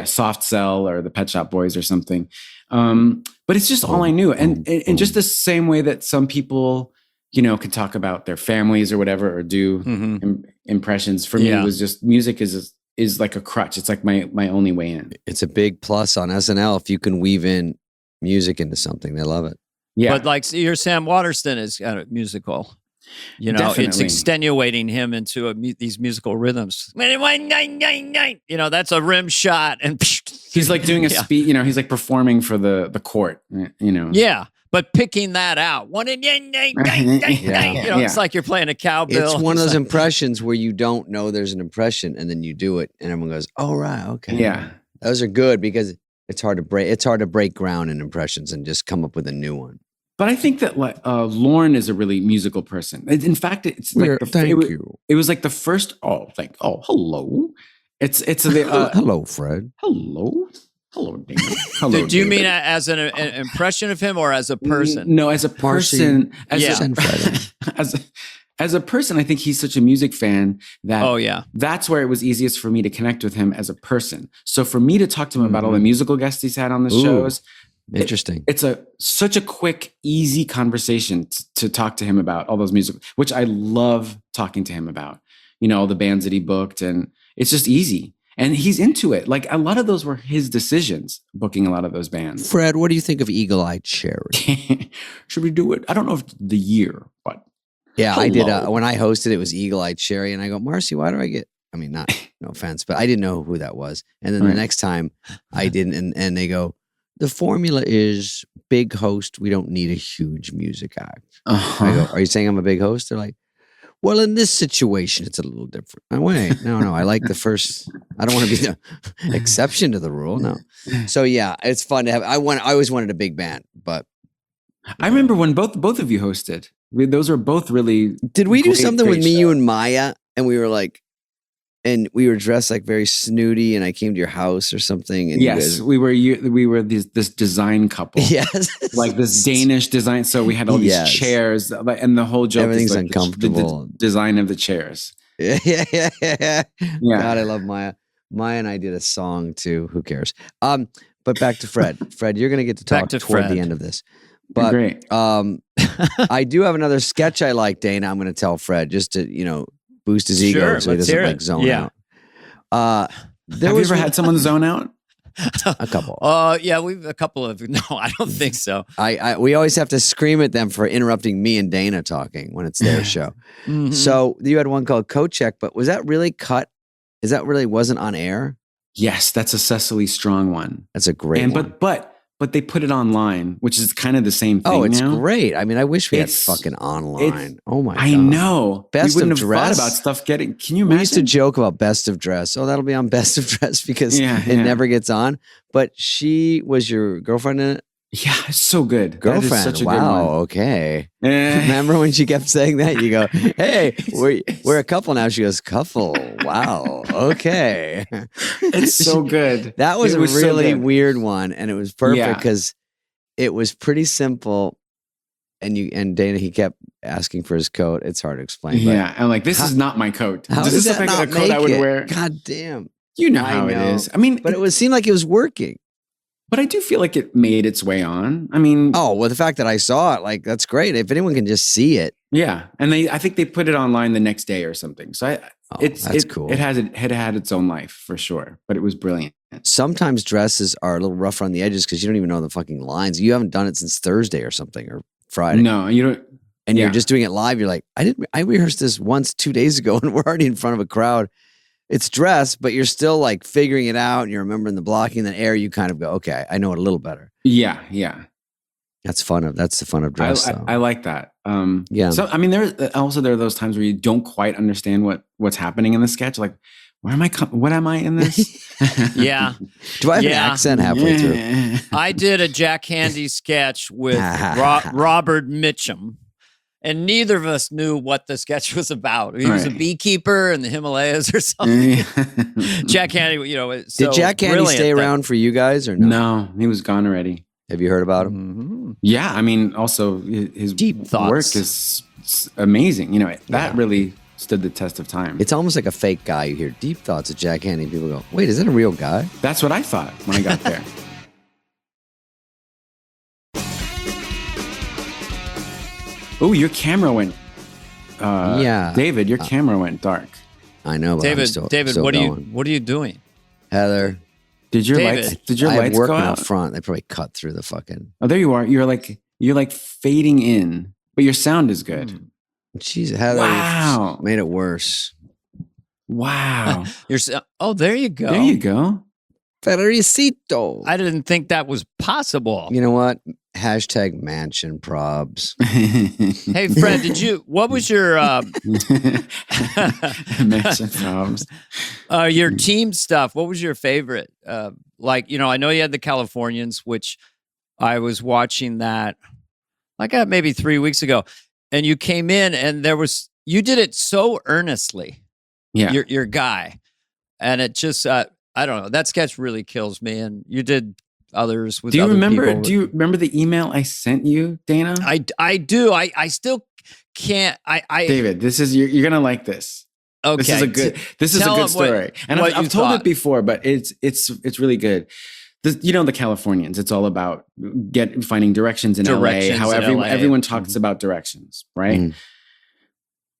Soft Cell or the Pet Shop Boys or something. But it's just all I knew. And just the same way that some people, could talk about their families or whatever, or do impressions. For me, it was just music is like a crutch. It's like my only way in. It's a big plus on SNL if you can weave in music into something. They love it. Yeah. But like your Sam Waterston is kind of musical. Definitely. It's extenuating him into these musical rhythms. That's a rim shot, and he's like doing a speed. He's like performing for the court. Yeah, but picking that out. It's like you're playing a cowbell. It's one of those impressions where you don't know there's an impression, and then you do it, and everyone goes, "Oh right, okay." Yeah, those are good because it's hard to break. It's hard to break ground in impressions and just come up with a new one. But I think that Lauren is a really musical person. In fact, it's like it was like the first. Oh, hello. It's the hello, Fred. Hello, Dana. Hello. Do you mean as an impression of him or as a person? No, as a person. As a person, I think he's such a music fan that that's where it was easiest for me to connect with him as a person. So for me to talk to him about all the musical guests he's had on the shows. Interesting. It's such a quick, easy conversation to talk to him about all those music, which I love talking to him about, all the bands that he booked, and it's just easy. And he's into it. Like a lot of those were his decisions, booking a lot of those bands. Fred, what do you think of Eagle Eye Cherry? Should we do it? I don't know if the year, but yeah, I did. When I hosted, it was Eagle Eye Cherry, and I go, Marcy, why do I get? I mean, no offense, but I didn't know who that was. And then the next time I didn't, and they go, the formula is big host. We don't need a huge music act. I go, are you saying I'm a big host? They're like, well, in this situation, it's a little different. Wait, no. I like the first. I don't want to be the exception to the rule. No. So yeah, it's fun to have. I always wanted a big band, but I remember when both of you hosted. Those are both really. Did we do something with me, you, and Maya? And we were like. And we were dressed like very snooty, and I came to your house or something. And yes, we were this design couple. Yes, like this Danish design. So we had all these chairs, and the whole joke everything's is like uncomfortable. The design of the chairs. Yeah. God, I love Maya. Maya and I did a song too. Who cares? But back to Fred. Fred, you're going to get to talk toward the end of this. But great. I do have another sketch I like, Dana. I'm going to tell Fred just to boost his ego so he doesn't like zone out. Have you ever had someone zone out? A couple. We've a couple of. No, I don't think so. We always have to scream at them for interrupting me and Dana talking when it's their show. So you had one called Coat Check, but was that really cut? Is that really wasn't on air? Yes, that's a Cecily Strong one. That's a great one. But they put it online, which is kind of the same thing. Oh, it's now. Great. I mean, I wish we had fucking online. Oh my God. I know. Best we wouldn't of have Dress. thought about stuff getting. Can you imagine? We used to joke about Best of Dress. Oh, that'll be on Best of Dress because it never gets on. But she was your girlfriend in it? Yeah, it's so good. Girlfriend. That is such a good wow. one. Okay. Remember when she kept saying that? You go, hey, we're a couple now. She goes, couple. Wow. Okay. It's so good. That was a really weird one. And it was perfect because it was pretty simple. and Dana, he kept asking for his coat. It's hard to explain. Yeah, I'm like, this is not my coat. How Does does this that look like not a coat I make would it? wear? God damn. You know I how it know. is. I mean, But it seemed like it was working. but I do feel like it made its way on. I mean, Oh, well, the fact that I saw it, like, that's great. If anyone can just see it. yeah, and I think they put it online the next day or something. So That's cool. It had its own life for sure, but it was brilliant. Sometimes dresses are a little rough on the edges because you don't even know the fucking lines. You haven't done it since Thursday or something, or Friday. No, you don't. And yeah. you're just doing it live. You're like, I rehearsed this once 2 days ago and we're already in front of a crowd. It's dress, but you're still like figuring it out and you're remembering the blocking, then air, you kind of go, okay, I know it a little better. Yeah. That's the fun of dress. I like that. Yeah. So I mean, there are those times where you don't quite understand what's happening in the sketch. Like, what am I in this? Yeah. Do I have an accent halfway through? Yeah. I did a Jack Handy sketch with Robert Mitchum, and neither of us knew what the sketch was about. He was a beekeeper in the Himalayas or something. Jack Handy, Did Jack Handy stay around for you guys or no? No, he was gone already. Have you heard about him? Mm-hmm. Yeah, I mean, also his Deep thoughts. work is amazing. That really stood the test of time. It's almost like a fake guy. You hear deep thoughts of Jack Handy, and people go, wait, is that a real guy? That's what I thought when I got there. Oh, your camera went. David, your camera went dark. I know, but I'm still what going. are you doing? Heather, Did your David. lights I have go workmen out? out front. They probably cut through the fucking. Oh, there you are. You're like fading in, but your sound is good. Jeez, Heather, Wow. you made it worse. Wow. There you go. There you go. Felicito. I didn't think that was possible. You know what? Hashtag mansion probs. Hey, Fred, what was your Mansion problems. your team stuff? What was your favorite? I know you had the Californians, which I was watching that maybe 3 weeks ago, and you came in and you did it so earnestly. Yeah. Your guy, and it just I don't know, that sketch really kills me. And you did others with. Do you remember? people. Do you remember the email I sent you, Dana? I do. I still can't. David, this is you're gonna like this. Okay. This is a good story, and I've told it before, but it's really good. The Californians. It's all about finding directions in LA. How everyone talks about directions, right? Mm.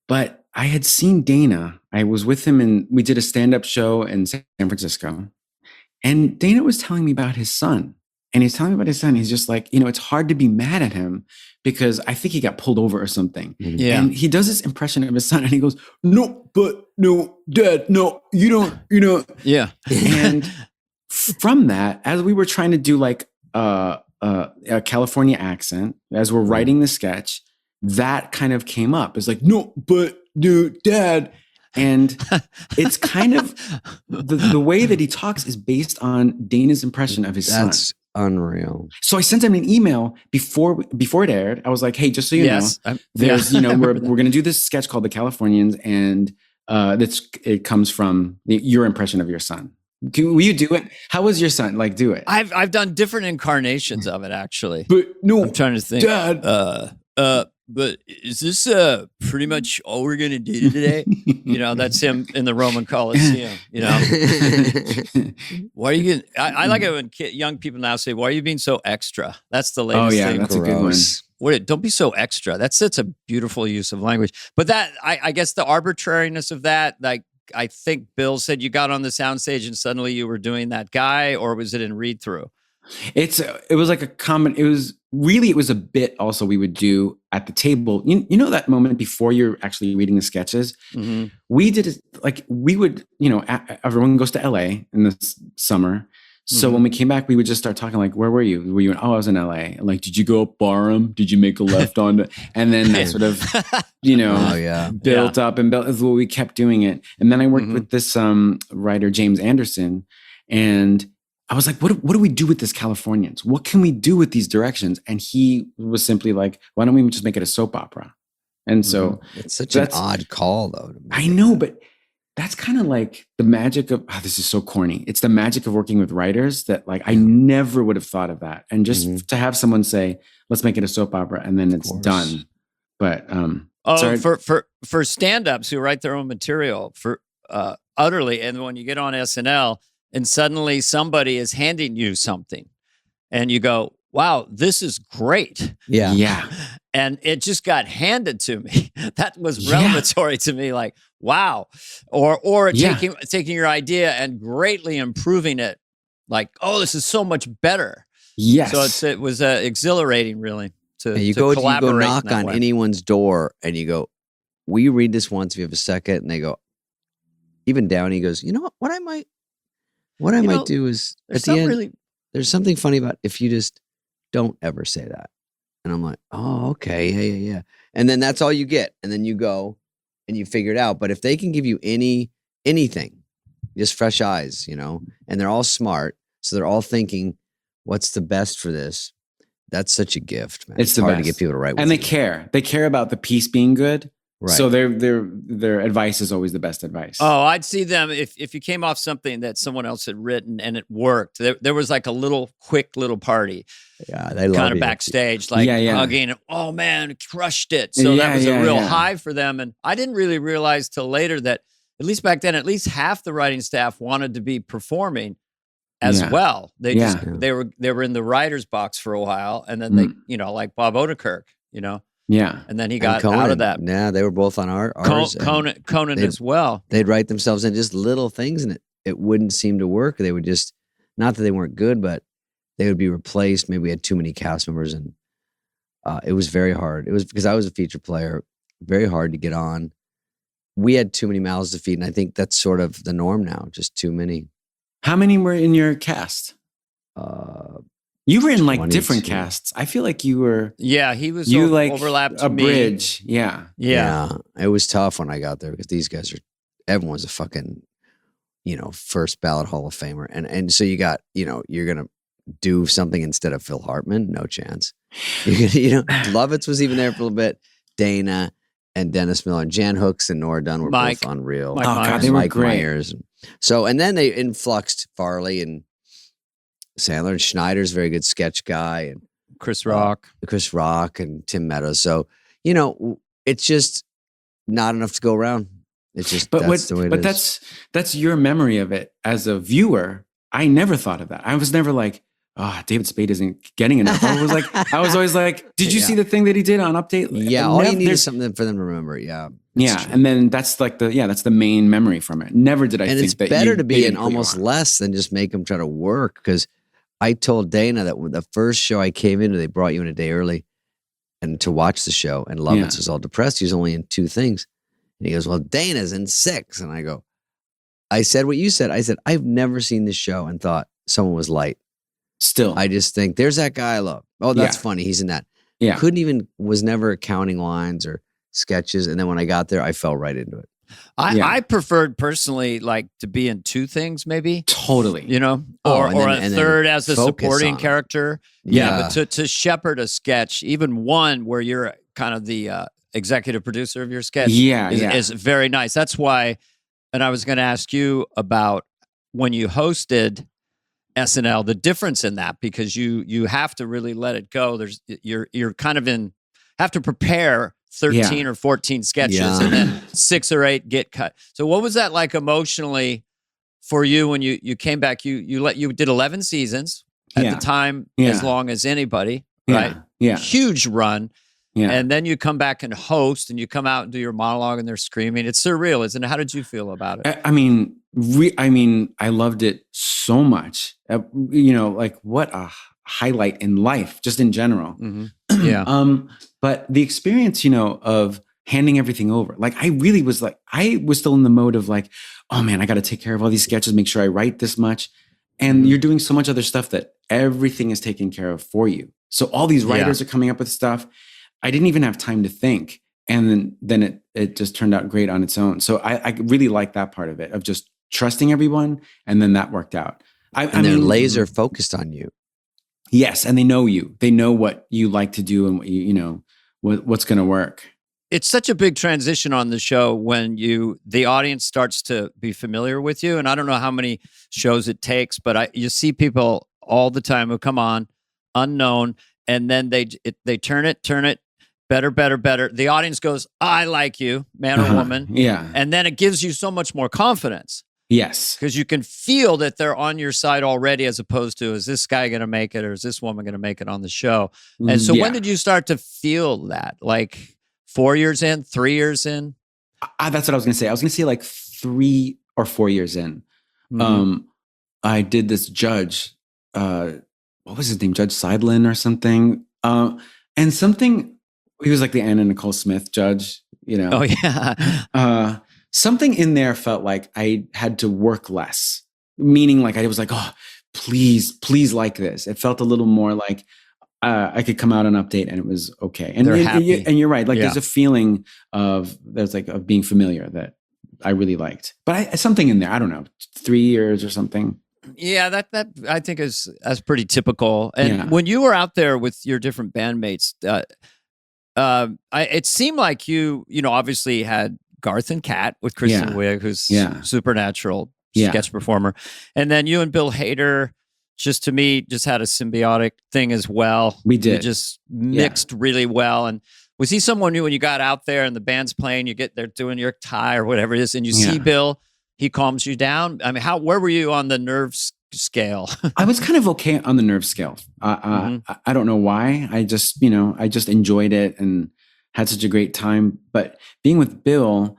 But I had seen Dana. I was with him and we did a stand-up show in San Francisco. And Dana was telling me about his son. And he's telling me about his son. He's just like, it's hard to be mad at him because I think he got pulled over or something. Yeah. And he does this impression of his son and he goes, no, Dad, no, you don't, Yeah. And from that, as we were trying to do like a California accent, as we're writing the sketch, that kind of came up. It's like, no, but dude, Dad. And it's kind of the way that he talks is based on Dana's impression of his son. That's unreal. So I sent him an email before it aired. I was like, hey, just so you know, there's, we're going to do this sketch called The Californians. And it comes from your impression of your son. Will you do it? How was your son? Like, do it. I've done different incarnations of it, actually. But no, I'm trying to think. Dad. But is this pretty much all we're gonna do today? That's him in the Roman Colosseum. Why are you getting? I like it when young people now say, "Why are you being so extra?" That's the latest thing. That's a good one. Don't be so extra. That's such a beautiful use of language. But that I guess the arbitrariness of that, like I think Bill said, you got on the soundstage and suddenly you were doing that guy, or was it in read through? It was like a common. It was a bit also we would do at the table. You know that moment before you're actually reading the sketches. Mm-hmm. We did it like we would. Everyone goes to LA in the summer. So when we came back, we would just start talking like, where were you? Were you I was in LA. And like, did you go up Barham? Did you make a left on? And then that sort of, built up and built. Well, we kept doing it. And then I worked with this writer, James Anderson. And I was like, what do we do with this Californians? What can we do with these directions? And he was simply like, why don't we just make it a soap opera? And so it's such an odd call though. I know, but that's kind of like the magic of, this is so corny. It's the magic of working with writers that like, I never would have thought of that. And just to have someone say, let's make it a soap opera and then it's done. But, sorry. for stand-ups who write their own material for utterly, and when you get on SNL and suddenly somebody is handing you something and you go, wow, this is great. Yeah. And it just got handed to me. That was revelatory to me, like, wow. Or taking your idea and greatly improving it, like, oh, this is so much better. Yes. So it was exhilarating, really, to you to go collaborate knock in that on way. anyone's door and you go, will you read this once if you have a second? And they go, even Downey goes, you know what I might do is at the end, there's something funny about if you just don't ever say that. And I'm like, oh, okay. Yeah. And then that's all you get. And then you go and you figure it out. But if they can give you anything, just fresh eyes, and they're all smart. So they're all thinking, what's the best for this? That's such a gift, man. It's hard best. to get people to write with and they you. care. They care about the piece being good. Right. So their advice is always the best advice. Oh, I'd see them if you came off something that someone else had written and it worked. There was like a quick little party. Yeah, they love kind of you. backstage, like hugging. Oh man, crushed it! So that was a real high for them. And I didn't really realize till later that at least back then, at least half the writing staff wanted to be performing as well. They they were in the writer's box for a while, and then they like Bob Odenkirk, Yeah. and then he And got Conan, out of that. Yeah, they were both on ours. Conan as well. They'd write themselves in just little things, and it wouldn't seem to work. They would just, not that they weren't good, but they would be replaced. Maybe we had too many cast members, and it was very hard. It was because I was a feature player, very hard to get on. We had too many mouths to feed, and I think that's sort of the norm now, just too many. How many were in your cast? You were in like 22. different casts. I feel like you were. Yeah, he was overlapped a to me. bridge. Yeah. It was tough when I got there because these guys everyone's a fucking, first ballot Hall of Famer. And so you got, you're going to do something instead of Phil Hartman. No chance. Lovitz was even there for a little bit. Dana and Dennis Miller and Jan Hooks and Nora Dunn were both unreal. God, they were Mike great. Myers. And then they influxed Farley and Sandler, and Schneider's a very good sketch guy, and Chris Rock and Tim Meadows. So, it's just not enough to go around. It's just, that's the way it is. That's your memory of it as a viewer. I never thought of that. I was never like, David Spade isn't getting enough. I was always like, did you see the thing that he did on Update? Yeah. All you need is something for them to remember. Yeah. Yeah. True. And then that's like that's the main memory from it. Never did I think that. And it's better to be in almost less than just make them try to work. Because I told Dana that when the first show I came into, they brought you in a day early and to watch the show. And Lovitz was all depressed. He was only in 2 things. And he goes, well, Dana's in 6. And I said what you said. I said, I've never seen this show and thought someone was light. Still. I just think there's that guy I love. Oh, that's funny. He's in that. Yeah. Was never counting lines or sketches. And then when I got there, I fell right into it. I preferred personally like to be in 2 things, maybe. Totally. Or a third as a supporting character. Yeah. But to shepherd a sketch, even one where you're kind of the executive producer of your sketch is very nice. That's why, and I was going to ask you about when you hosted SNL, the difference in that, because you have to really let it go. You're kind of have to prepare 13 or 14 sketches and then 6 or 8 get cut. So what was that like emotionally for you when you came back? You did 11 seasons at the time, as long as anybody, right? Yeah. Huge run. Yeah. And then you come back and host, and you come out and do your monologue, and they're screaming. It's surreal, isn't it? How did you feel about it? I mean, I loved it so much. Like what a highlight in life, just in general. Mm-hmm. Yeah. But the experience, of handing everything over, like I was still in the mode of like, oh man, I got to take care of all these sketches, make sure I write this much. And you're doing so much other stuff that everything is taken care of for you. So all these writers are coming up with stuff. I didn't even have time to think. And then it just turned out great on its own. So I really like that part of it, of just trusting everyone. And then that worked out. They're laser focused on you. Yes. And they know you. They know what you like to do and what what's going to work. it's such a big transition on the show when the audience starts to be familiar with you. And I don't know how many shows it takes, but you see people all the time who come on unknown, and then they turn it better. The audience goes, I like you, man or woman. Yeah. And then it gives you so much more confidence. Yes. Because you can feel that they're on your side already, as opposed to, is this guy going to make it or is this woman going to make it on the show? And so when did you start to feel that? Like 4 years in, 3 years in? That's what I was going to say. I was going to say like 3 or 4 years in. I did this judge, what was his name? Judge Seidlin or something. And something, he was like the Anna Nicole Smith judge, you know. Oh, yeah. Something in there felt like I had to work less, meaning like I was like, oh, please like this. It felt a little more like I could come out on Update and it was okay. And They're happy. And you're right. Like there's a feeling of being familiar that I really liked. But something in there, I don't know, 3 years or something. Yeah, that I think that's pretty typical. And when you were out there with your different bandmates, it seemed like you obviously had Garth and Kat with Kristen Wiig, who's supernatural sketch performer. And then you and Bill Hader, to me, just had a symbiotic thing as well. We did. You just mixed really well. And was he someone new when you got out there and the band's playing, they're doing your tie or whatever it is, and you see Bill, he calms you down? I mean, where were you on the nerve scale? I was kind of okay on the nerve scale. I don't know why. I just enjoyed it and had such a great time. But being with Bill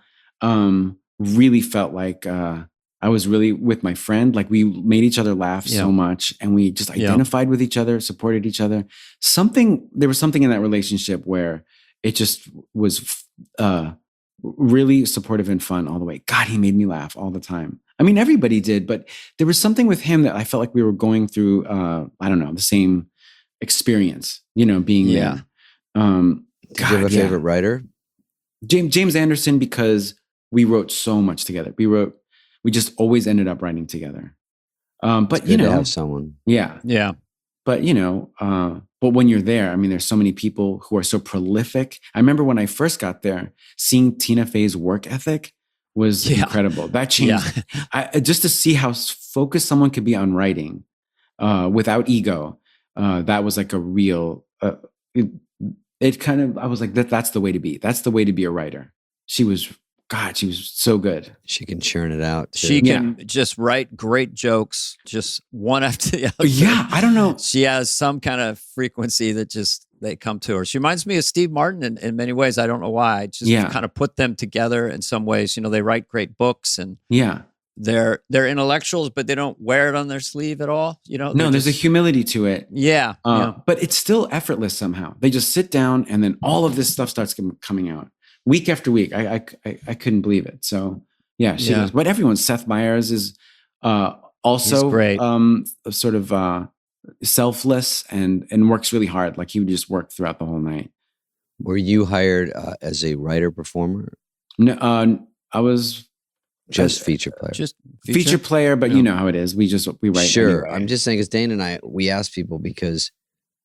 really felt like I was really with my friend. Like we made each other laugh so much, and we just identified with each other, supported each other. There was something in that relationship where it just was really supportive and fun all the way. God, he made me laugh all the time. I mean, everybody did, but there was something with him that I felt like we were going through, I don't know, the same experience, being there. Did you have a favorite writer? James Anderson, because we wrote so much together. We just always ended up writing together. But to have someone. Yeah. Yeah. But but when you're there, I mean, there's so many people who are so prolific. I remember when I first got there, seeing Tina Fey's work ethic was incredible. That changed. Just to see how focused someone could be on writing without ego. That was like a real, I was like, that's the way to be. That's the way to be a writer. She was so good. She can churn it out too. She can just write great jokes, just one after the other. Yeah, I don't know. She has some kind of frequency that they come to her. She reminds me of Steve Martin in many ways. I don't know why. I just kind of put them together in some ways. They write great books, and they're intellectuals, but they don't wear it on their sleeve at all. No, there's a humility to it. Yeah, but it's still effortless somehow. They just sit down, and then all of this stuff starts coming out. Week after week, I couldn't believe it. So she was. But everyone, Seth Meyers is also great. Sort of selfless and works really hard. Like he would just work throughout the whole night. Were you hired as a writer performer? No, I was just feature player. Just feature player, but you know how it is. We write. Sure, anyway. I'm just saying, because Dana and I, we asked people because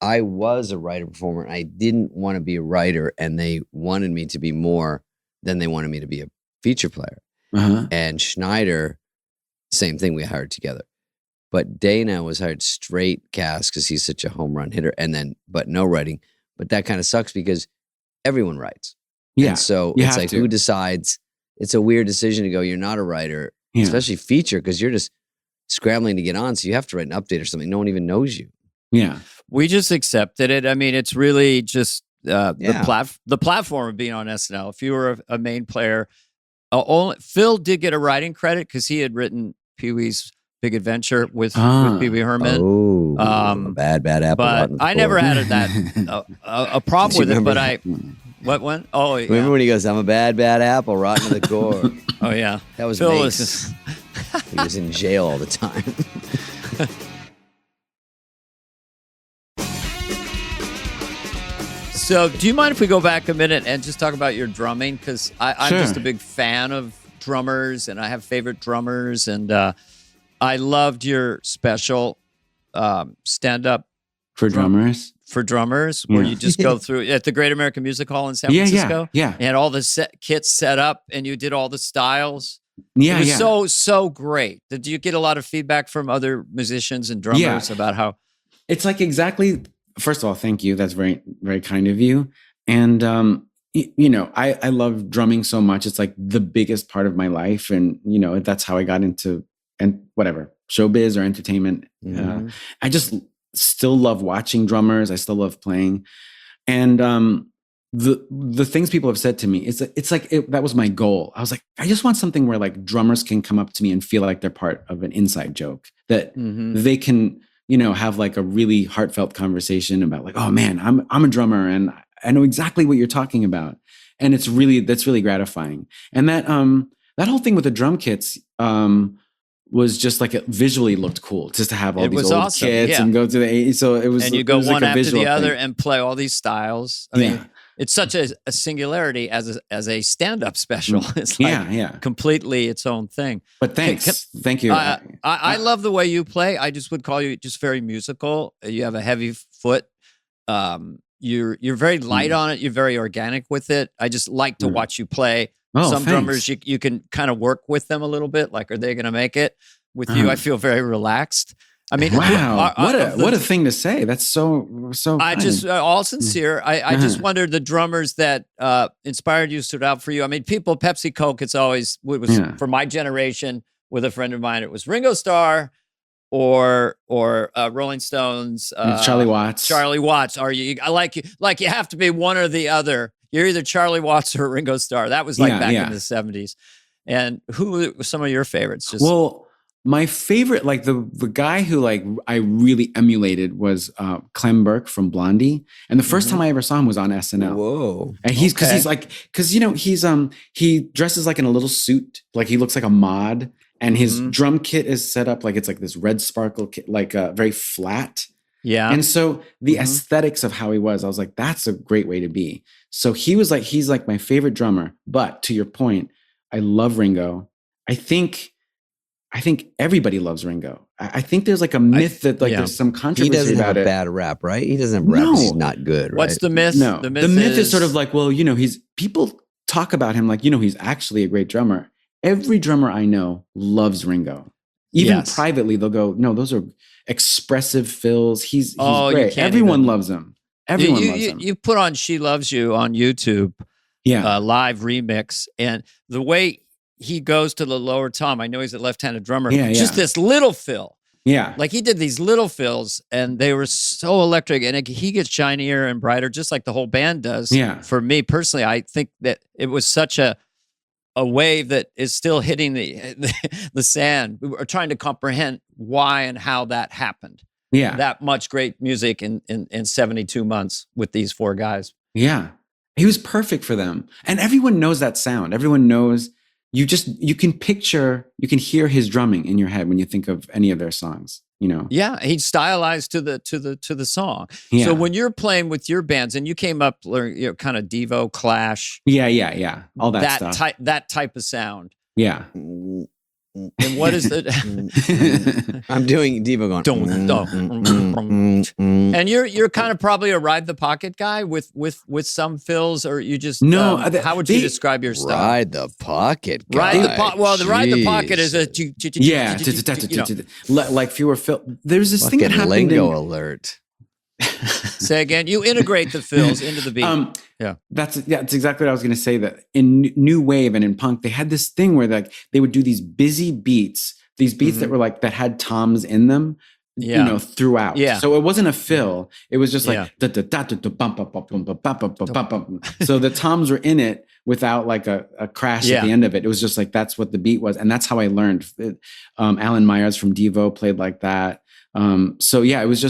I was a writer performer. I didn't want to be a writer, and they wanted me to be more than they wanted me to be a feature player. And Schneider, same thing, we hired together. But Dana was hired straight cast because he's such a home run hitter, but no writing. But that kind of sucks because everyone writes. Yeah. And so it's like, who decides? It's a weird decision to go, you're not a writer, especially feature, because you're just scrambling to get on. So you have to write an update or something. No one even knows you. Yeah. We just accepted it. I mean, it's really just the platform of being on SNL. If you were a main player, Phil did get a writing credit because he had written Pee-wee's Big Adventure with Pee Wee Herman. Oh, a bad apple. But I never had a problem with it. But what one? Oh, yeah. Remember when he goes, "I'm a bad apple, rotten to the core." Oh yeah, that was Phil. He was in jail all the time. So, do you mind if we go back a minute and just talk about your drumming? Because I'm just a big fan of drummers, and I have favorite drummers, and for drummers. for drummers, where you just go through at the Great American Music Hall in San Francisco. Yeah. You had all the kits set up, and you did all the styles. Yeah. It was so great. Did you get a lot of feedback from other musicians and drummers about how? It's like exactly. First of all, thank you. That's very, very kind of you. And I love drumming so much. It's like the biggest part of my life, and that's how I got into showbiz or entertainment. I just still love watching drummers. I still love playing, and the things people have said to me, that was my goal. I was like, I just want something where like drummers can come up to me and feel like they're part of an inside joke, that they can have like a really heartfelt conversation about like, oh man, I'm a drummer and I know exactly what you're talking about, and that's really gratifying. And that whole thing with the drum kits was just like it visually looked cool, just to have all these old awesome. kits and go to the 80s. So it was, and you go one one like after the other thing. and play all these styles. I mean, it's such a singularity as a stand-up special. It's like completely its own thing. But thanks. Thank you. I love the way you play. I just would call you just very musical. You have a heavy foot. You're very light on it. You're very organic with it. I just like to watch you play. Some drummers, you can kind of work with them a little bit. Like, are they going to make it? With you, I feel very relaxed. I mean, wow, what a thing to say. That's so. I just all sincere. I just wondered, the drummers that inspired you, stood out for you. I mean, Pepsi, Coke. It was for my generation. With a friend of mine, it was Ringo Starr or Rolling Stones. Charlie Watts. Charlie Watts. Are you? I like you. Like, you have to be one or the other. You're either Charlie Watts or Ringo Starr. That was like back in the 70s. And who were some of your favorites? My favorite, like the guy who like I really emulated was Clem Burke from Blondie. And the first time I ever saw him was on SNL. Whoa. And he dresses like in a little suit, like he looks like a mod. And his drum kit is set up like it's like this red sparkle kit, like very flat. Yeah. And so the aesthetics of how he was, I was like, that's a great way to be. So he's like my favorite drummer. But to your point, I love Ringo. I think everybody loves Ringo. I think there's like a myth that like there's some controversy about it. He doesn't have a bad rap, right? He doesn't have rap because he's not good, right? What's the myth? No. The myth is sort of like, well, people talk about him like, he's actually a great drummer. Every drummer I know loves Ringo. Even privately, they'll go, no, those are expressive fills. He's great. Everyone loves him. Everyone loves him. You put on She Loves You on YouTube, live remix, and the way he goes to the lower tom, I know he's a left-handed drummer, just this little fill. Yeah. Like, he did these little fills, and they were so electric, and he gets shinier and brighter, just like the whole band does. Yeah. For me personally, I think that it was such a wave that is still hitting the sand. We were trying to comprehend why and how that happened. Yeah. That much great music in 72 months with these four guys. Yeah. He was perfect for them. And everyone knows that sound. Everyone knows, you can hear his drumming in your head when you think of any of their songs, Yeah, he's stylized to the song. Yeah. So when you're playing with your bands, and you came up, kind of Devo, Clash. Yeah. All that stuff. That type of sound. Yeah. And what is it? I'm doing Devo going. And you're kind of probably a ride the pocket guy with some fills, or you just no. How would you describe your style? Ride the pocket guy. Ride the pocket is a like fewer fill. There's this thing that happened. Lingo alert. Say again. You integrate the fills into the beat. That's exactly what I was going to say. That in new wave and in punk, they had this thing where like they would do these busy beats, that were like that had toms in them, throughout. Yeah. So it wasn't a fill. It was just like so the toms were in it without like a crash at the end of it. It was just like that's what the beat was, and that's how I learned. Alan Myers from Devo played like that. It was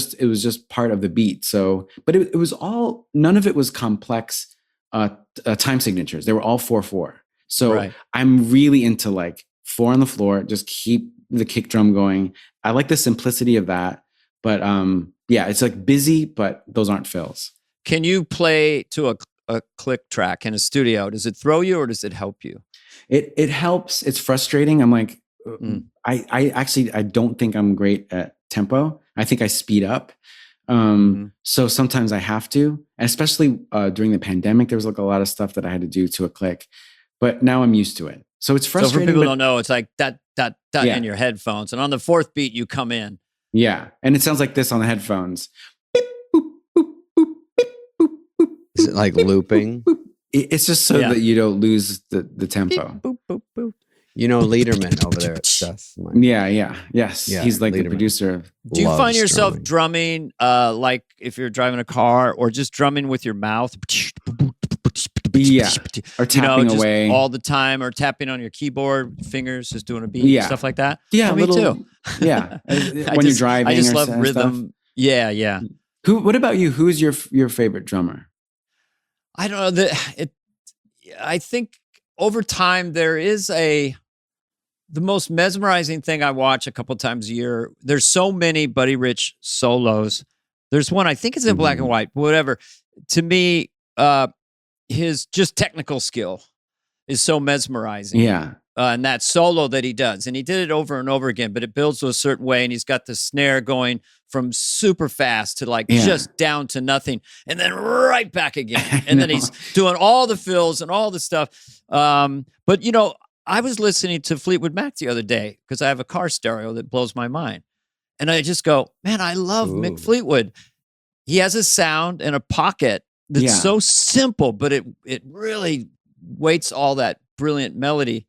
just part of the beat. So, but it was all, none of it was complex, time signatures. They were all 4/4. So I'm really into like 4 on the floor, just keep the kick drum going. I like the simplicity of that, but, it's like busy, but those aren't fills. Can you play to a click track in a studio? Does it throw you or does it help you? It helps. It's frustrating. I'm like, I don't think I'm great at tempo. I think I speed up. So sometimes I have to, and especially during the pandemic, there was like a lot of stuff that I had to do to a click, but now I'm used to it. So it's So frustrating. for people who but- don't know, it's like that Yeah. in your headphones, and on the fourth beat you come in. Yeah. And it sounds like this on the headphones. Beep, boop, boop, boop, beep, boop, boop, Is it like looping? boop. It's just so Yeah. that you don't lose the tempo. Boop, boop, boop. You know, Lederman over there at Seth. Yeah. Yes. Yeah, He's like the Lederman. producer. Do you Loves find yourself drumming like if you're driving a car, or just drumming with your mouth? Yeah. Or You know, tapping just away. all the time, or tapping on your keyboard fingers, just doing a beat, Yeah. stuff like that. Yeah. For me too. Yeah. I When you're just- driving. I just or love stuff. rhythm. Yeah. What about you? Who's your favorite drummer? I don't know I think over time there is the most mesmerizing thing I watch a couple times a year. There's so many Buddy Rich solos. There's one, I think it's in black and white, whatever. To me, his just technical skill is so mesmerizing. Yeah. And that solo that he does, and he did it over and over again, but it builds to a certain way, and he's got the snare going from super fast to like Yeah. just down to nothing, and then right back again, and then he's doing all the fills and all the stuff. But you know, I was listening to Fleetwood Mac the other day because I have a car stereo that blows my mind, and I just go, man, I love Mick Fleetwood. He has a sound and a pocket that's Yeah. so simple, but it really weights all that brilliant melody.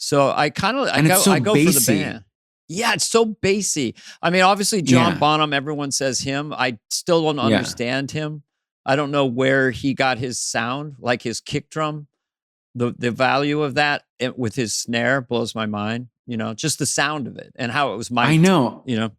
So I kind of I go for the bassy. band. Yeah, it's so bassy. I mean, obviously John Yeah. Bonham, everyone says him. I still don't understand him. I don't know where he got his sound, like his kick drum. The value of that with his snare blows my mind. You know, just the sound of it and how it was mic'd. I know. You know,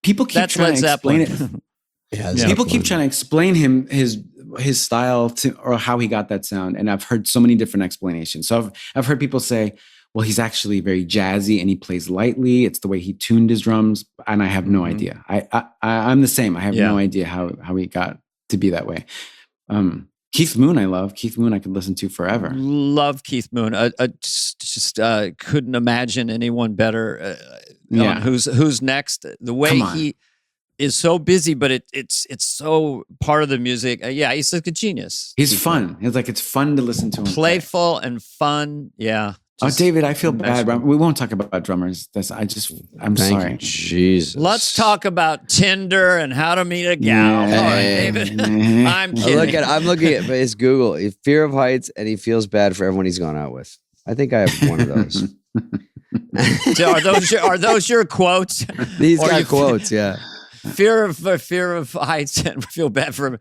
People keep that's trying Led to explain Zeppelin. it. Yeah, People keep trying to explain his style to, or how he got that sound, and I've heard so many different explanations. So I've heard people say, well, he's actually very jazzy and he plays lightly. It's the way he tuned his drums, and I have no idea. I'm the same. I have no idea how he got to be that way. Keith Moon, I love. Keith Moon, I could listen to forever. Love Keith Moon. Just couldn't imagine anyone better. On who's next? The way Come on. he is so busy, but it's so part of the music. Yeah, he's like a genius. He's fun. It's fun to listen to him. Playful and fun. Yeah. David, I feel bad. We won't talk about drummers. I'm sorry. Jesus. Let's talk about Tinder and how to meet a gal. Yeah. All right, David. I'm kidding. I'm looking at his Google. Fear of heights, and he feels bad for everyone he's gone out with. I think I have one of those. So are those your quotes? He's Or got you- quotes, yeah. Fear of heights and feel bad for him.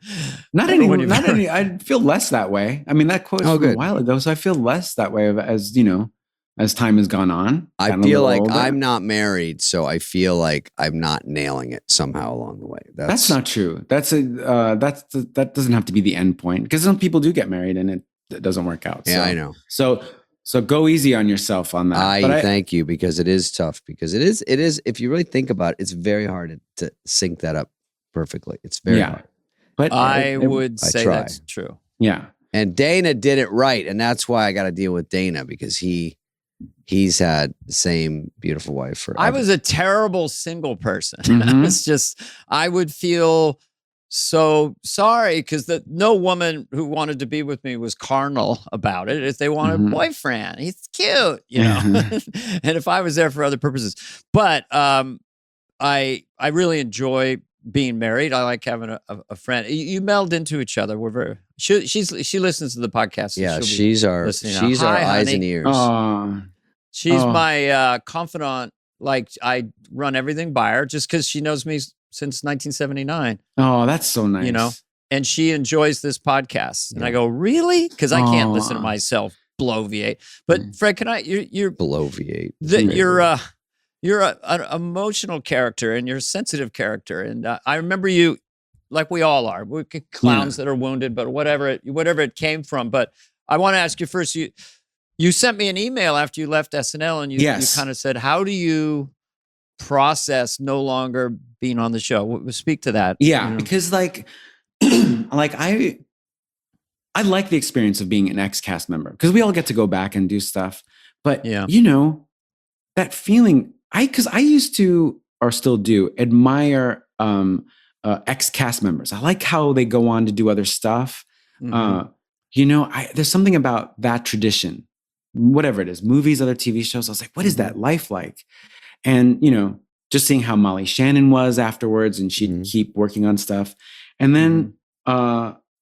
Not Everyone anymore. you've- I feel less that way. I mean, that quote was from a good. while ago, so I feel less that way as you know, as time has gone on. I gotten a feel little like older. I'm not married, so I feel like I'm not nailing it somehow along the way. That's not true. That doesn't have to be the end point, because some people do get married and it doesn't work out. Yeah, So- I know. So go easy on yourself on that. But Thank you, because it is tough. Because it is. If you really think about it, it's very hard to sync that up perfectly. It's very hard. But I would I say try. that's true. Yeah. And Dana did it right, and that's why I got to deal with Dana, because he's had the same beautiful wife forever. I was a terrible single person. Mhm. I would feel so sorry because no woman who wanted to be with me was carnal about it. If they wanted a boyfriend, he's cute, you know. And if I was there for other purposes, but I really enjoy being married. I like having a friend. You meld into each other. We're very. She listens to the podcast. So Yeah, she'll be she's our listening now. she's our Hi, eyes honey. and ears. She's Oh. my confidant. Like I run everything by her just because she knows me since 1979, Oh, that's so nice. you know, and she enjoys this podcast. And I go, really? Because I can't listen to Aw. myself bloviate. But Fred, can I? You're Bloviate. you're an emotional character and you're a sensitive character. And I remember you, like we all are. We're clowns that are wounded, but whatever it came from. But I want to ask you first. You sent me an email after you left SNL, and you kind of said, "How do you process no longer being on the show?" Speak to that. Yeah, you know? because like I like the experience of being an ex-cast member, because we all get to go back and do stuff. But you know, that feeling, because I used to, or still do, admire ex cast members. I like how they go on to do other stuff. Mhm. There's something about that tradition, whatever it is, movies, other TV shows. I was like, what is that life like? And, just seeing how Molly Shannon was afterwards, and she'd keep working on stuff. And then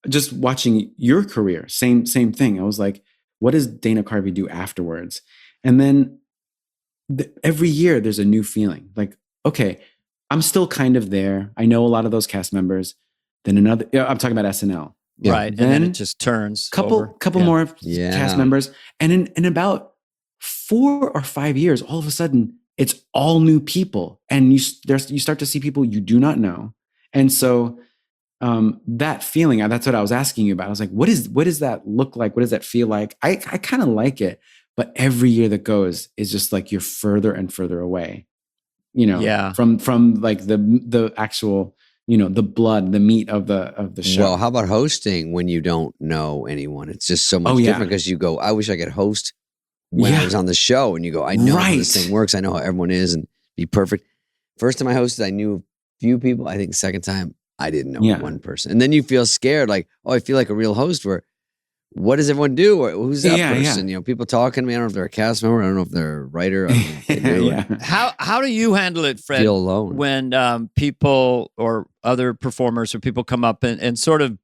just watching your career, same thing. I was like, what does Dana Carvey do afterwards? And then every year there's a new feeling. Like, okay, I'm still kind of there. I know a lot of those cast members. Then I'm talking about SNL. Right. Then and then it just turns. Couple over. more cast members. And in about 4 or 5 years, all of a sudden, it's all new people. And you start to see people you do not know. And so that feeling, that's what I was asking you about. I was like, what does that look like? What does that feel like? I kind of like it. But every year that goes is just like you're further and further away. From like the actual, the blood, the meat of the show. Well, how about hosting when you don't know anyone? It's just so much different because you go, I wish I could host when I was on the show, and you go, I know how this thing works. I know how everyone is and be perfect. First time I hosted, I knew a few people. I think second time I didn't know one person. And then you feel scared, like, oh, I feel like a real host where what does everyone do? Or who's that person? People talking to me. I don't know if they're a cast member. I don't know if they're a writer. How do you handle it, Fred? Feel alone. When people or other performers or people come up and sort of,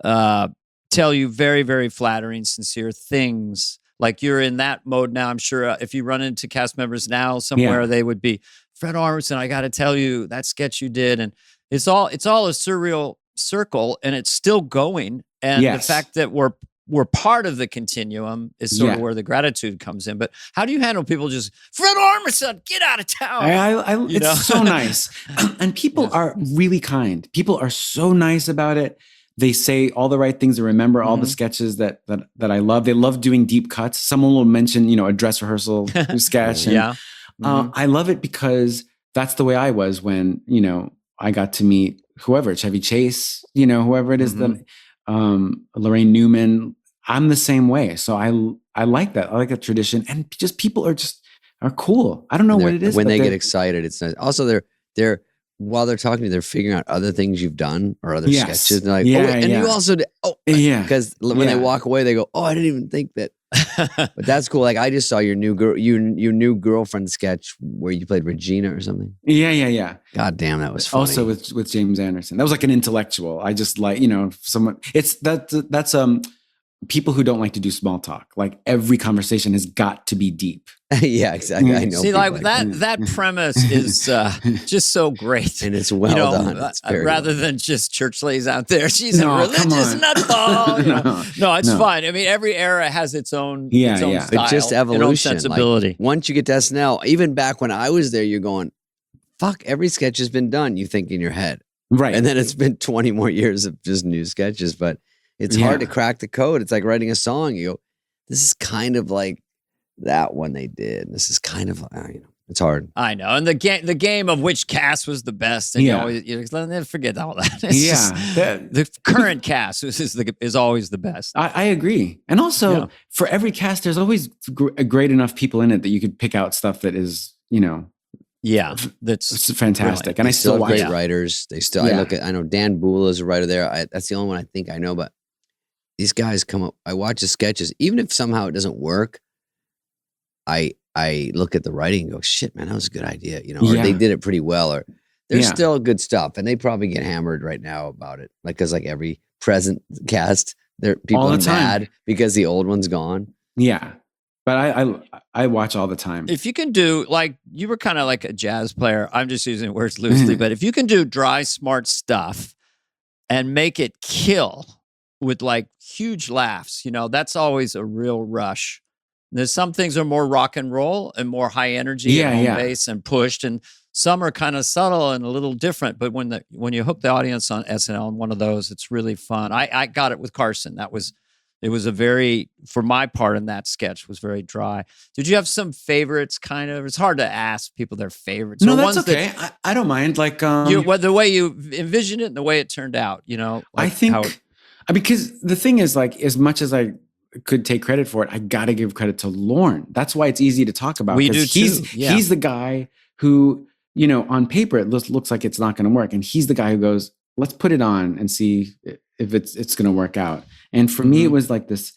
tell you very, very flattering, sincere things. Like you're in that mode now. I'm sure if you run into cast members now somewhere, they would be, Fred Armisen, I got to tell you that sketch you did. And it's all a surreal circle, and it's still going. And the fact that we're part of the continuum is sort of where the gratitude comes in. But how do you handle people just, Fred Armisen, get out of town? It's so nice. And people are really kind. People are so nice about it. They say all the right things. They remember all the sketches that I love. They love doing deep cuts. Someone will mention, a dress rehearsal sketch. And, I love it because that's the way I was when, I got to meet whoever, Chevy Chase, whoever it is, Lorraine Newman. I'm the same way. So I like that. I like that tradition. And just people are cool. I don't know what it is. When they get excited, it's nice. Also, they're while they're talking to you, they're figuring out other things you've done or other sketches. And they're like, you also did. Because when they walk away, they go, oh, I didn't even think that. But that's cool. Like I just saw your new new girlfriend sketch where you played Regina or something. Yeah. God damn, that was funny. Also with James Anderson. That was like an intellectual. I just like, someone. It's that's people who don't like to do small talk. Like every conversation has got to be deep. Yeah, exactly. I know. See, like that premise is just so great, and it's well done. It's rather than just church ladies out there. She's a religious nutball. No, it's fine. I mean, every era has its own style, it's just evolution, its own sensibility. Like, once you get to SNL, even back when I was there, you're going, "Fuck, every sketch has been done." You think in your head, right? And then it's been 20 more years of just new sketches, but it's hard to crack the code. It's like writing a song. You go, "This is kind of like." That one they did. This is kind of, it's hard. I know. And the game of which cast was the best. And you forget all that. It's the current cast is always the best. I agree. And also for every cast, there's always great enough people in it that you could pick out stuff that is, that's Brilliant. fantastic. And I still have watch great writers. They still, I know Dan Boole is a writer there. That's the only one I think I know, but these guys come up, I watch the sketches, even if somehow it doesn't work, I look at the writing and go, shit, man, that was a good idea. Or they did it pretty well, or there's still good stuff. And they probably get hammered right now about it. Because like present cast, people are mad because the old one's gone. Yeah. But I watch all the time. If you can do, like, you were kind of like a jazz player. I'm just using words loosely. But if you can do dry, smart stuff and make it kill with like huge laughs, that's always a real rush. There's some things are more rock and roll and more high energy and home base and pushed, and some are kind of subtle and a little different. But when you hook the audience on SNL on one of those, it's really fun. I got it with Carson. It was a very, for my part in that sketch, was very dry. Did you have some favorites? Kind of. It's hard to ask people their favorites. No, that's okay. I don't mind. Like the way you envisioned it and the way it turned out. Like I think because the thing is, like, as much as I could take credit for it, I gotta give credit to Lorne. That's why it's easy to talk about. We do too. He's the guy who on paper, it looks like it's not going to work. And he's the guy who goes, let's put it on and see if it's going to work out. And for me, it was like this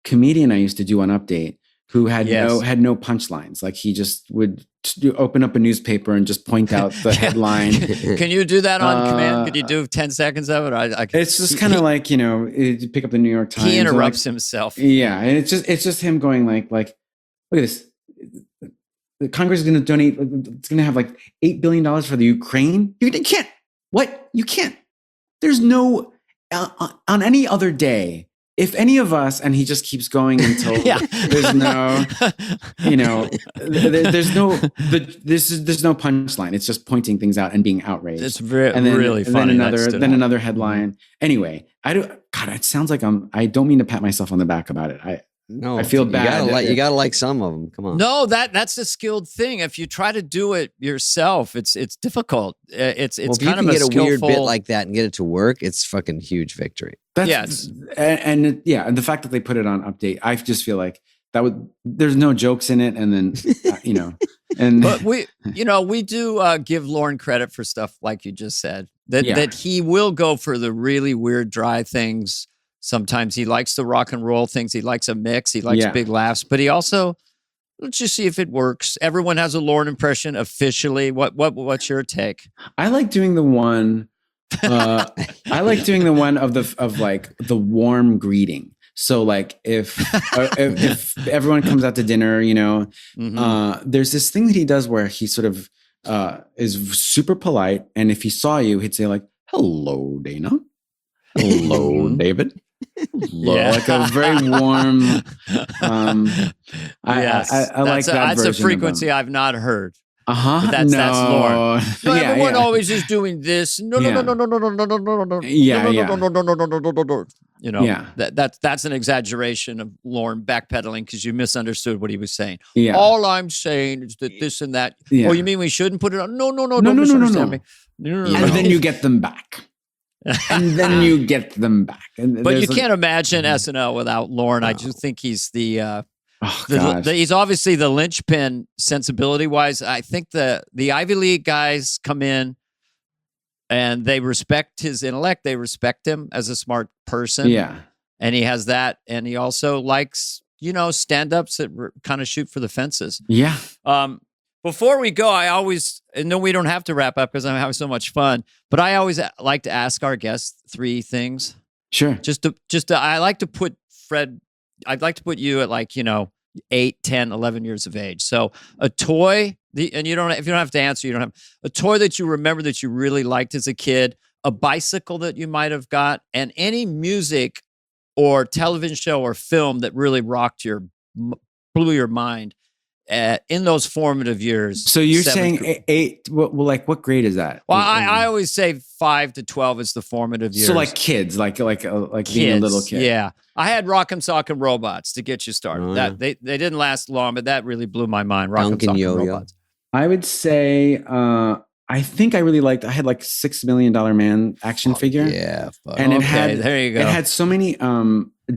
comedian I used to do on Update who had no punchlines. Like he just would open up a newspaper and just point out the headline. Can you do that on command? Could you do 10 seconds of it? It's just kind of like, you pick up the New York Times. He interrupts himself. Yeah. And it's just him going like, look at this. The Congress is going to donate, it's going to have like $8 billion for the Ukraine. You can't. What? You can't. There's no, on any other day, if any of us, and he just keeps going until there's no, there's no punchline. It's just pointing things out and being outraged. It's really funny. Then another headline. Anyway, it sounds like I don't mean to pat myself on the back about it. I feel bad. You gotta like some of them. Come on. No, that's a skilled thing. If you try to do it yourself, it's difficult. It's if kind you can of get a weird skillful bit like that and get it to work, it's fucking huge victory. And the fact that they put it on Update, I just feel like there's no jokes in it, and then But we do give Lorne credit for stuff like you just said. That he will go for the really weird, dry things. Sometimes he likes the rock and roll things. He likes a mix. He likes big laughs. But he also, let's just see if it works. Everyone has a Lorne impression officially. What's your take? I like doing the one. I like doing the one of like the warm greeting. So like if everyone comes out to dinner, there's this thing that he does where he sort of is super polite, and if he saw you, he'd say like, "Hello, Dana. Hello, David." Like a very warm. I like that. That's a frequency I've not heard. That's Lorne. No, everyone always is doing this. No. That's an exaggeration of Lorne backpedaling because you misunderstood what he was saying. Yeah. All I'm saying is that this and that. Yeah. Oh, you mean we shouldn't put it on? No. Don't misunderstand me. No. And then you get them back. And then you get them back. But you can't imagine SNL without Lorne. I do think he's he's obviously the linchpin sensibility-wise. I think the Ivy League guys come in and they respect his intellect. They respect him as a smart person. Yeah. And he has that. And he also likes, stand-ups that kind of shoot for the fences. Yeah. Before we go, we don't have to wrap up because I'm having so much fun, but I always like to ask our guests 3 things. Sure. I like to put I'd like to put you at 8, 10, 11 years of age. So a toy, if you don't have to answer, you don't have a toy that you remember that you really liked as a kid, a bicycle that you might have got, and any music or television show or film that really blew your mind. In those formative years. So you're saying 8? Well, what grade is that? Well, I always say 5 to 12 is the formative years. So like kids, like kids, being a little kid. Yeah, I had Rock'em Sock'em Robots to get you started. They didn't last long, but that really blew my mind. Rock'em Sock'em Robots. I would say I think I really liked. I had like $6 Million Man action figure. Yeah, and it had there you go. It had so many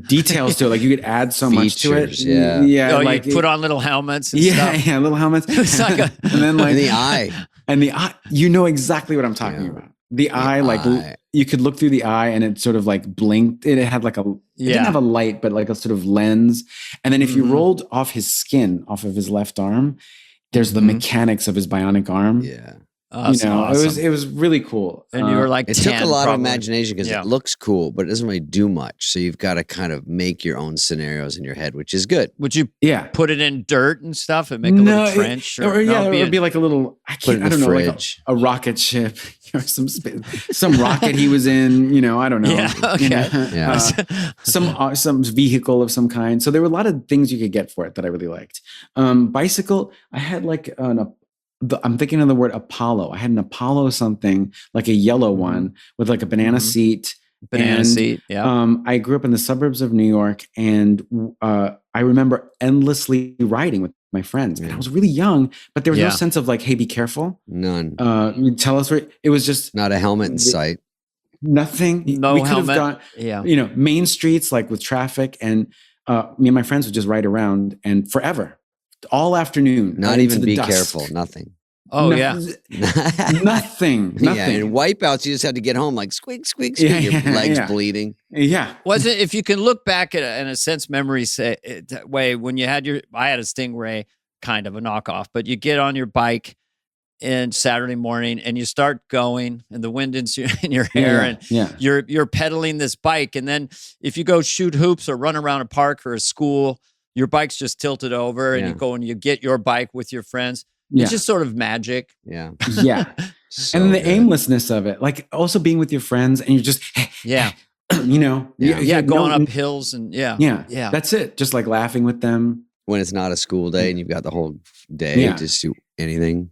details to it. Like you could add so much to it. Yeah. You put on little helmets. And stuff. Yeah, little helmets. It's like and then like the eye. And the eye. You know exactly what I'm talking about. The eye, you could look through the eye and it sort of like blinked. It had like it didn't have a light, but like a sort of lens. And then if you rolled off his skin, off of his left arm, there's the mechanics of his bionic arm. Yeah. Awesome. It was really cool. And you were like, it 10, took a lot probably. of imagination because it looks cool, but it doesn't really do much. So you've got to kind of make your own scenarios in your head, which is good. Would you put it in dirt and stuff and make a little trench? It would be like a little, I don't know, like a rocket ship or some rocket he was in, I don't know. Yeah, okay. Some vehicle of some kind. So there were a lot of things you could get for it that I really liked. Bicycle, I had like I'm thinking of the word Apollo. I had an Apollo something, like a yellow one with like a banana seat. I grew up in the suburbs of New York, and I remember endlessly riding with my friends. And I was really young, but there was no sense of like, hey, be careful. None. You tell us where it was just not a helmet in sight. Nothing. No we could helmet. have gone, main streets like with traffic, and me and my friends would just ride around and forever. All afternoon. Not even be careful. Nothing. Oh, No- yeah. nothing. Yeah, and wipeouts, you just had to get home like squeak, squeak, squeak. Your legs bleeding. Yeah. Wasn't if you can look back at in a sense memory way when you had I had a Stingray, kind of a knockoff, but you get on your bike in Saturday morning and you start going and the wind in your hair and you're pedaling this bike, and then if you go shoot hoops or run around a park or a school, your bike's just tilted over and you go and you get your bike with your friends. It's just sort of magic. Yeah. Yeah. So and the good. aimlessness of it, like also being with your friends and you're just, you know, going up hills and yeah. That's it. Just like laughing with them. When it's not a school day and you've got the whole day to just do anything.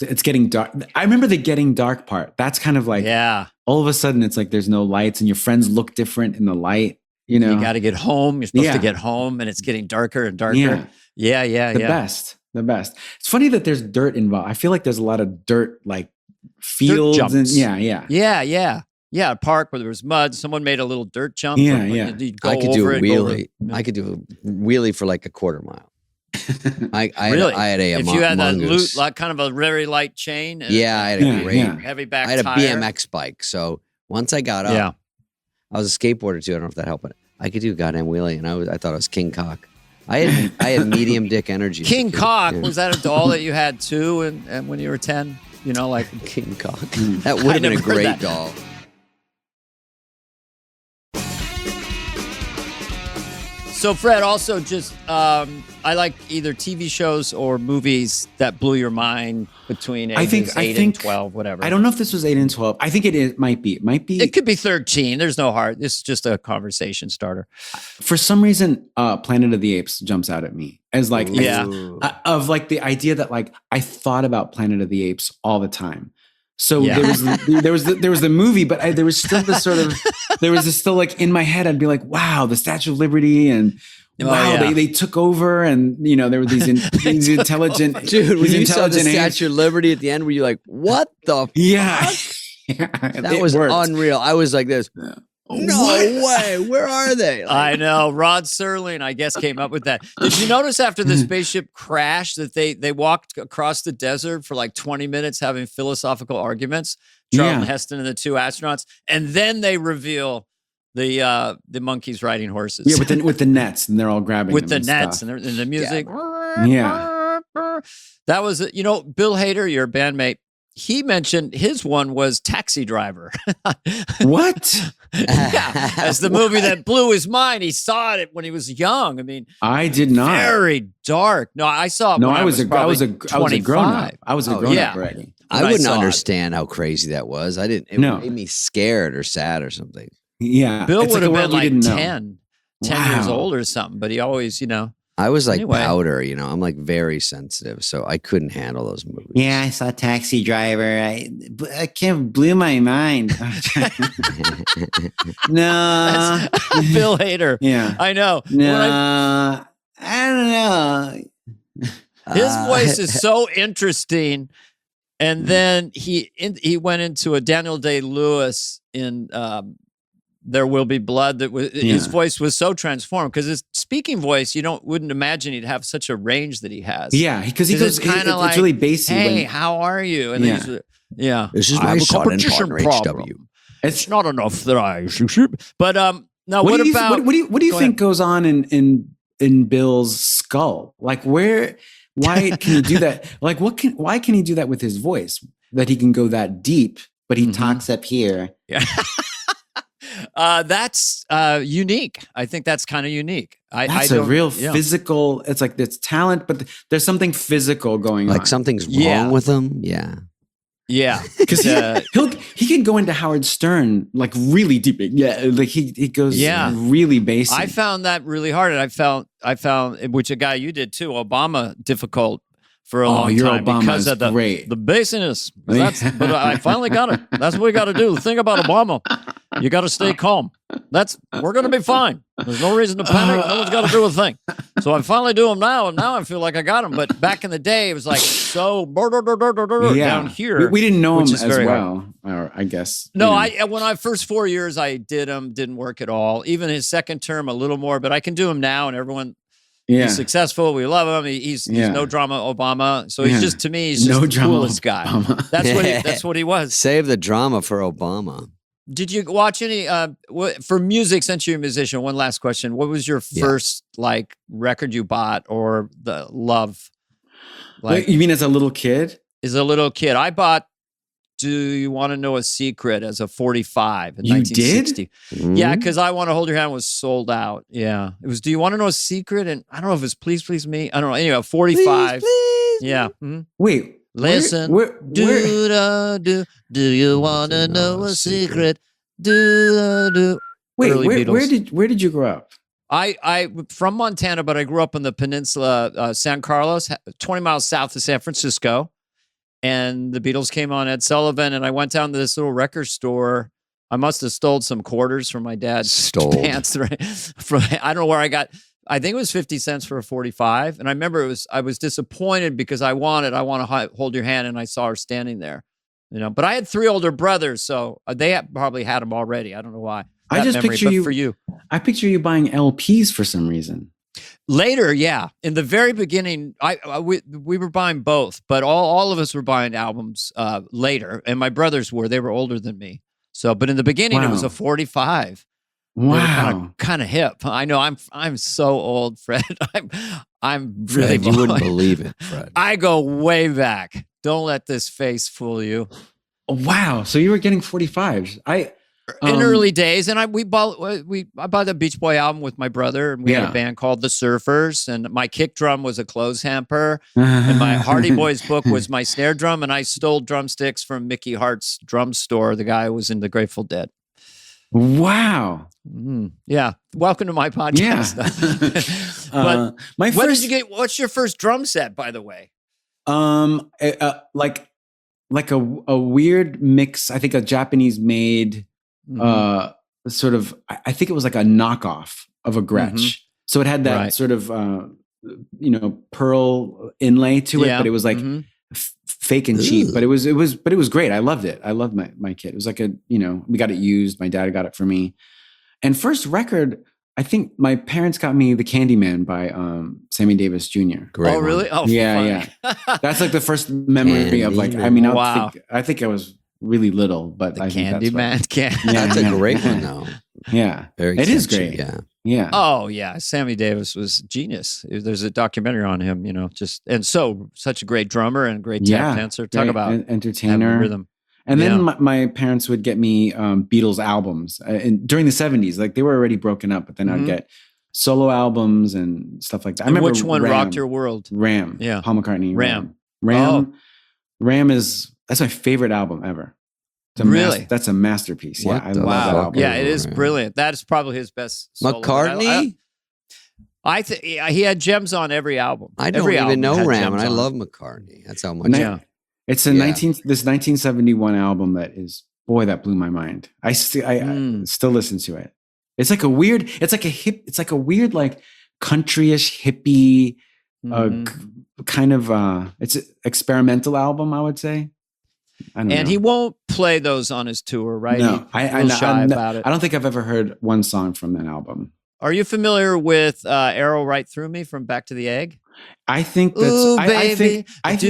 It's getting dark. I remember the getting dark part. That's kind of like, all of a sudden it's like there's no lights and your friends look different in the light. You know, you got to get home. You're supposed to get home and it's getting darker and darker. Yeah. The best. It's funny that there's dirt involved. I feel like there's a lot of dirt, like fields dirt and a park where there was mud. Someone made a little dirt jump. You'd go I could do over a it, wheelie. I could do a wheelie for like a quarter mile. I had a if you had mongoose. that like kind of a very light chain. I had a great heavy back. I had a tire. BMX bike. So once I got up, I was a skateboarder too. I don't know if that helped, but I could do a goddamn wheelie, and I thought I was King Cock. I had medium dick energy. King Cock, was that a doll that you had too? And when you were 10, you know, like King Cock. That would have been a great doll. So Fred, also just I like either TV shows or movies that blew your mind between ages 8 and 12, whatever. I don't know if this was 8 and 12. I think it might be. It might be. It could be 13. There's no hard. This is just a conversation starter. For some reason, Planet of the Apes jumps out at me as like of like the idea that like I thought about Planet of the Apes all the time. So there was the movie, but there was still this sort of still like in my head. I'd be like, wow, the Statue of Liberty, and they took over, and you know there were these intelligent dude. When you saw the Statue of Liberty at the end, were you like, what the? That was unreal. I was like this. No way! Where are they? I know. Rod Serling, I guess, came up with that. Did you notice after the spaceship crashed that they walked across the desert for like 20 minutes having philosophical arguments? Charlton Heston and the two astronauts, and then they reveal the monkeys riding horses. Yeah, with the nets, and they're all grabbing with them the nets and the music. Yeah, that was Bill Hader, your bandmate. He mentioned his one was Taxi Driver. What? As the movie that blew his mind. He saw it when he was young. I mean, I did not. Very dark. No, I saw it. No, when I was a grown up. I was a grown up already. already. I wouldn't understand how crazy that was. It made me scared or sad or something. Yeah, Bill would have been like 10 years old or something. But he always, I was like powder, I'm like very sensitive, so I couldn't handle those movies. Yeah, I saw Taxi Driver. I can't blew my mind. No, Bill Hader. Yeah, I know. No, I don't know. His voice is so interesting, and then he went into a Daniel Day-Lewis in There Will Be Blood. His voice was so transformed because his speaking voice, wouldn't imagine he'd have such a range that he has. Yeah, because he goes kind of like, it's really basic. Hey, how are you? And this is my competition problem. HW. It's not enough that I shoot. But now what about what do you think goes on in Bill's skull? Like why can he do that? Like why can he do that with his voice? That he can go that deep, but he talks up here. Yeah. That's unique. I think that's kind of unique. That's a real physical. It's like it's talent, but there's something physical going on. Like something's wrong with him. Yeah. Yeah, because he can go into Howard Stern like really deep. Yeah, like he goes really basic. I found that really hard, and I found which a guy you did too, Obama, difficult for a long time because of the basiness. But I finally got it. That's what we got to do. The thing about Obama, you got to stay calm. We're going to be fine. There's no reason to panic. No one's got to do a thing. So I finally do them now, and now I feel like I got them. But back in the day, it was like so down here. We didn't know him as well, or I guess. No, when I first 4 years I did him, didn't work at all. Even his second term, a little more, but I can do him now, and everyone. Yeah. He's successful. We love him. He's no drama Obama. So he's just, to me, he's just No the drama coolest guy. Obama. That's what he was. Save the drama for Obama. Did you watch any for music? Since you're a musician, one last question: what was your first like record you bought or the love? Like, you mean as a little kid? As a little kid, I bought "Do You Want to Know a Secret" as a 45 in You 1960. did? Yeah, because "I Want to Hold Your Hand" was sold out. Yeah, it was "Do You Want to Know a Secret?" and I don't know if it was "Please Please Me." I don't know. Anyway, 45. Please, yeah. Mhm. Wait. Listen. Do you want to know a secret? Wait, Early where did you grow up? I from Montana, but I grew up on the peninsula, San Carlos, 20 miles south of San Francisco. And the Beatles came on, Ed Sullivan, and I went down to this little record store. I must have stole some quarters from my dad's pants. Right? I don't know where I got. I think it was 50 cents for a 45. And I remember I was disappointed because I want to hold your hand, and I saw her standing there. But I had 3 older brothers, so they probably had them already. I don't know why. I just picture you. For you, I picture you buying LPs for some reason. Later, yeah. In the very beginning, we were buying both, but all of us were buying albums later, and my brothers were. They were older than me. So, but in the beginning, it was a 45. Wow, kind of hip. I know. I'm so old, Fred. I'm really. Fred, you wouldn't believe it, Fred. I go way back. Don't let this face fool you. Wow. So you were getting 45s. In early days, and I bought the Beach Boy album with my brother, and we had a band called the Surfers, and my kick drum was a clothes hamper, and my Hardy Boys book was my snare drum, and I stole drumsticks from Mickey Hart's drum store, the guy who was in the Grateful Dead. Wow. Yeah. Welcome to my podcast. Yeah. But did you get? What's your first drum set, by the way? Like a weird mix. I think a Japanese made. Sort of, I think it was like a knockoff of a Gretsch. So it had that sort of, pearl inlay to it, but it was like fake and cheap. But it was great. I loved it. I loved my kit. It was like we got it used. My dad got it for me. And first record, I think my parents got me The Candyman by Sammy Davis Jr. Great one. Really? Oh, yeah. That's like the first memory of like. I mean, I think I was really little, but the I think Candyman. That's a great one, though. Yeah, very. It is great. Yeah. Oh yeah, Sammy Davis was genius. There's a documentary on him. Such a great drummer and great tap dancer. Talk about entertainer rhythm. And then my parents would get me Beatles albums during the 70s. Like they were already broken up, but then I'd get solo albums and stuff like that. I remember which one rocked your world? Ram. Yeah. Paul McCartney. Ram. Ram that's my favorite album ever. Really? That's a masterpiece. What I love that album. Yeah, it is brilliant. That is probably his best solo. McCartney? I think he had gems on every album. I don't even know Ram, and I love McCartney. That's how much. It's this 1971 album that blew my mind. I still listen to it. It's like a weird, like countryish hippie, kind of, it's an experimental album, I would say. And he won't play those on his tour, right? No, He's shy about it. I don't think I've ever heard one song from that album. Are you familiar with Arrow Right Through Me from Back to the Egg? I think that's. Ooh, I think it's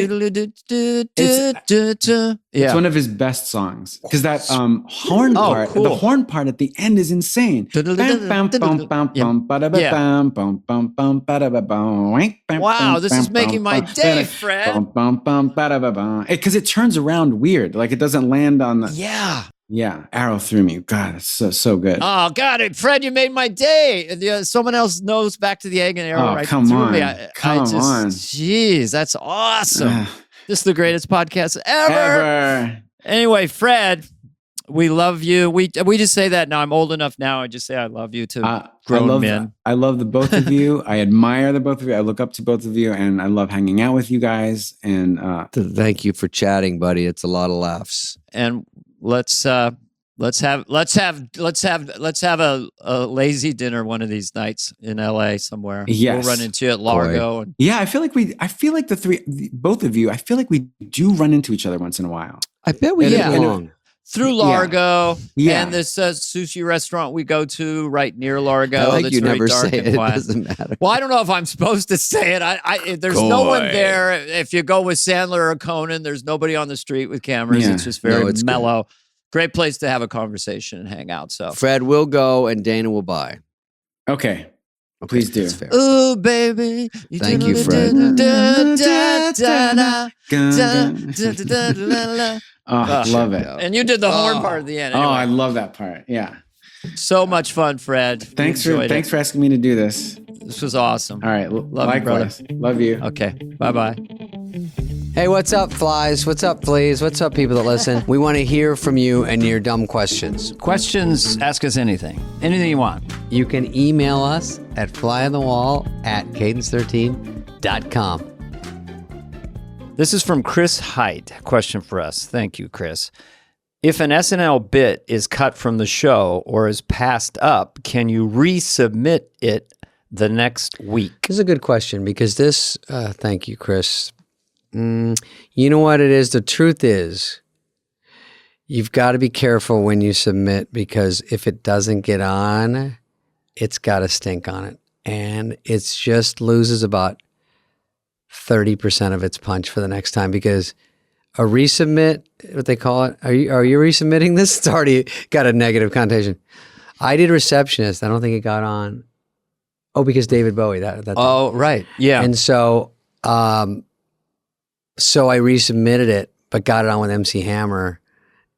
it's one of his best songs because that horn part, cool. the horn part at the end is insane. Wow, this is making my day, Fred. Because it turns around weird, like it doesn't land on the. Yeah, Arrow Through Me. God, it's so good. Oh, God, Fred, you made my day. Someone else knows Back to the Egg and Arrow Right Through Me. Come on. Jeez, that's awesome. This is the greatest podcast ever. Anyway, Fred, we love you. We just say that now. I'm old enough now. I just say I love you to grown men. I love the both of you. I admire the both of you. I look up to both of you, and I love hanging out with you guys. And thank you for chatting, buddy. It's a lot of laughs. And let's have a lazy dinner one of these nights in LA somewhere. Yes. We'll run into you at Largo. I feel like both of you, I feel like we do run into each other once in a while. I bet we get along. through Largo. Yeah. And this sushi restaurant we go to right near Largo. I like that's you very never dark say and it. It quiet. doesn't matter. Well, I don't know if I'm supposed to say it. There's no one there. If you go with Sandler or Conan, there's nobody on the street with cameras. Yeah. It's just very it's mellow. Great place to have a conversation and hang out. So, Fred will go and Dana will buy. Okay. Please do. That's fair. ooh, baby. Thank you, Fred. Oh, love it. And you did the horn part at the end. Oh, Anyway, I love that part. Yeah. so much fun, Fred. Thanks Enjoyed it. for asking me to do this. This was awesome. All right. you, Likewise. Love you. Okay. Bye-bye. Hey, what's up, flies? What's up, fleas? What's up, people that listen? We want to hear from you and your dumb questions. Questions, ask us anything. Anything you want. You can email us at flyonthewall@cadence13.com. This is from Chris Height. Question for us. Thank you, Chris. If an SNL bit is cut from the show or is passed up, can you resubmit it the next week? This is a good question because this, thank you, Chris. You know what it is? The truth is, you've got to be careful when you submit because if it doesn't get on, it's got a stink on it. And it just loses about 30% of its punch for the next time because a resubmit, what they call it, are you resubmitting this? It's already got a negative connotation. I did receptionist. I don't think it got on. Oh, because David Bowie. That Oh, right. Yeah. And so so I resubmitted it, but got it on with MC Hammer,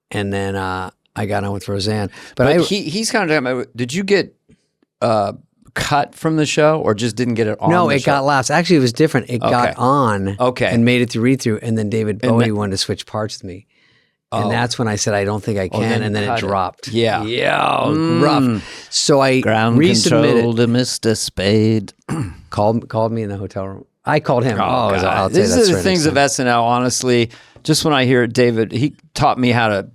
and then I got on with Roseanne. But he's kind of talking about, did you get cut from the show or just didn't get it on no, the it show? got laughs. Actually, it was different. It got on and made it through read-through, and then David Bowie wanted to switch parts with me. And that's when I said, I don't think I can, and then it dropped. Yeah. Yeah, rough. So I Ground resubmitted. control to Mr. Spade. Called me in the hotel room. I called him. I'll say These that's are the right things of SNL, honestly. Just when I hear it, David, he taught me how to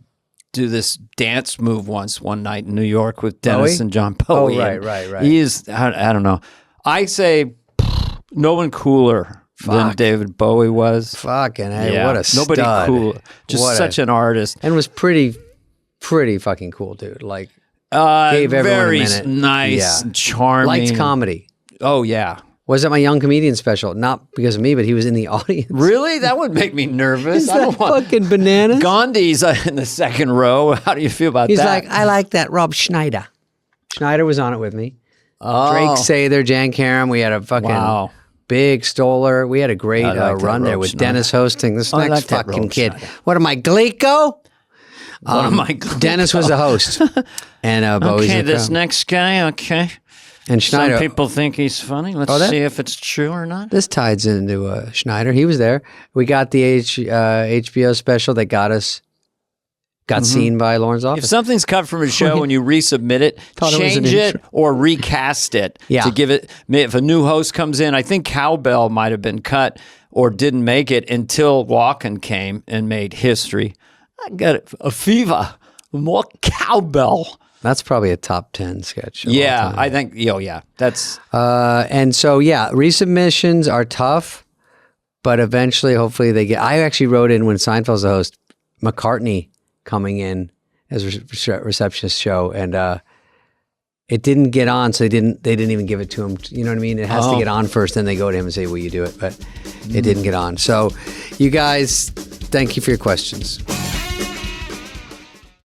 do this dance move one night in New York with Dennis Bowie? and John Bowie. Oh, right. He is, I don't know. I say no one cooler than David Bowie was. Fucking hey, Yeah. what a stud. Nobody cool. Just such an artist. And was pretty fucking cool, dude. Like, gave everyone very a minute. nice, Yeah. charming. Liked comedy. Oh, yeah. Was at my Young Comedian special, not because of me, but he was in the audience. Really? That would make me nervous. Is I don't that want fucking bananas? Gandhi's in the second row. How do you feel about He's that? like, I like that Rob Schneider. Schneider was on it with me. Oh. Drake Sather, Jan Karam. We had a fucking big Stoller. We had a great I like that run there Rob with Schneider. Dennis hosting. This I next like that fucking Rob kid. Schneider. What am I, Glico? What am I? Dennis was the host. And Bowie's Okay, the this crowd. next guy, okay. And Schneider. Some people think he's funny. Let's see if it's true or not. This ties into Schneider. He was there. We got the HBO special that got seen by Lauren's If office. something's cut from a show and you resubmit it, Thought it was an change it intro. or recast it to give it. If a new host comes in, I think Cowbell might have been cut or didn't make it until Walken came and made history. I got a fever. More Cowbell. That's probably a top 10 sketch. of all Yeah, time. I think. Yeah, that's. And so, yeah, resubmissions are tough, but eventually, hopefully, they get. I actually wrote in when Seinfeld's the host, McCartney coming in as a receptionist show, and it didn't get on, so they didn't even give it to him. You know what I mean? It has to get on first, then they go to him and say, "Will you do it?" But it didn't get on. So, you guys, thank you for your questions.